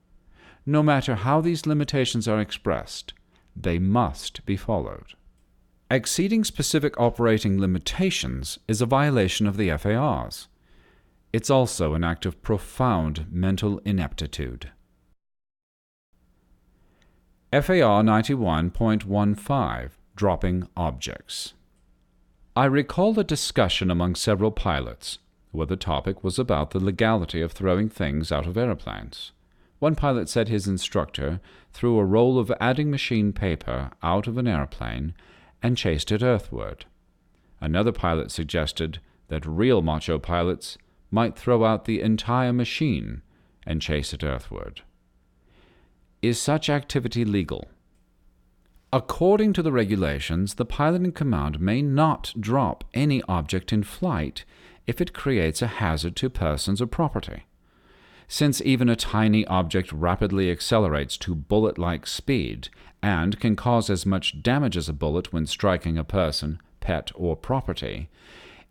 No matter how these limitations are expressed, they must be followed. Exceeding specific operating limitations is a violation of the FARs. It's also an act of profound mental ineptitude. FAR 91.15 Dropping Objects. I recall a discussion among several pilots where the topic was about the legality of throwing things out of airplanes. One pilot said his instructor threw a roll of adding machine paper out of an airplane and chased it earthward. Another pilot suggested that real macho pilots might throw out the entire machine and chase it earthward. Is such activity legal? According to the regulations, the pilot in command may not drop any object in flight if it creates a hazard to persons or property. Since even a tiny object rapidly accelerates to bullet-like speed and can cause as much damage as a bullet when striking a person, pet, or property,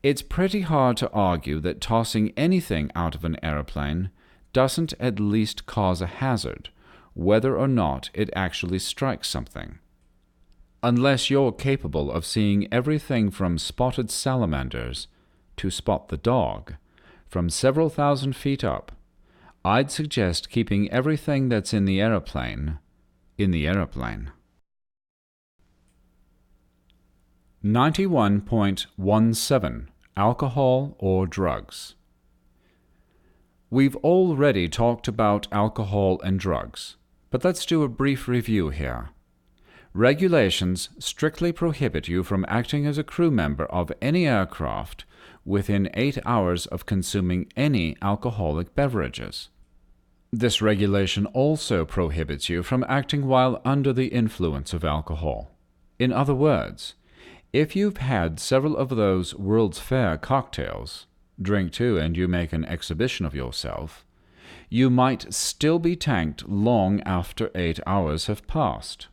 it's pretty hard to argue that tossing anything out of an airplane doesn't at least cause a hazard, whether or not it actually strikes something. Unless you're capable of seeing everything from spotted salamanders to Spot the dog from several thousand feet up, I'd suggest keeping everything that's in the airplane in the airplane. 91.17 Alcohol or drugs. We've already talked about alcohol and drugs, but let's do a brief review here. Regulations strictly prohibit you from acting as a crew member of any aircraft within 8 hours of consuming any alcoholic beverages. This regulation also prohibits you from acting while under the influence of alcohol. In other words, if you've had several of those World's Fair cocktails, drink two and you make an exhibition of yourself, you might still be tanked long after 8 hours have passed.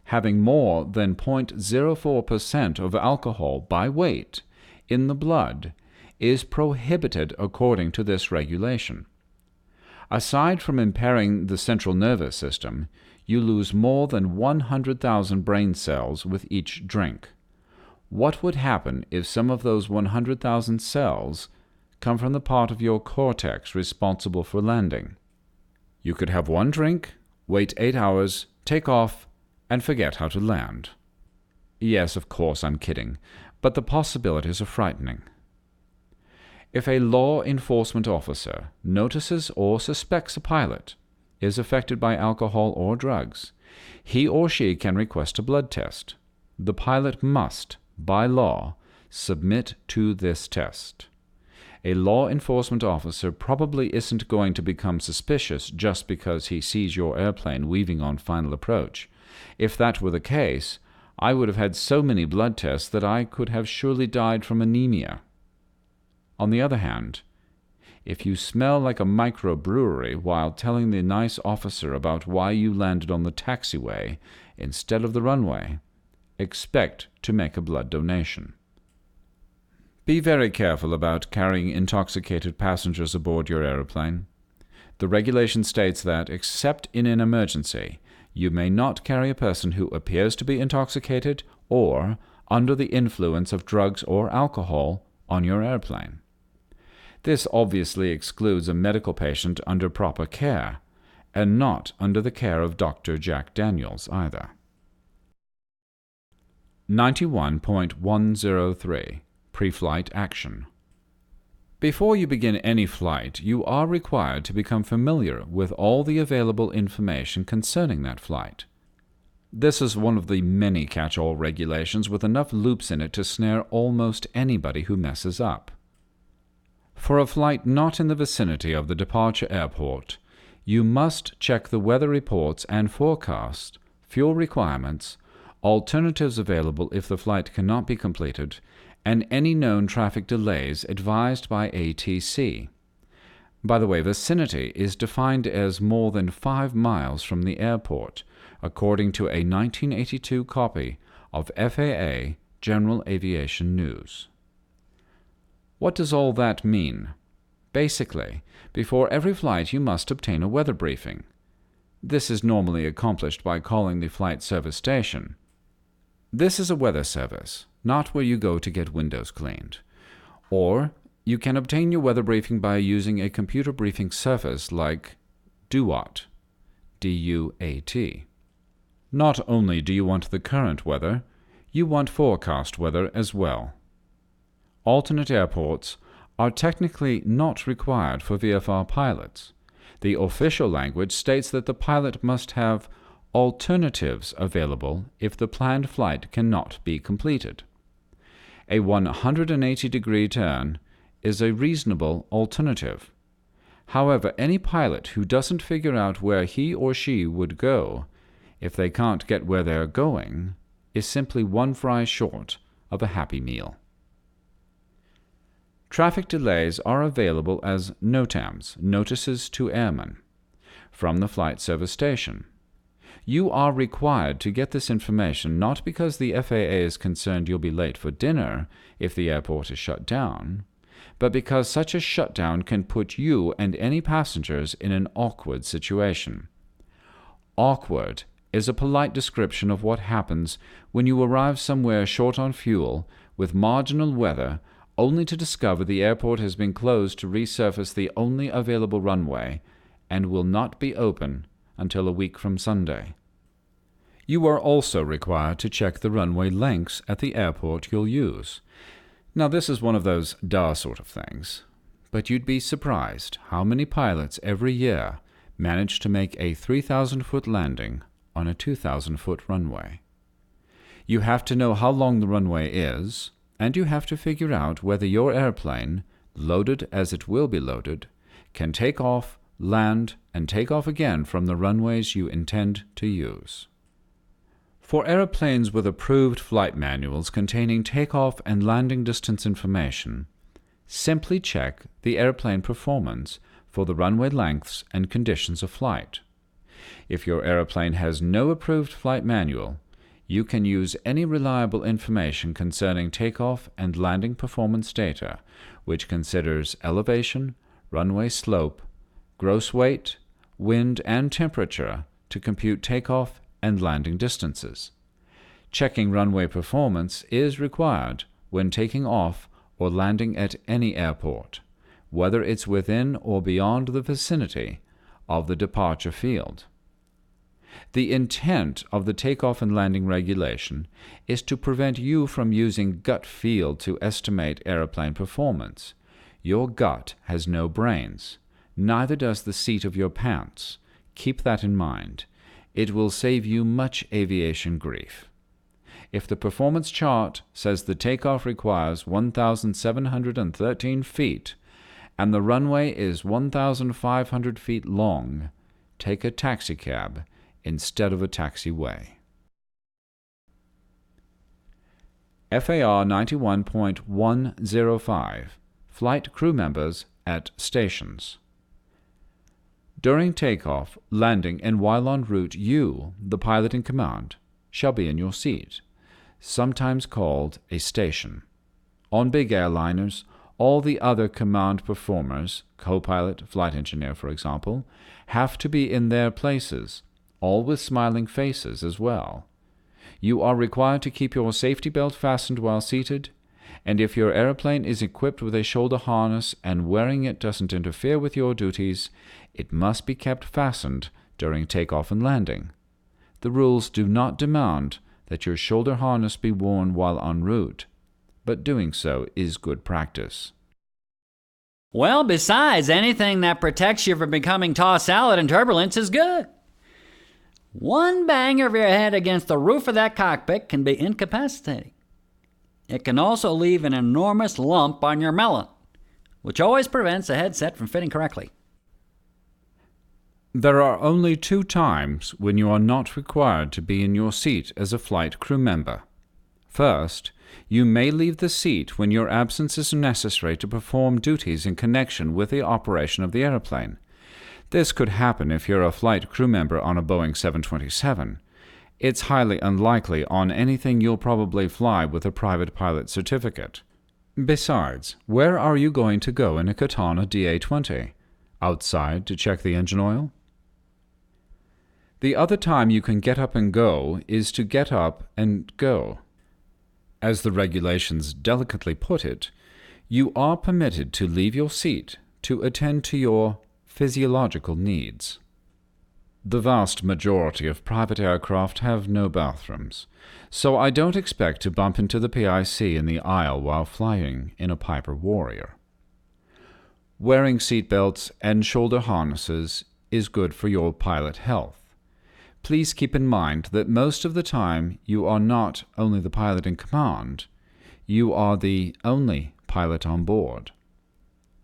Having more than 0.04% of alcohol by weight in the blood is prohibited according to this regulation. Aside from impairing the central nervous system, you lose more than 100,000 brain cells with each drink. What would happen if some of those 100,000 cells come from the part of your cortex responsible for landing? You could have one drink, wait 8 hours, take off, and forget how to land. Yes, of course, I'm kidding, but the possibilities are frightening. If a law enforcement officer notices or suspects a pilot is affected by alcohol or drugs, he or she can request a blood test. The pilot must, by law, submit to this test. A law enforcement officer probably isn't going to become suspicious just because he sees your airplane weaving on final approach. If that were the case, I would have had so many blood tests that I could have surely died from anemia. On the other hand, if you smell like a microbrewery while telling the nice officer about why you landed on the taxiway instead of the runway, expect to make a blood donation. Be very careful about carrying intoxicated passengers aboard your airplane. The regulation states that, except in an emergency, you may not carry a person who appears to be intoxicated or under the influence of drugs or alcohol on your airplane. This obviously excludes a medical patient under proper care, and not under the care of Dr. Jack Daniels either. 91.103 Pre-Flight Action. Before you begin any flight, you are required to become familiar with all the available information concerning that flight. This is one of the many catch-all regulations with enough loops in it to snare almost anybody who messes up. For a flight not in the vicinity of the departure airport, you must check the weather reports and forecast, fuel requirements, alternatives available if the flight cannot be completed, and any known traffic delays advised by ATC. By the way, vicinity is defined as more than 5 miles from the airport, according to a 1982 copy of FAA General Aviation News. What does all that mean? Basically, before every flight you must obtain a weather briefing. This is normally accomplished by calling the flight service station. This is a weather service, not where you go to get windows cleaned. Or you can obtain your weather briefing by using a computer briefing service like DUAT, D-U-A-T. Not only do you want the current weather, you want forecast weather as well. Alternate airports are technically not required for VFR pilots. The official language states that the pilot must have alternatives available if the planned flight cannot be completed. A 180-degree turn is a reasonable alternative. However, any pilot who doesn't figure out where he or she would go if they can't get where they're going is simply one fry short of a Happy Meal. Traffic delays are available as NOTAMs, Notices to Airmen, from the flight service station. You are required to get this information not because the FAA is concerned you'll be late for dinner if the airport is shut down, but because such a shutdown can put you and any passengers in an awkward situation. Awkward is a polite description of what happens when you arrive somewhere short on fuel with marginal weather only to discover the airport has been closed to resurface the only available runway and will not be open until a week from Sunday. You are also required to check the runway lengths at the airport you'll use. Now, this is one of those duh sort of things, but you'd be surprised how many pilots every year manage to make a 3,000-foot landing on a 2,000-foot runway. You have to know how long the runway is, and you have to figure out whether your airplane, loaded as it will be loaded, can take off, land, and take off again from the runways you intend to use. For airplanes with approved flight manuals containing takeoff and landing distance information, simply check the airplane performance for the runway lengths and conditions of flight. If your airplane has no approved flight manual, you can use any reliable information concerning takeoff and landing performance data, which considers elevation, runway slope, gross weight, wind, and temperature to compute takeoff and landing distances. Checking runway performance is required when taking off or landing at any airport, whether it's within or beyond the vicinity of the departure field. The intent of the takeoff and landing regulation is to prevent you from using gut feel to estimate airplane performance. Your gut has no brains. Neither does the seat of your pants. Keep that in mind. It will save you much aviation grief. If the performance chart says the takeoff requires 1,713 feet and the runway is 1,500 feet long, take a taxicab instead of a taxiway. FAR 91.105 Flight crew members at stations. During takeoff, landing, and while en route, you, the pilot in command, shall be in your seat, sometimes called a station. On big airliners, all the other command performers, co-pilot, flight engineer, for example, have to be in their places, all with smiling faces as well. You are required to keep your safety belt fastened while seated, and if your airplane is equipped with a shoulder harness and wearing it doesn't interfere with your duties, it must be kept fastened during takeoff and landing. The rules do not demand that your shoulder harness be worn while en route, but doing so is good practice. Well, besides, anything that protects you from becoming tossed salad in turbulence is good. One bang of your head against the roof of that cockpit can be incapacitating. It can also leave an enormous lump on your melon, which always prevents a headset from fitting correctly. There are only 2 times when you are not required to be in your seat as a flight crew member. First, you may leave the seat when your absence is necessary to perform duties in connection with the operation of the airplane. This could happen if you're a flight crew member on a Boeing 727. It's highly unlikely on anything you'll probably fly with a private pilot certificate. Besides, where are you going to go in a Katana DA-20? Outside to check the engine oil? The other time you can get up and go is to get up and go. As the regulations delicately put it, you are permitted to leave your seat to attend to your physiological needs. The vast majority of private aircraft have no bathrooms, so I don't expect to bump into the PIC in the aisle while flying in a Piper Warrior. Wearing seatbelts and shoulder harnesses is good for your pilot health. Please keep in mind that most of the time you are not only the pilot in command, you are the only pilot on board.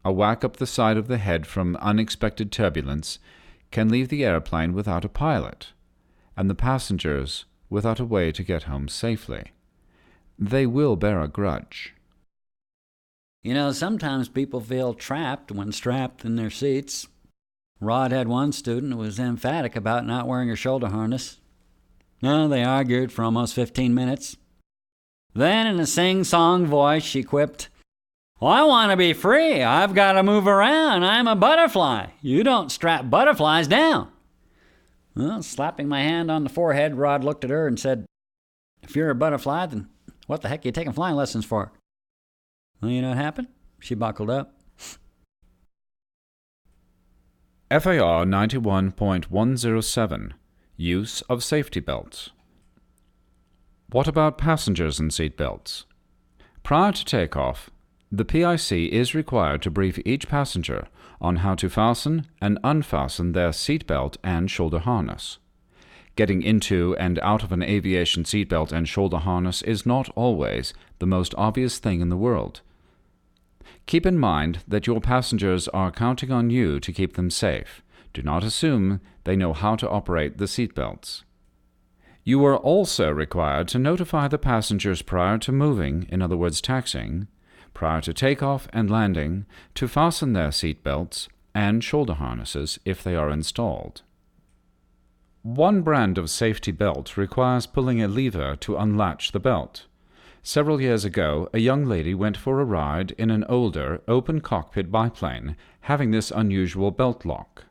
A whack up the side of the head from unexpected turbulence can leave the airplane without a pilot, and the passengers without a way to get home safely. They will bear a grudge. You know, sometimes people feel trapped when strapped in their seats. Rod had one student who was emphatic about not wearing her shoulder harness. No, they argued for almost 15 minutes. Then, in a sing-song voice, she quipped, "Well, I want to be free. I've got to move around. I'm a butterfly. You don't strap butterflies down." Well, slapping my hand on the forehead, Rod looked at her and said, "If you're a butterfly, then what the heck are you taking flying lessons for?" Well, you know what happened? She buckled up. FAR 91.107 Use of safety belts. What about passengers and seat belts? Prior to takeoff, the PIC is required to brief each passenger on how to fasten and unfasten their seat belt and shoulder harness. Getting into and out of an aviation seatbelt and shoulder harness is not always the most obvious thing in the world. Keep in mind that your passengers are counting on you to keep them safe. Do not assume they know how to operate the seatbelts. You are also required to notify the passengers prior to moving, in other words taxiing, prior to takeoff and landing, to fasten their seatbelts and shoulder harnesses if they are installed. One brand of safety belt requires pulling a lever to unlatch the belt. Several years ago, a young lady went for a ride in an older, open-cockpit biplane, having this unusual belt lock.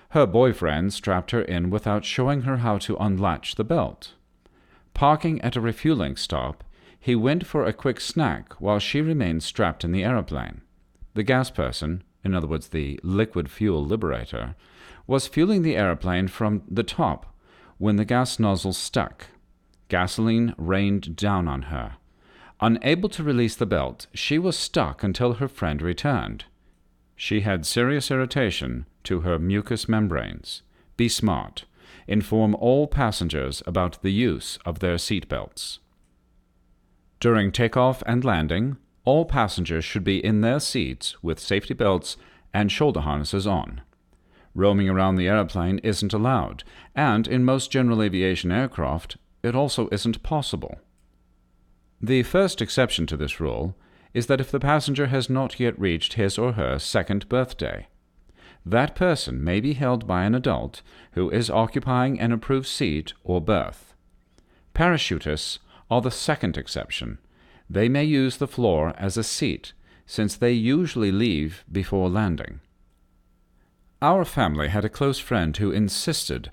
Her boyfriend strapped her in without showing her how to unlatch the belt. Parking at a refueling stop, he went for a quick snack while she remained strapped in the aeroplane. The gas person, in other words the liquid fuel liberator, was fueling the aeroplane from the top when the gas nozzle stuck. Gasoline rained down on her. Unable to release the belt, she was stuck until her friend returned. She had serious irritation to her mucous membranes. Be smart. Inform all passengers about the use of their seat belts. During takeoff and landing, all passengers should be in their seats with safety belts and shoulder harnesses on. Roaming around the airplane isn't allowed, and in most general aviation aircraft, it also isn't possible. The first exception to this rule is that if the passenger has not yet reached his or her second birthday. That person may be held by an adult who is occupying an approved seat or berth. Parachutists are the second exception. They may use the floor as a seat, since they usually leave before landing. Our family had a close friend who insisted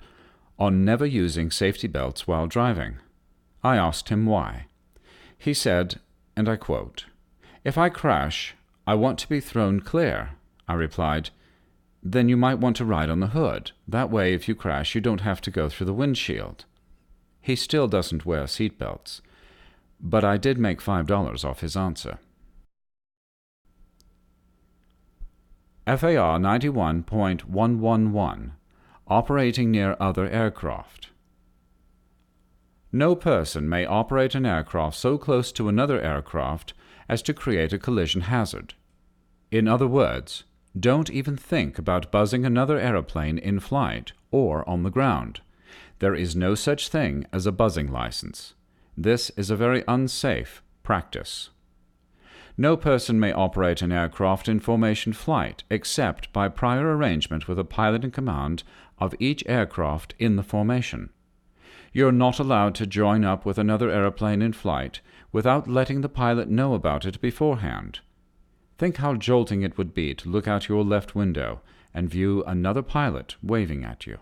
on never using safety belts while driving. I asked him why. He said, and I quote, "If I crash, I want to be thrown clear." I replied, "Then you might want to ride on the hood. That way, if you crash, you don't have to go through the windshield." He still doesn't wear seat belts, but I did make $5 off his answer. FAR 91.111 Operating near other aircraft. No person may operate an aircraft so close to another aircraft as to create a collision hazard. In other words, don't even think about buzzing another airplane in flight or on the ground. There is no such thing as a buzzing license. This is a very unsafe practice. No person may operate an aircraft in formation flight except by prior arrangement with a pilot in command of each aircraft in the formation. You're not allowed to join up with another airplane in flight without letting the pilot know about it beforehand. Think how jolting it would be to look out your left window and view another pilot waving at you.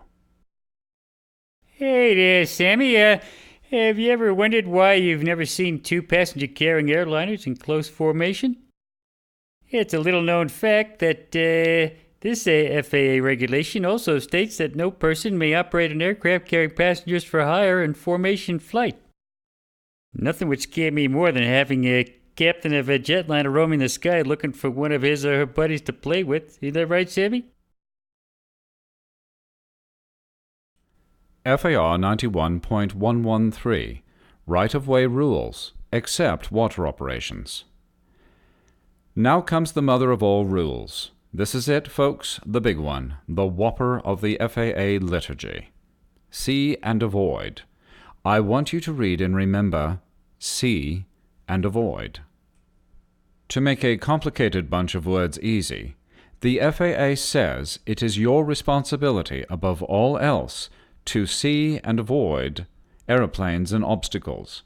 Hey there, Sammy. Have you ever wondered why you've never seen two passenger-carrying airliners in close formation? It's a little-known fact that this FAA regulation also states that no person may operate an aircraft carrying passengers for hire in formation flight. Nothing would scare me more than having a captain of a jetliner roaming the sky looking for one of his or her buddies to play with. Is that right, Sammy? FAR 91.113 Right-of-way rules, except water operations. Now comes the mother of all rules. This is it, folks, the big one, the whopper of the FAA liturgy. See and avoid. I want you to read and remember, see and avoid. To make a complicated bunch of words easy, the FAA says it is your responsibility above all else to see and avoid aeroplanes and obstacles.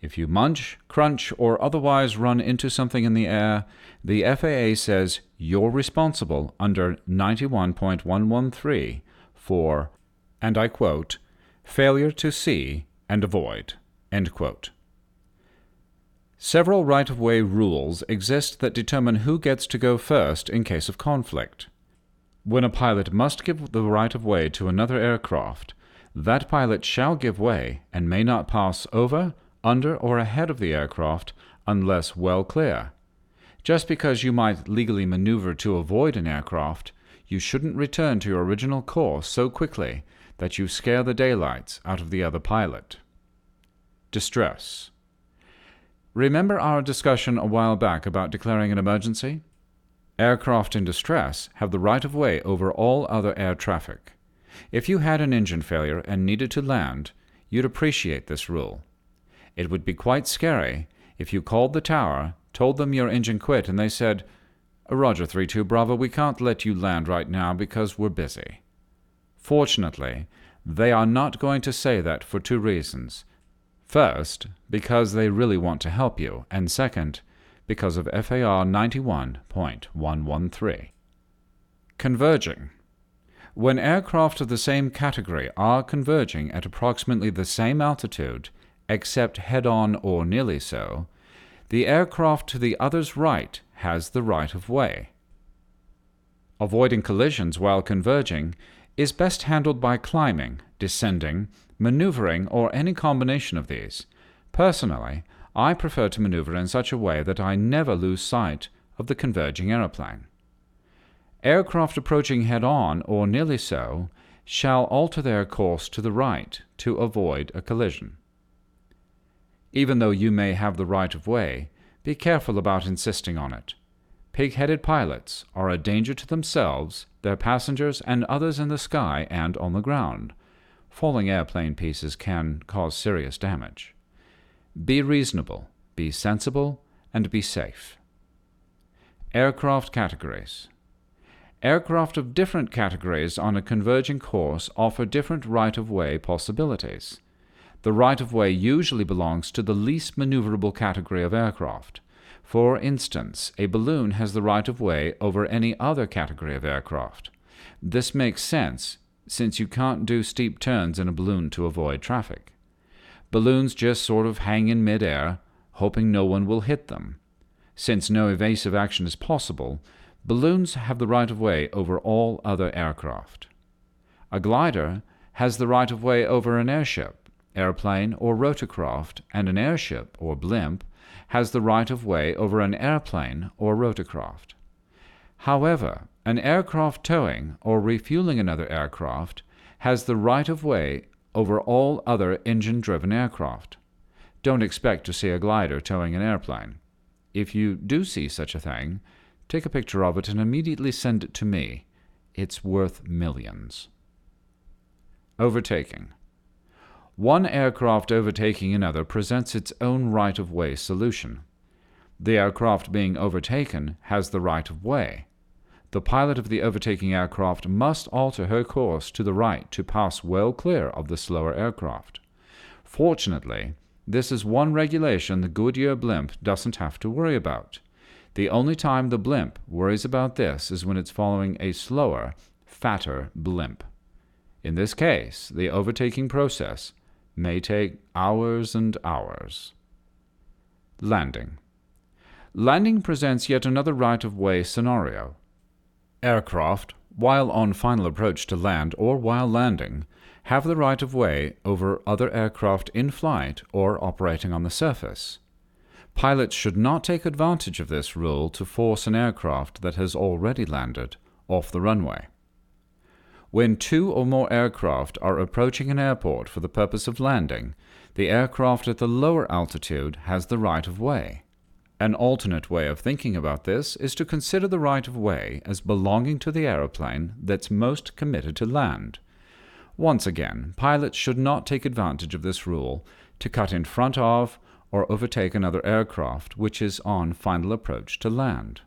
If you munch, crunch, or otherwise run into something in the air, the FAA says you're responsible under 91.113 for, and I quote, failure to see and avoid, end quote. Several right-of-way rules exist that determine who gets to go first in case of conflict. When a pilot must give the right-of-way to another aircraft, that pilot shall give way and may not pass over, under, or ahead of the aircraft unless well clear. Just because you might legally maneuver to avoid an aircraft, you shouldn't return to your original course so quickly that you scare the daylights out of the other pilot. Distress. Remember our discussion a while back about declaring an emergency? Aircraft in distress have the right-of-way over all other air traffic. If you had an engine failure and needed to land, you'd appreciate this rule. It would be quite scary if you called the tower, told them your engine quit, and they said, "Roger 32 Bravo, we can't let you land right now because we're busy." Fortunately, they are not going to say that for two reasons. First, because they really want to help you, and second, because of FAR 91.113. Converging. When aircraft of the same category are converging at approximately the same altitude, except head-on or nearly so, the aircraft to the other's right has the right-of-way. Avoiding collisions while converging is best handled by climbing, descending, maneuvering, or any combination of these. Personally, I prefer to maneuver in such a way that I never lose sight of the converging aeroplane. Aircraft approaching head-on or nearly so shall alter their course to the right to avoid a collision. Even though you may have the right of way, be careful about insisting on it. Pig-headed pilots are a danger to themselves, their passengers, and others in the sky and on the ground. Falling airplane pieces can cause serious damage. Be reasonable, be sensible, and be safe. Aircraft categories. Aircraft of different categories on a converging course offer different right-of-way possibilities. The right-of-way usually belongs to the least maneuverable category of aircraft. For instance, a balloon has the right-of-way over any other category of aircraft. This makes sense, since you can't do steep turns in a balloon to avoid traffic. Balloons just sort of hang in mid-air, hoping no one will hit them. Since no evasive action is possible, balloons have the right-of-way over all other aircraft. A glider has the right-of-way over an airship, airplane, or rotorcraft, and an airship, or blimp, has the right-of-way over an airplane or rotorcraft. However, an aircraft towing or refueling another aircraft has the right-of-way over all other engine-driven aircraft. Don't expect to see a glider towing an airplane. If you do see such a thing, take a picture of it and immediately send it to me. It's worth millions. Overtaking. One aircraft overtaking another presents its own right-of-way solution. The aircraft being overtaken has the right-of-way. The pilot of the overtaking aircraft must alter her course to the right to pass well clear of the slower aircraft. Fortunately, this is one regulation the Goodyear blimp doesn't have to worry about. The only time the blimp worries about this is when it's following a slower, fatter blimp. In this case, the overtaking process may take hours and hours. Landing. Landing presents yet another right-of-way scenario. Aircraft, while on final approach to land or while landing, have the right-of-way over other aircraft in flight or operating on the surface. Pilots should not take advantage of this rule to force an aircraft that has already landed off the runway. When two or more aircraft are approaching an airport for the purpose of landing, the aircraft at the lower altitude has the right-of-way. An alternate way of thinking about this is to consider the right-of-way as belonging to the aeroplane that's most committed to land. Once again, pilots should not take advantage of this rule to cut in front of or overtake another aircraft which is on final approach to land.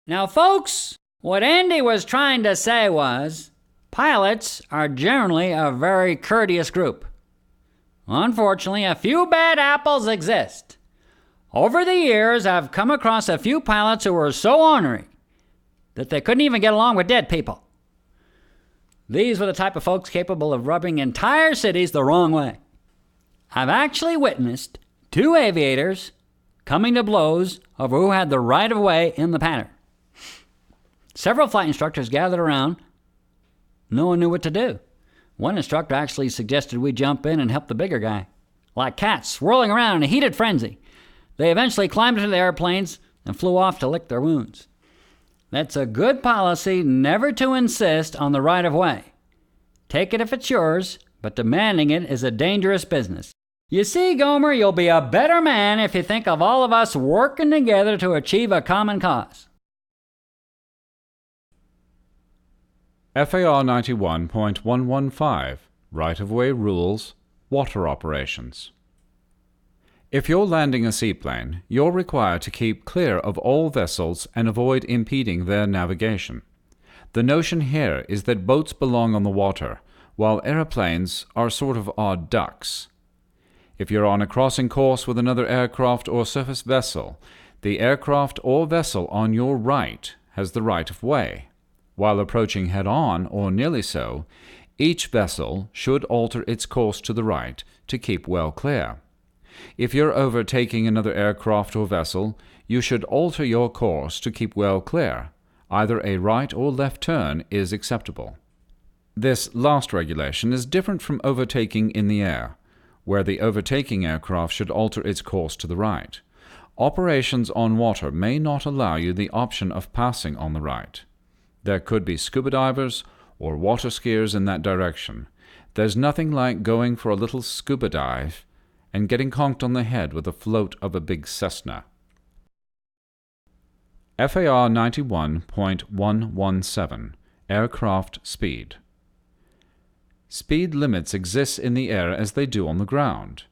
Now, folks, what Andy was trying to say was, pilots are generally a very courteous group. Unfortunately, a few bad apples exist. Over the years, I've come across a few pilots who were so ornery that they couldn't even get along with dead people. These were the type of folks capable of rubbing entire cities the wrong way. I've actually witnessed two aviators coming to blows over who had the right-of-way in the pattern. Several flight instructors gathered around. No one knew what to do. One instructor actually suggested we jump in and help the bigger guy. Like cats swirling around in a heated frenzy, they eventually climbed into the airplanes and flew off to lick their wounds. That's a good policy never to insist on the right-of-way. Take it if it's yours, but demanding it is a dangerous business. You see, Gomer, you'll be a better man if you think of all of us working together to achieve a common cause. FAR 91.115 Right-of-Way Rules, Water Operations. If you're landing a seaplane, you're required to keep clear of all vessels and avoid impeding their navigation. The notion here is that boats belong on the water, while airplanes are sort of odd ducks. If you're on a crossing course with another aircraft or surface vessel, the aircraft or vessel on your right has the right-of-way. While approaching head-on, or nearly so, each vessel should alter its course to the right to keep well clear. If you're overtaking another aircraft or vessel, you should alter your course to keep well clear. Either a right or left turn is acceptable. This last regulation is different from overtaking in the air, where the overtaking aircraft should alter its course to the right. Operations on water may not allow you the option of passing on the right. There could be scuba divers or water skiers in that direction. There's nothing like going for a little scuba dive and getting conked on the head with the float of a big Cessna. FAR 91.117 Aircraft Speed. Speed limits exist in the air as they do on the ground.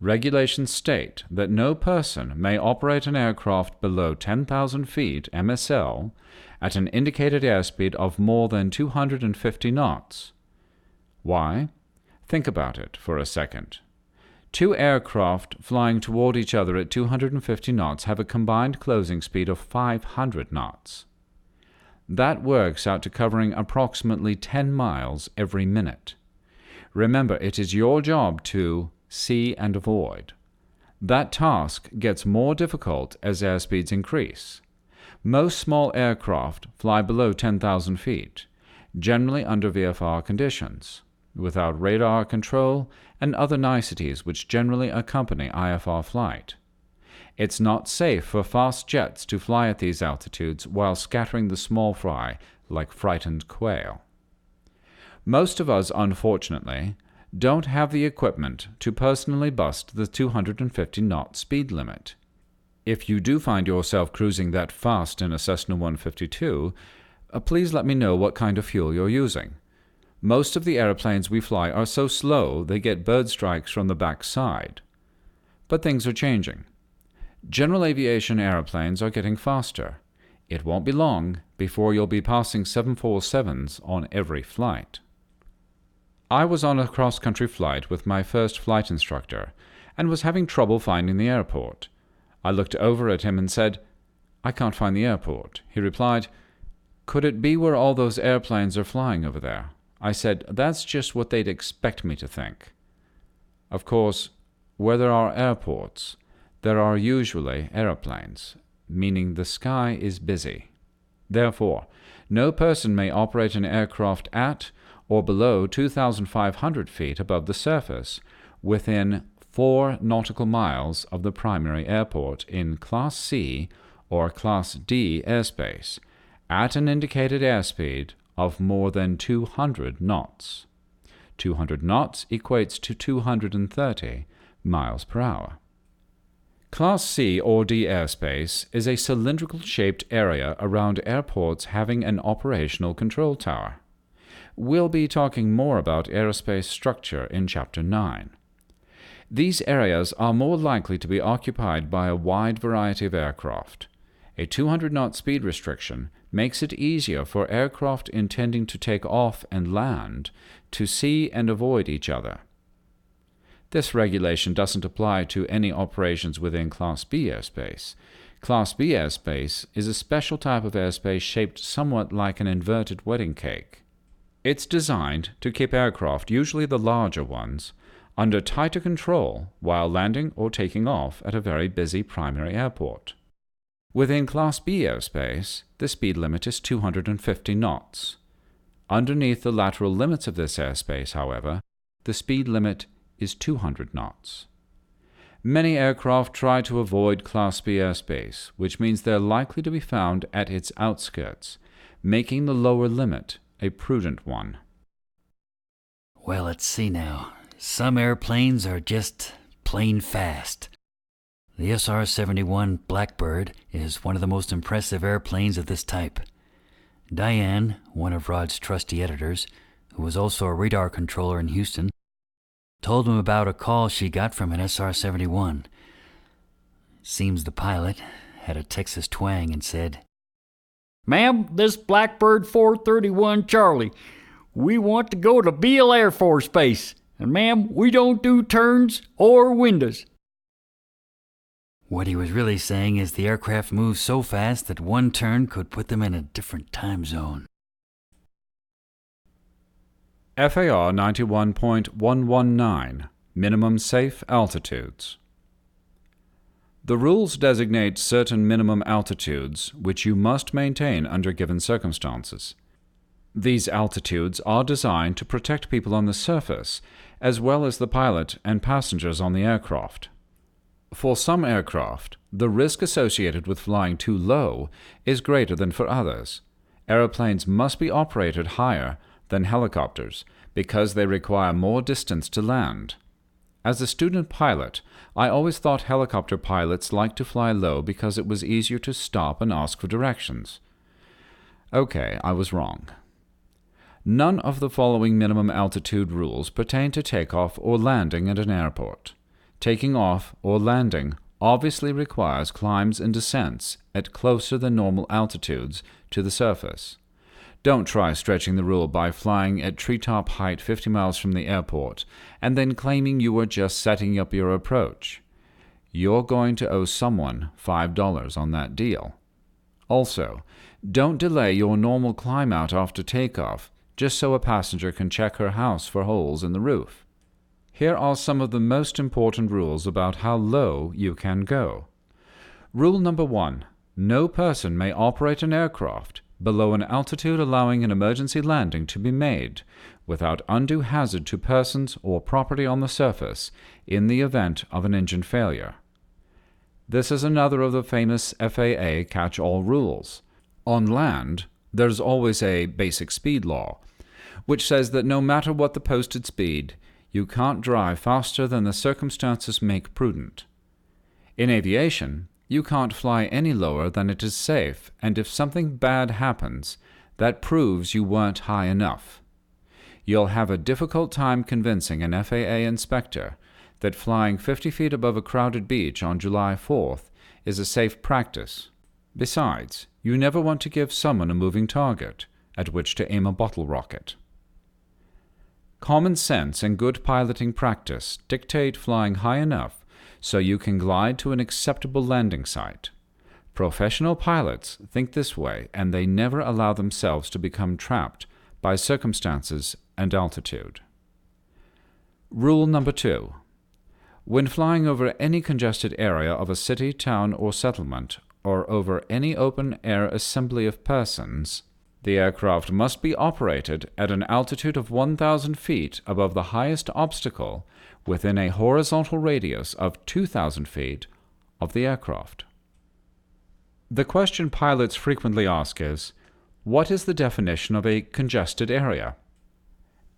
Regulations state that no person may operate an aircraft below 10,000 feet MSL at an indicated airspeed of more than 250 knots. Why? Think about it for a second. Two aircraft flying toward each other at 250 knots have a combined closing speed of 500 knots. That works out to covering approximately 10 miles every minute. Remember, it is your job to see and avoid. That task gets more difficult as airspeeds increase. Most small aircraft fly below 10,000 feet, generally under VFR conditions, without radar control and other niceties which generally accompany IFR flight. It's not safe for fast jets to fly at these altitudes while scattering the small fry like frightened quail. Most of us, unfortunately, don't have the equipment to personally bust the 250-knot speed limit. If you do find yourself cruising that fast in a Cessna 152, please let me know what kind of fuel you're using. Most of the airplanes we fly are so slow they get bird strikes from the back side. But things are changing. General aviation airplanes are getting faster. It won't be long before you'll be passing 747s on every flight. I was on a cross-country flight with my first flight instructor and was having trouble finding the airport. I looked over at him and said, "I can't find the airport." He replied, "Could it be where all those airplanes are flying over there?" I said, "That's just what they'd expect me to think." Of course, where there are airports, there are usually aeroplanes, meaning the sky is busy. Therefore, no person may operate an aircraft at or below 2,500 feet above the surface, within 4 nautical miles of the primary airport in Class C or Class D airspace, at an indicated airspeed of more than 200 knots. 200 knots equates to 230 miles per hour. Class C or D airspace is a cylindrical-shaped area around airports having an operational control tower. We'll be talking more about aerospace structure in Chapter 9. These areas are more likely to be occupied by a wide variety of aircraft. A 200-knot speed restriction makes it easier for aircraft intending to take off and land to see and avoid each other. This regulation doesn't apply to any operations within Class B airspace. Class B airspace is a special type of airspace shaped somewhat like an inverted wedding cake. It's designed to keep aircraft, usually the larger ones, under tighter control while landing or taking off at a very busy primary airport. Within Class B airspace, the speed limit is 250 knots. Underneath the lateral limits of this airspace, however, the speed limit is 200 knots. Many aircraft try to avoid Class B airspace, which means they're likely to be found at its outskirts, making the lower limit a prudent one. Well, let's see now. Some airplanes are just plain fast. The SR-71 Blackbird is one of the most impressive airplanes of this type. Diane, one of Rod's trusty editors, who was also a radar controller in Houston, told him about a call she got from an SR-71. Seems the pilot had a Texas twang and said, Ma'am, this Blackbird 431 Charlie. We want to go to Beale Air Force Base. And ma'am, we don't do turns or windows. What he was really saying is the aircraft moves so fast that one turn could put them in a different time zone. FAR 91.119 Minimum Safe Altitudes. The rules designate certain minimum altitudes which you must maintain under given circumstances. These altitudes are designed to protect people on the surface, as well as the pilot and passengers on the aircraft. For some aircraft, the risk associated with flying too low is greater than for others. Aeroplanes must be operated higher than helicopters because they require more distance to land. As a student pilot, I always thought helicopter pilots liked to fly low because it was easier to stop and ask for directions. Okay, I was wrong. None of the following minimum altitude rules pertain to takeoff or landing at an airport. Taking off or landing obviously requires climbs and descents at closer than normal altitudes to the surface. Don't try stretching the rule by flying at treetop height 50 miles from the airport and then claiming you are just setting up your approach. You're going to owe someone $5 on that deal. Also, don't delay your normal climb out after takeoff just so a passenger can check her house for holes in the roof. Here are some of the most important rules about how low you can go. Rule number 1. No person may operate an aircraft below an altitude allowing an emergency landing to be made without undue hazard to persons or property on the surface in the event of an engine failure. This is another of the famous FAA catch-all rules. On land, there's always a basic speed law, which says that no matter what the posted speed, you can't drive faster than the circumstances make prudent. In aviation, you can't fly any lower than it is safe, and if something bad happens, that proves you weren't high enough. You'll have a difficult time convincing an FAA inspector that flying 50 feet above a crowded beach on July 4th is a safe practice. Besides, you never want to give someone a moving target at which to aim a bottle rocket. Common sense and good piloting practice dictate flying high enough so you can glide to an acceptable landing site. Professional pilots think this way, and they never allow themselves to become trapped by circumstances and altitude. Rule number 2. When flying over any congested area of a city, town, or settlement, or over any open-air assembly of persons, the aircraft must be operated at an altitude of 1,000 feet above the highest obstacle within a horizontal radius of 2,000 feet of the aircraft. The question pilots frequently ask is, what is the definition of a congested area?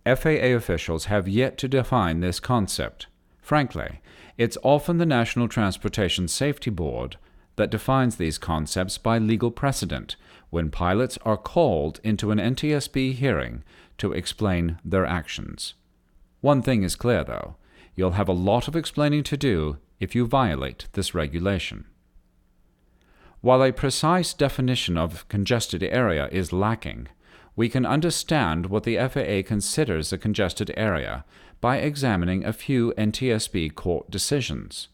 FAA officials have yet to define this concept. Frankly, it's often the National Transportation Safety Board that defines these concepts by legal precedent when pilots are called into an NTSB hearing to explain their actions. One thing is clear, though. You'll have a lot of explaining to do if you violate this regulation. While a precise definition of congested area is lacking, we can understand what the FAA considers a congested area by examining a few NTSB court decisions.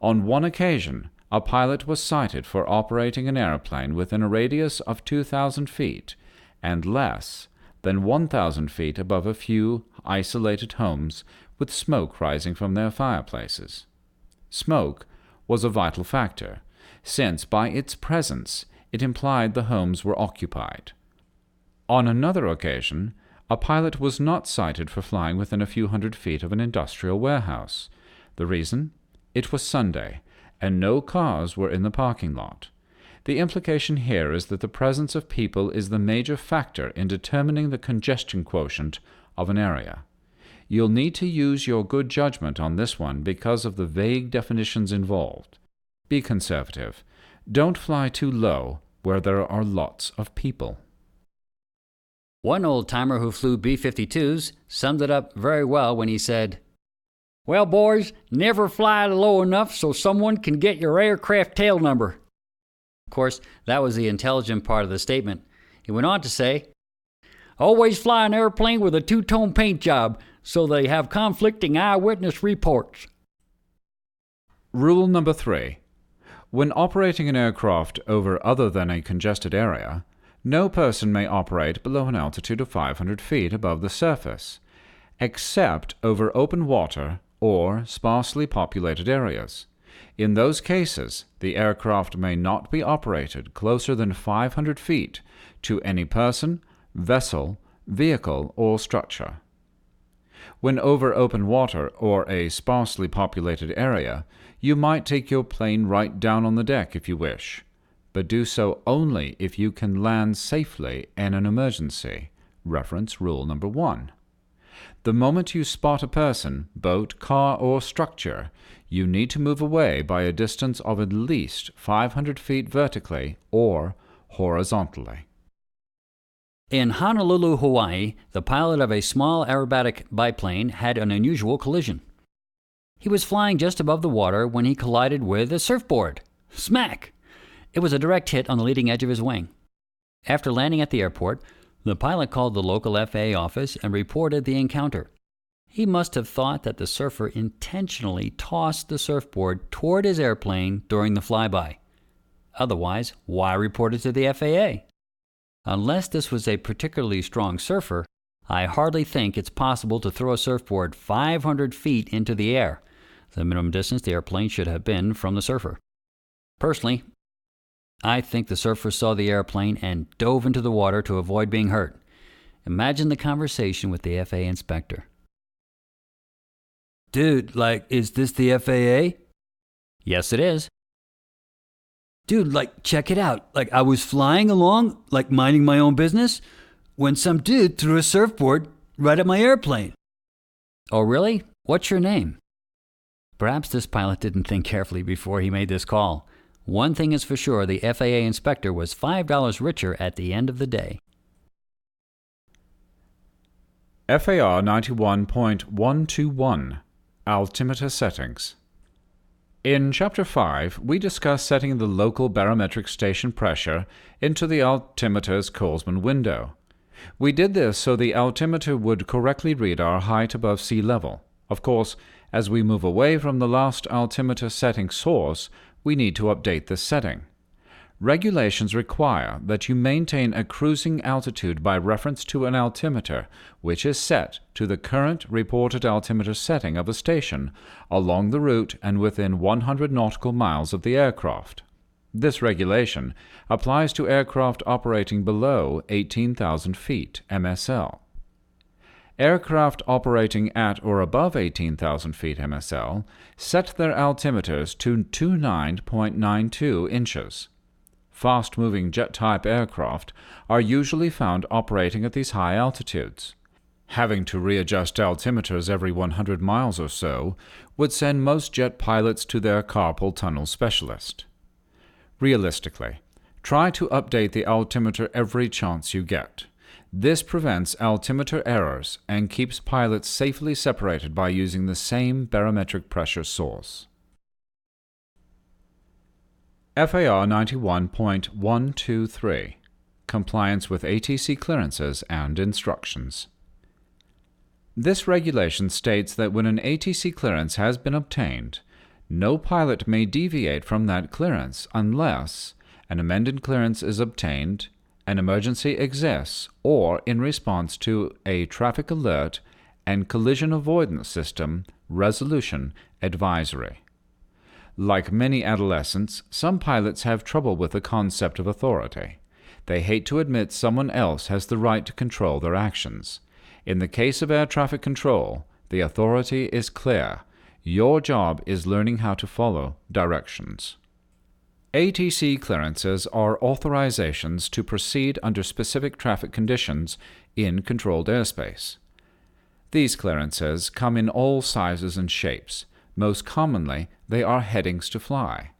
On one occasion, a pilot was cited for operating an airplane within a radius of 2,000 feet and less than 1,000 feet above a few isolated homes with smoke rising from their fireplaces. Smoke was a vital factor, since by its presence it implied the homes were occupied. On another occasion, a pilot was not cited for flying within a few hundred feet of an industrial warehouse. The reason? It was Sunday, and no cars were in the parking lot. The implication here is that the presence of people is the major factor in determining the congestion quotient of an area. You'll need to use your good judgment on this one because of the vague definitions involved. Be conservative. Don't fly too low where there are lots of people. One old-timer who flew B-52s summed it up very well when he said, "Well, boys, never fly low enough so someone can get your aircraft tail number." Of course, that was the intelligent part of the statement. He went on to say, "Always fly an airplane with a two-tone paint job so they have conflicting eyewitness reports." Rule number 3. When operating an aircraft over other than a congested area, no person may operate below an altitude of 500 feet above the surface, except over open water or sparsely populated areas. In those cases, the aircraft may not be operated closer than 500 feet to any person, vessel, vehicle, or structure. When over open water or a sparsely populated area, you might take your plane right down on the deck if you wish, but do so only if you can land safely in an emergency. Reference rule number 1. The moment you spot a person, boat, car, or structure, you need to move away by a distance of at least 500 feet vertically or horizontally. In Honolulu, Hawaii, the pilot of a small aerobatic biplane had an unusual collision. He was flying just above the water when he collided with a surfboard. Smack! It was a direct hit on the leading edge of his wing. After landing at the airport, the pilot called the local FAA office and reported the encounter. He must have thought that the surfer intentionally tossed the surfboard toward his airplane during the flyby. Otherwise, why report it to the FAA? Unless this was a particularly strong surfer, I hardly think it's possible to throw a surfboard 500 feet into the air, the minimum distance the airplane should have been from the surfer. Personally, I think the surfer saw the airplane and dove into the water to avoid being hurt. Imagine the conversation with the FAA inspector. Dude, is this the FAA? Yes, it is. Dude, check it out. I was flying along, minding my own business, when some dude threw a surfboard right at my airplane. Oh, really? What's your name? Perhaps this pilot didn't think carefully before he made this call. One thing is for sure, the FAA inspector was $5 richer at the end of the day. FAR 91.121 Altimeter Settings. In Chapter 5, we discuss setting the local barometric station pressure into the altimeter's Kollsman window. We did this so the altimeter would correctly read our height above sea level. Of course, as we move away from the last altimeter setting source, we need to update this setting. Regulations require that you maintain a cruising altitude by reference to an altimeter, which is set to the current reported altimeter setting of a station along the route and within 100 nautical miles of the aircraft. This regulation applies to aircraft operating below 18,000 feet MSL. Aircraft operating at or above 18,000 feet MSL set their altimeters to 29.92 inches. Fast-moving jet-type aircraft are usually found operating at these high altitudes. Having to readjust altimeters every 100 miles or so would send most jet pilots to their carpal tunnel specialist. Realistically, try to update the altimeter every chance you get. This prevents altimeter errors and keeps pilots safely separated by using the same barometric pressure source. FAR 91.123 Compliance with ATC clearances and instructions. This regulation states that when an ATC clearance has been obtained, no pilot may deviate from that clearance unless an amended clearance is obtained, an emergency exists, or in response to a traffic alert and collision avoidance system resolution advisory. Like many adolescents, some pilots have trouble with the concept of authority. They hate to admit someone else has the right to control their actions. In the case of air traffic control, the authority is clear. Your job is learning how to follow directions. ATC clearances are authorizations to proceed under specific traffic conditions in controlled airspace. These clearances come in all sizes and shapes. Most commonly, they are headings to fly.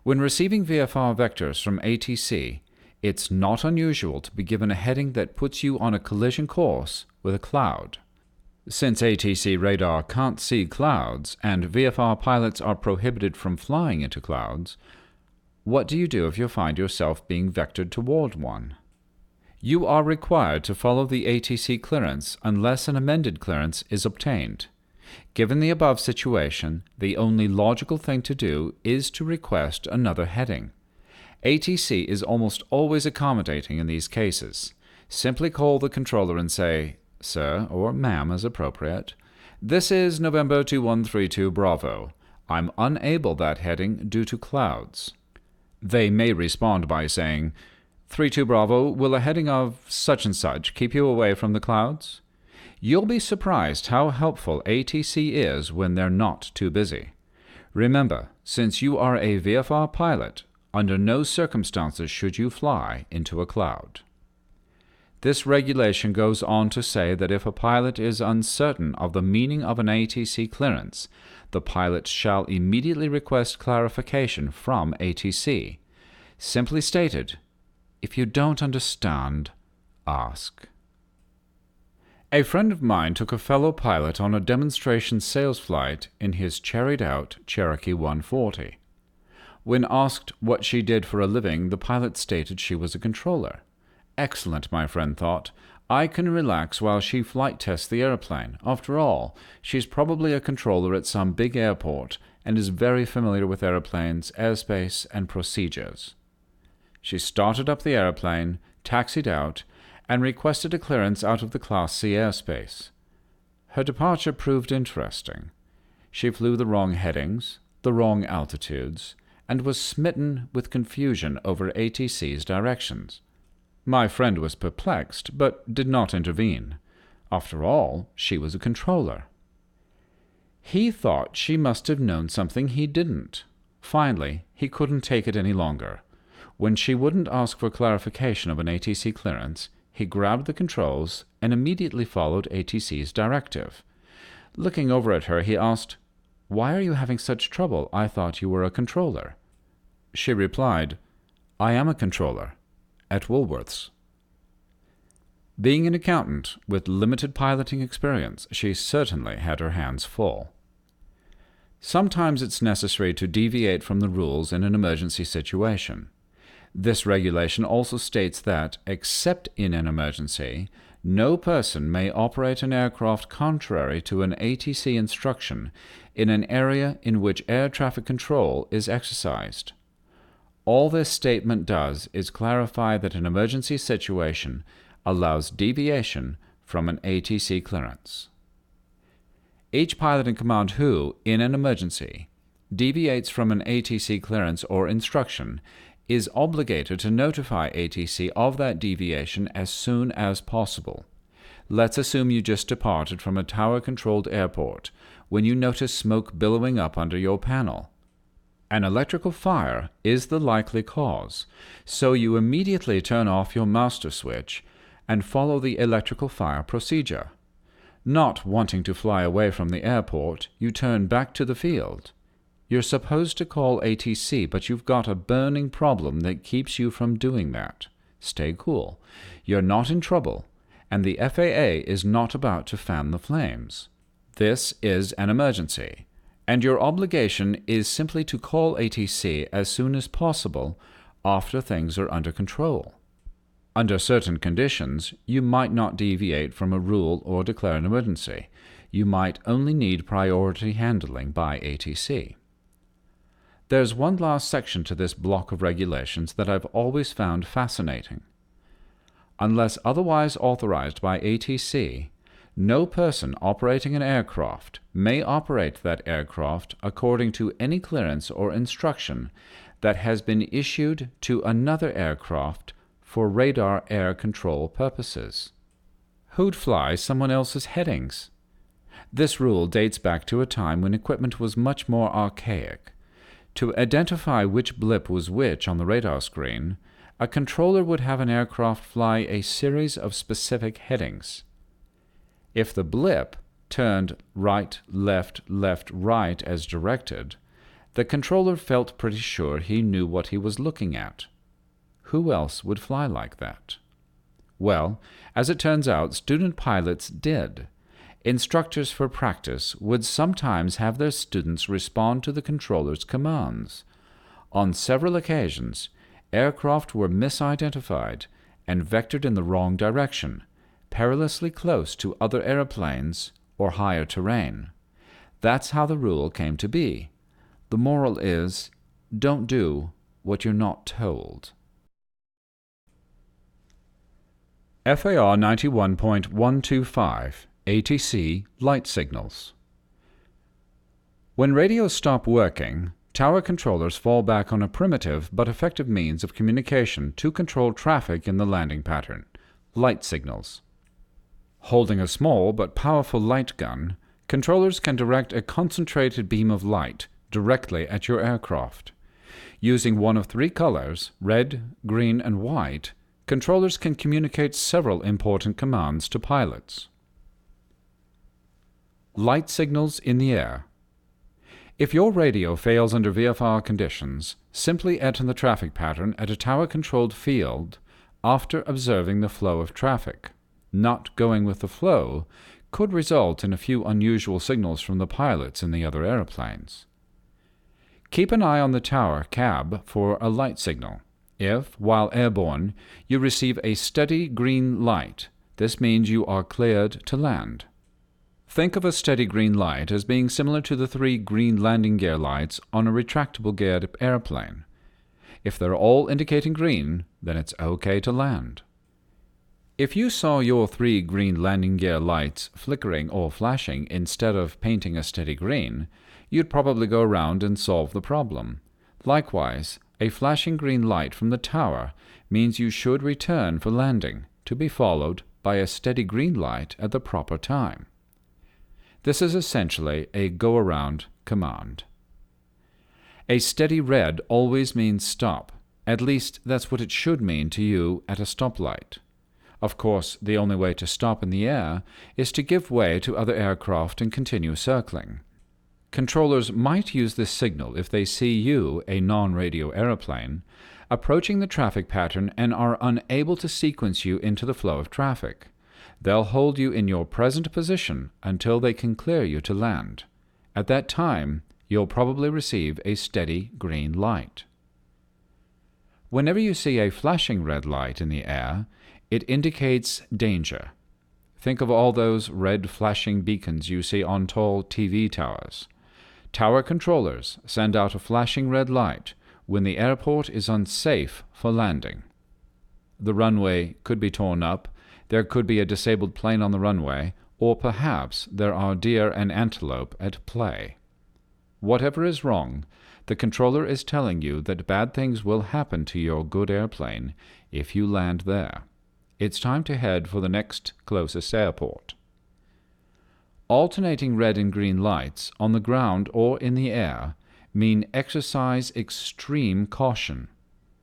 When receiving VFR vectors from ATC, it's not unusual to be given a heading that puts you on a collision course with a cloud. Since ATC radar can't see clouds and VFR pilots are prohibited from flying into clouds, what do you do if you find yourself being vectored toward one? You are required to follow the ATC clearance unless an amended clearance is obtained. Given the above situation, the only logical thing to do is to request another heading. ATC is almost always accommodating in these cases. Simply call the controller and say, "Sir," or "Ma'am" as appropriate, "This is November 2132 Bravo. I'm unable that heading due to clouds." They may respond by saying, 32 Bravo, will a heading of such and such keep you away from the clouds? You'll be surprised how helpful ATC is when they're not too busy. Remember, since you are a VFR pilot, under no circumstances should you fly into a cloud. This regulation goes on to say that if a pilot is uncertain of the meaning of an ATC clearance, the pilot shall immediately request clarification from ATC. Simply stated, if you don't understand, ask. A friend of mine took a fellow pilot on a demonstration sales flight in his cherried-out Cherokee 140. When asked what she did for a living, the pilot stated she was a controller. Excellent, my friend thought. I can relax while she flight tests the airplane. After all, she's probably a controller at some big airport and is very familiar with airplanes, airspace, and procedures. She started up the airplane, taxied out, and requested a clearance out of the Class C airspace. Her departure proved interesting. She flew the wrong headings, the wrong altitudes, and was smitten with confusion over ATC's directions. My friend was perplexed, but did not intervene. After all, she was a controller. He thought she must have known something he didn't. Finally, he couldn't take it any longer. When she wouldn't ask for clarification of an ATC clearance, he grabbed the controls and immediately followed ATC's directive. Looking over at her, he asked, "Why are you having such trouble? I thought you were a controller." She replied, "I am a controller, at Woolworth's." Being an accountant with limited piloting experience, she certainly had her hands full. Sometimes it's necessary to deviate from the rules in an emergency situation. This regulation also states that, except in an emergency, no person may operate an aircraft contrary to an ATC instruction in an area in which air traffic control is exercised. All this statement does is clarify that an emergency situation allows deviation from an ATC clearance. Each pilot in command who, in an emergency, deviates from an ATC clearance or instruction is obligated to notify ATC of that deviation as soon as possible. Let's assume you just departed from a tower-controlled airport when you notice smoke billowing up under your panel. An electrical fire is the likely cause, so you immediately turn off your master switch and follow the electrical fire procedure. Not wanting to fly away from the airport, you turn back to the field. You're supposed to call ATC, but you've got a burning problem that keeps you from doing that. Stay cool. You're not in trouble, and the FAA is not about to fan the flames. This is an emergency, and your obligation is simply to call ATC as soon as possible after things are under control. Under certain conditions, you might not deviate from a rule or declare an emergency. You might only need priority handling by ATC. There's one last section to this block of regulations that I've always found fascinating. Unless otherwise authorized by ATC, no person operating an aircraft may operate that aircraft according to any clearance or instruction that has been issued to another aircraft for radar air control purposes. Who'd fly someone else's headings? This rule dates back to a time when equipment was much more archaic. To identify which blip was which on the radar screen, a controller would have an aircraft fly a series of specific headings. If the blip turned right, left, left, right as directed, the controller felt pretty sure he knew what he was looking at. Who else would fly like that? Well, as it turns out, student pilots did. Instructors for practice would sometimes have their students respond to the controller's commands. On several occasions, aircraft were misidentified and vectored in the wrong direction, perilously close to other airplanes or higher terrain. That's how the rule came to be. The moral is, don't do what you're not told. FAR 91.125 ATC light signals. When radios stop working, tower controllers fall back on a primitive but effective means of communication to control traffic in the landing pattern, light signals. Holding a small but powerful light gun, controllers can direct a concentrated beam of light directly at your aircraft. Using one of three colors, red, green, and white, controllers can communicate several important commands to pilots. Light signals in the air. If your radio fails under VFR conditions, simply enter the traffic pattern at a tower-controlled field after observing the flow of traffic. Not going with the flow could result in a few unusual signals from the pilots in the other airplanes. Keep an eye on the tower cab for a light signal. If, while airborne, you receive a steady green light, this means you are cleared to land. Think of a steady green light as being similar to the 3 green landing gear lights on a retractable geared airplane. If they're all indicating green, then it's okay to land. If you saw your 3 green landing gear lights flickering or flashing instead of painting a steady green, you'd probably go around and solve the problem. Likewise, a flashing green light from the tower means you should return for landing, to be followed by a steady green light at the proper time. This is essentially a go-around command. A steady red always means stop. At least that's what it should mean to you at a stoplight. Of course, the only way to stop in the air is to give way to other aircraft and continue circling. Controllers might use this signal if they see you, a non-radio airplane, approaching the traffic pattern and are unable to sequence you into the flow of traffic. They'll hold you in your present position until they can clear you to land. At that time, you'll probably receive a steady green light. Whenever you see a flashing red light in the air, it indicates danger. Think of all those red flashing beacons you see on tall TV towers. Tower controllers send out a flashing red light when the airport is unsafe for landing. The runway could be torn up, there could be a disabled plane on the runway, or perhaps there are deer and antelope at play. Whatever is wrong, the controller is telling you that bad things will happen to your good airplane if you land there. It's time to head for the next closest airport. Alternating red and green lights on the ground or in the air mean exercise extreme caution.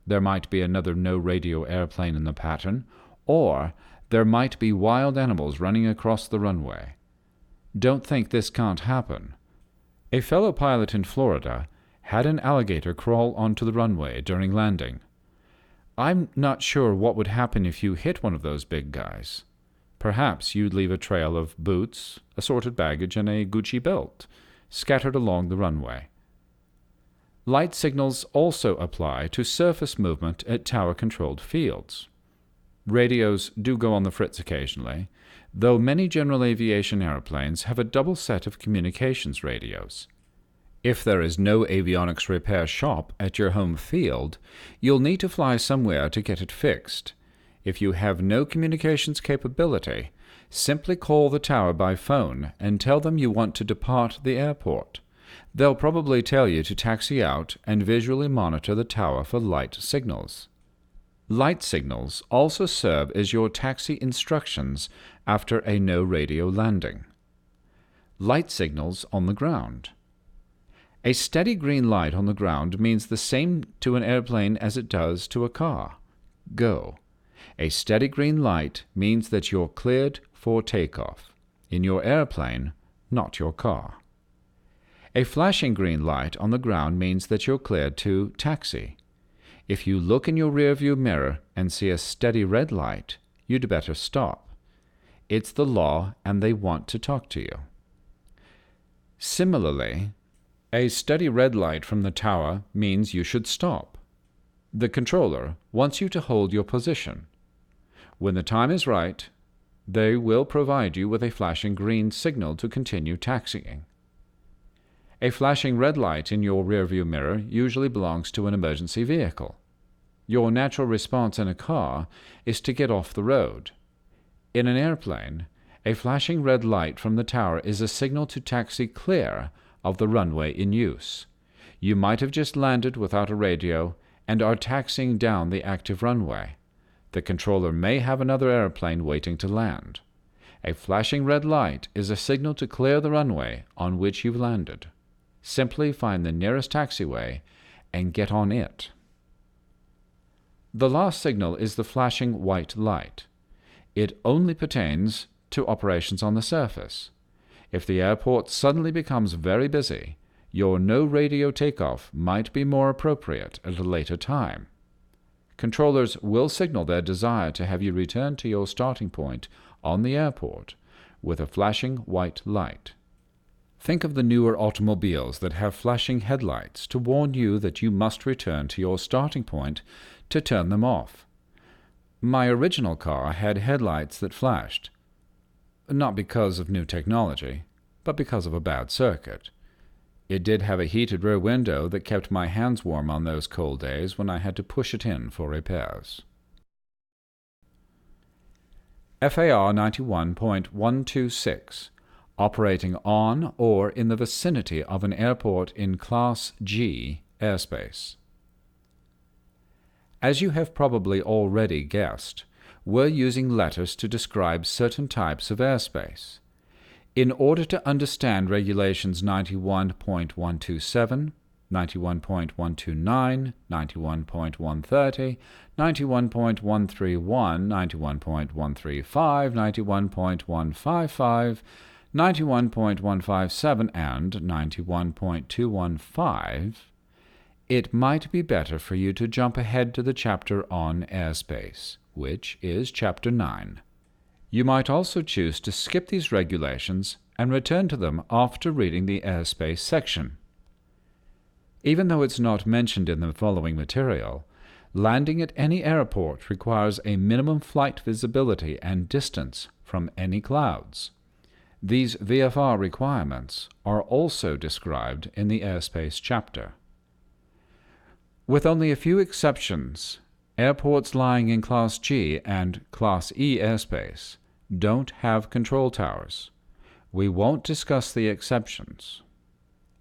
There might be another no-radio airplane in the pattern, or there might be wild animals running across the runway. Don't think this can't happen. A fellow pilot in Florida had an alligator crawl onto the runway during landing. I'm not sure what would happen if you hit one of those big guys. Perhaps you'd leave a trail of boots, assorted baggage, and a Gucci belt scattered along the runway. Light signals also apply to surface movement at tower-controlled fields. Radios do go on the fritz occasionally, though many general aviation airplanes have a double set of communications radios. If there is no avionics repair shop at your home field, you'll need to fly somewhere to get it fixed. If you have no communications capability, simply call the tower by phone and tell them you want to depart the airport. They'll probably tell you to taxi out and visually monitor the tower for light signals. Light signals also serve as your taxi instructions after a no-radio landing. Light signals on the ground. A steady green light on the ground means the same to an airplane as it does to a car. Go. A steady green light means that you're cleared for takeoff. In your airplane, not your car. A flashing green light on the ground means that you're cleared to taxi. If you look in your rearview mirror and see a steady red light, you'd better stop. It's the law and they want to talk to you. Similarly, a steady red light from the tower means you should stop. The controller wants you to hold your position. When the time is right, they will provide you with a flashing green signal to continue taxiing. A flashing red light in your rearview mirror usually belongs to an emergency vehicle. Your natural response in a car is to get off the road. In an airplane, a flashing red light from the tower is a signal to taxi clear of the runway in use. You might have just landed without a radio and are taxiing down the active runway. The controller may have another airplane waiting to land. A flashing red light is a signal to clear the runway on which you've landed. Simply find the nearest taxiway and get on it. The last signal is the flashing white light. It only pertains to operations on the surface. If the airport suddenly becomes very busy, your no-radio takeoff might be more appropriate at a later time. Controllers will signal their desire to have you return to your starting point on the airport with a flashing white light. Think of the newer automobiles that have flashing headlights to warn you that you must return to your starting point to turn them off. My original car had headlights that flashed, not because of new technology, but because of a bad circuit. It did have a heated rear window that kept my hands warm on those cold days when I had to push it in for repairs. FAR 91.126, operating on or in the vicinity of an airport in Class G airspace. As you have probably already guessed, we're using letters to describe certain types of airspace. In order to understand regulations 91.127, 91.129, 91.130, 91.131, 91.135, 91.155, 91.157, and 91.215, it might be better for you to jump ahead to the chapter on airspace, which is Chapter 9. You might also choose to skip these regulations and return to them after reading the airspace section. Even though it's not mentioned in the following material, landing at any airport requires a minimum flight visibility and distance from any clouds. These VFR requirements are also described in the airspace chapter. With only a few exceptions, airports lying in Class G and Class E airspace don't have control towers. We won't discuss the exceptions.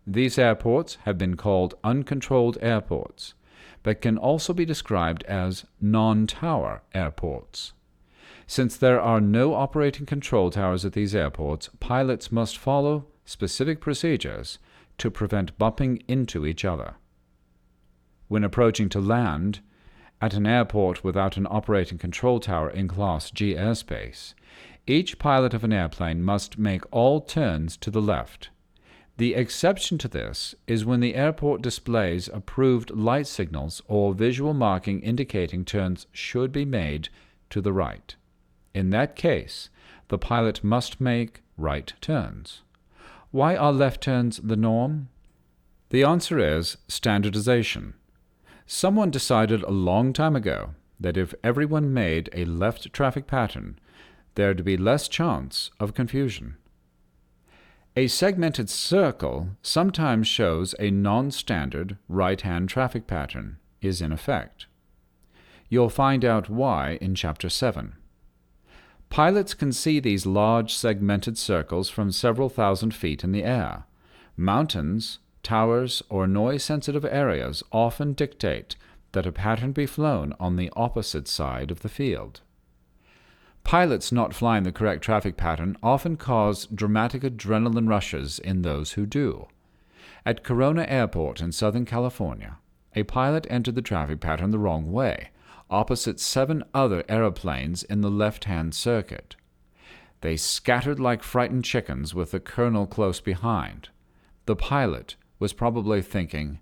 These airports have been called uncontrolled airports, but can also be described as non-tower airports. Since there are no operating control towers at these airports, pilots must follow specific procedures to prevent bumping into each other. When approaching to land at an airport without an operating control tower in Class G airspace, each pilot of an airplane must make all turns to the left. The exception to this is when the airport displays approved light signals or visual marking indicating turns should be made to the right. In that case, the pilot must make right turns. Why are left turns the norm? The answer is standardization. Someone decided a long time ago that if everyone made a left traffic pattern, there'd be less chance of confusion. A segmented circle sometimes shows a non-standard right-hand traffic pattern is in effect. You'll find out why in Chapter 7. Pilots can see these large segmented circles from several thousand feet in the air. Mountains, towers, or noise-sensitive areas often dictate that a pattern be flown on the opposite side of the field. Pilots not flying the correct traffic pattern often cause dramatic adrenaline rushes in those who do. At Corona Airport in Southern California, a pilot entered the traffic pattern the wrong way, opposite 7 other aeroplanes in the left-hand circuit. They scattered like frightened chickens with the colonel close behind. The pilot was probably thinking,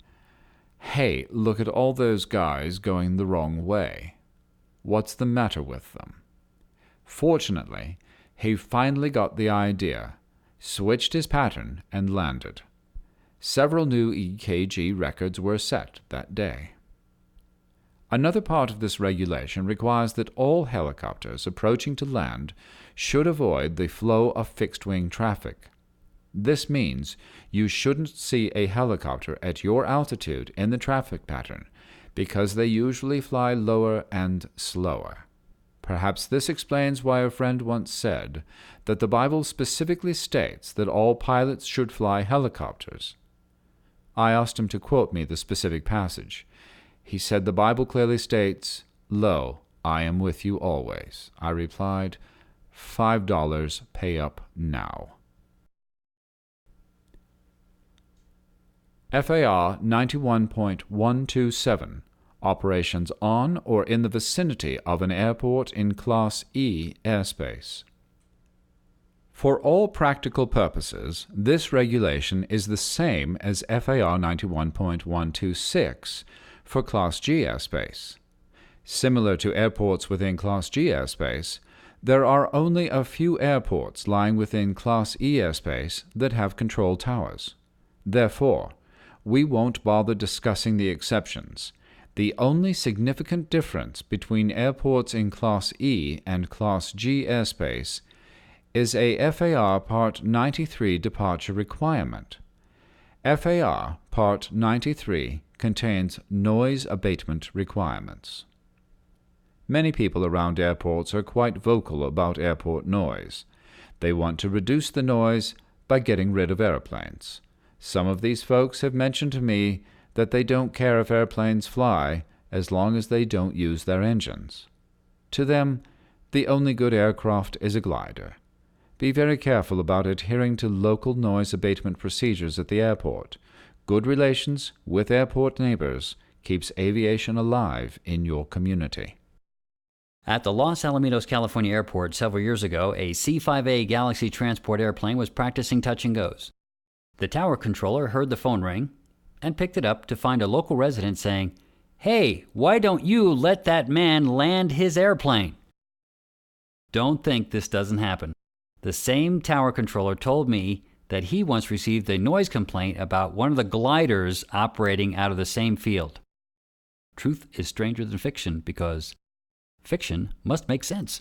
"Hey, look at all those guys going the wrong way. What's the matter with them?" Fortunately, he finally got the idea, switched his pattern, and landed. Several new EKG records were set that day. Another part of this regulation requires that all helicopters approaching to land should avoid the flow of fixed-wing traffic. This means you shouldn't see a helicopter at your altitude in the traffic pattern because they usually fly lower and slower. Perhaps this explains why a friend once said that the Bible specifically states that all pilots should fly helicopters. I asked him to quote me the specific passage. He said the Bible clearly states, "Lo, I am with you always." I replied, $5, pay up now. FAR 91.127, operations on or in the vicinity of an airport in Class E airspace. For all practical purposes, this regulation is the same as FAR 91.126 for Class G airspace. Similar to airports within Class G airspace, there are only a few airports lying within Class E airspace that have control towers. Therefore, we won't bother discussing the exceptions. The only significant difference between airports in Class E and Class G airspace is a FAR Part 93 departure requirement. FAR Part 93 contains noise abatement requirements. Many people around airports are quite vocal about airport noise. They want to reduce the noise by getting rid of airplanes. Some of these folks have mentioned to me that they don't care if airplanes fly as long as they don't use their engines. To them, the only good aircraft is a glider. Be very careful about adhering to local noise abatement procedures at the airport. Good relations with airport neighbors keeps aviation alive in your community. At the Los Alamitos, California airport several years ago, a C-5A Galaxy transport airplane was practicing touch and goes. The tower controller heard the phone ring and picked it up to find a local resident saying, "Hey, why don't you let that man land his airplane?" Don't think this doesn't happen. The same tower controller told me that he once received a noise complaint about one of the gliders operating out of the same field. Truth is stranger than fiction because fiction must make sense.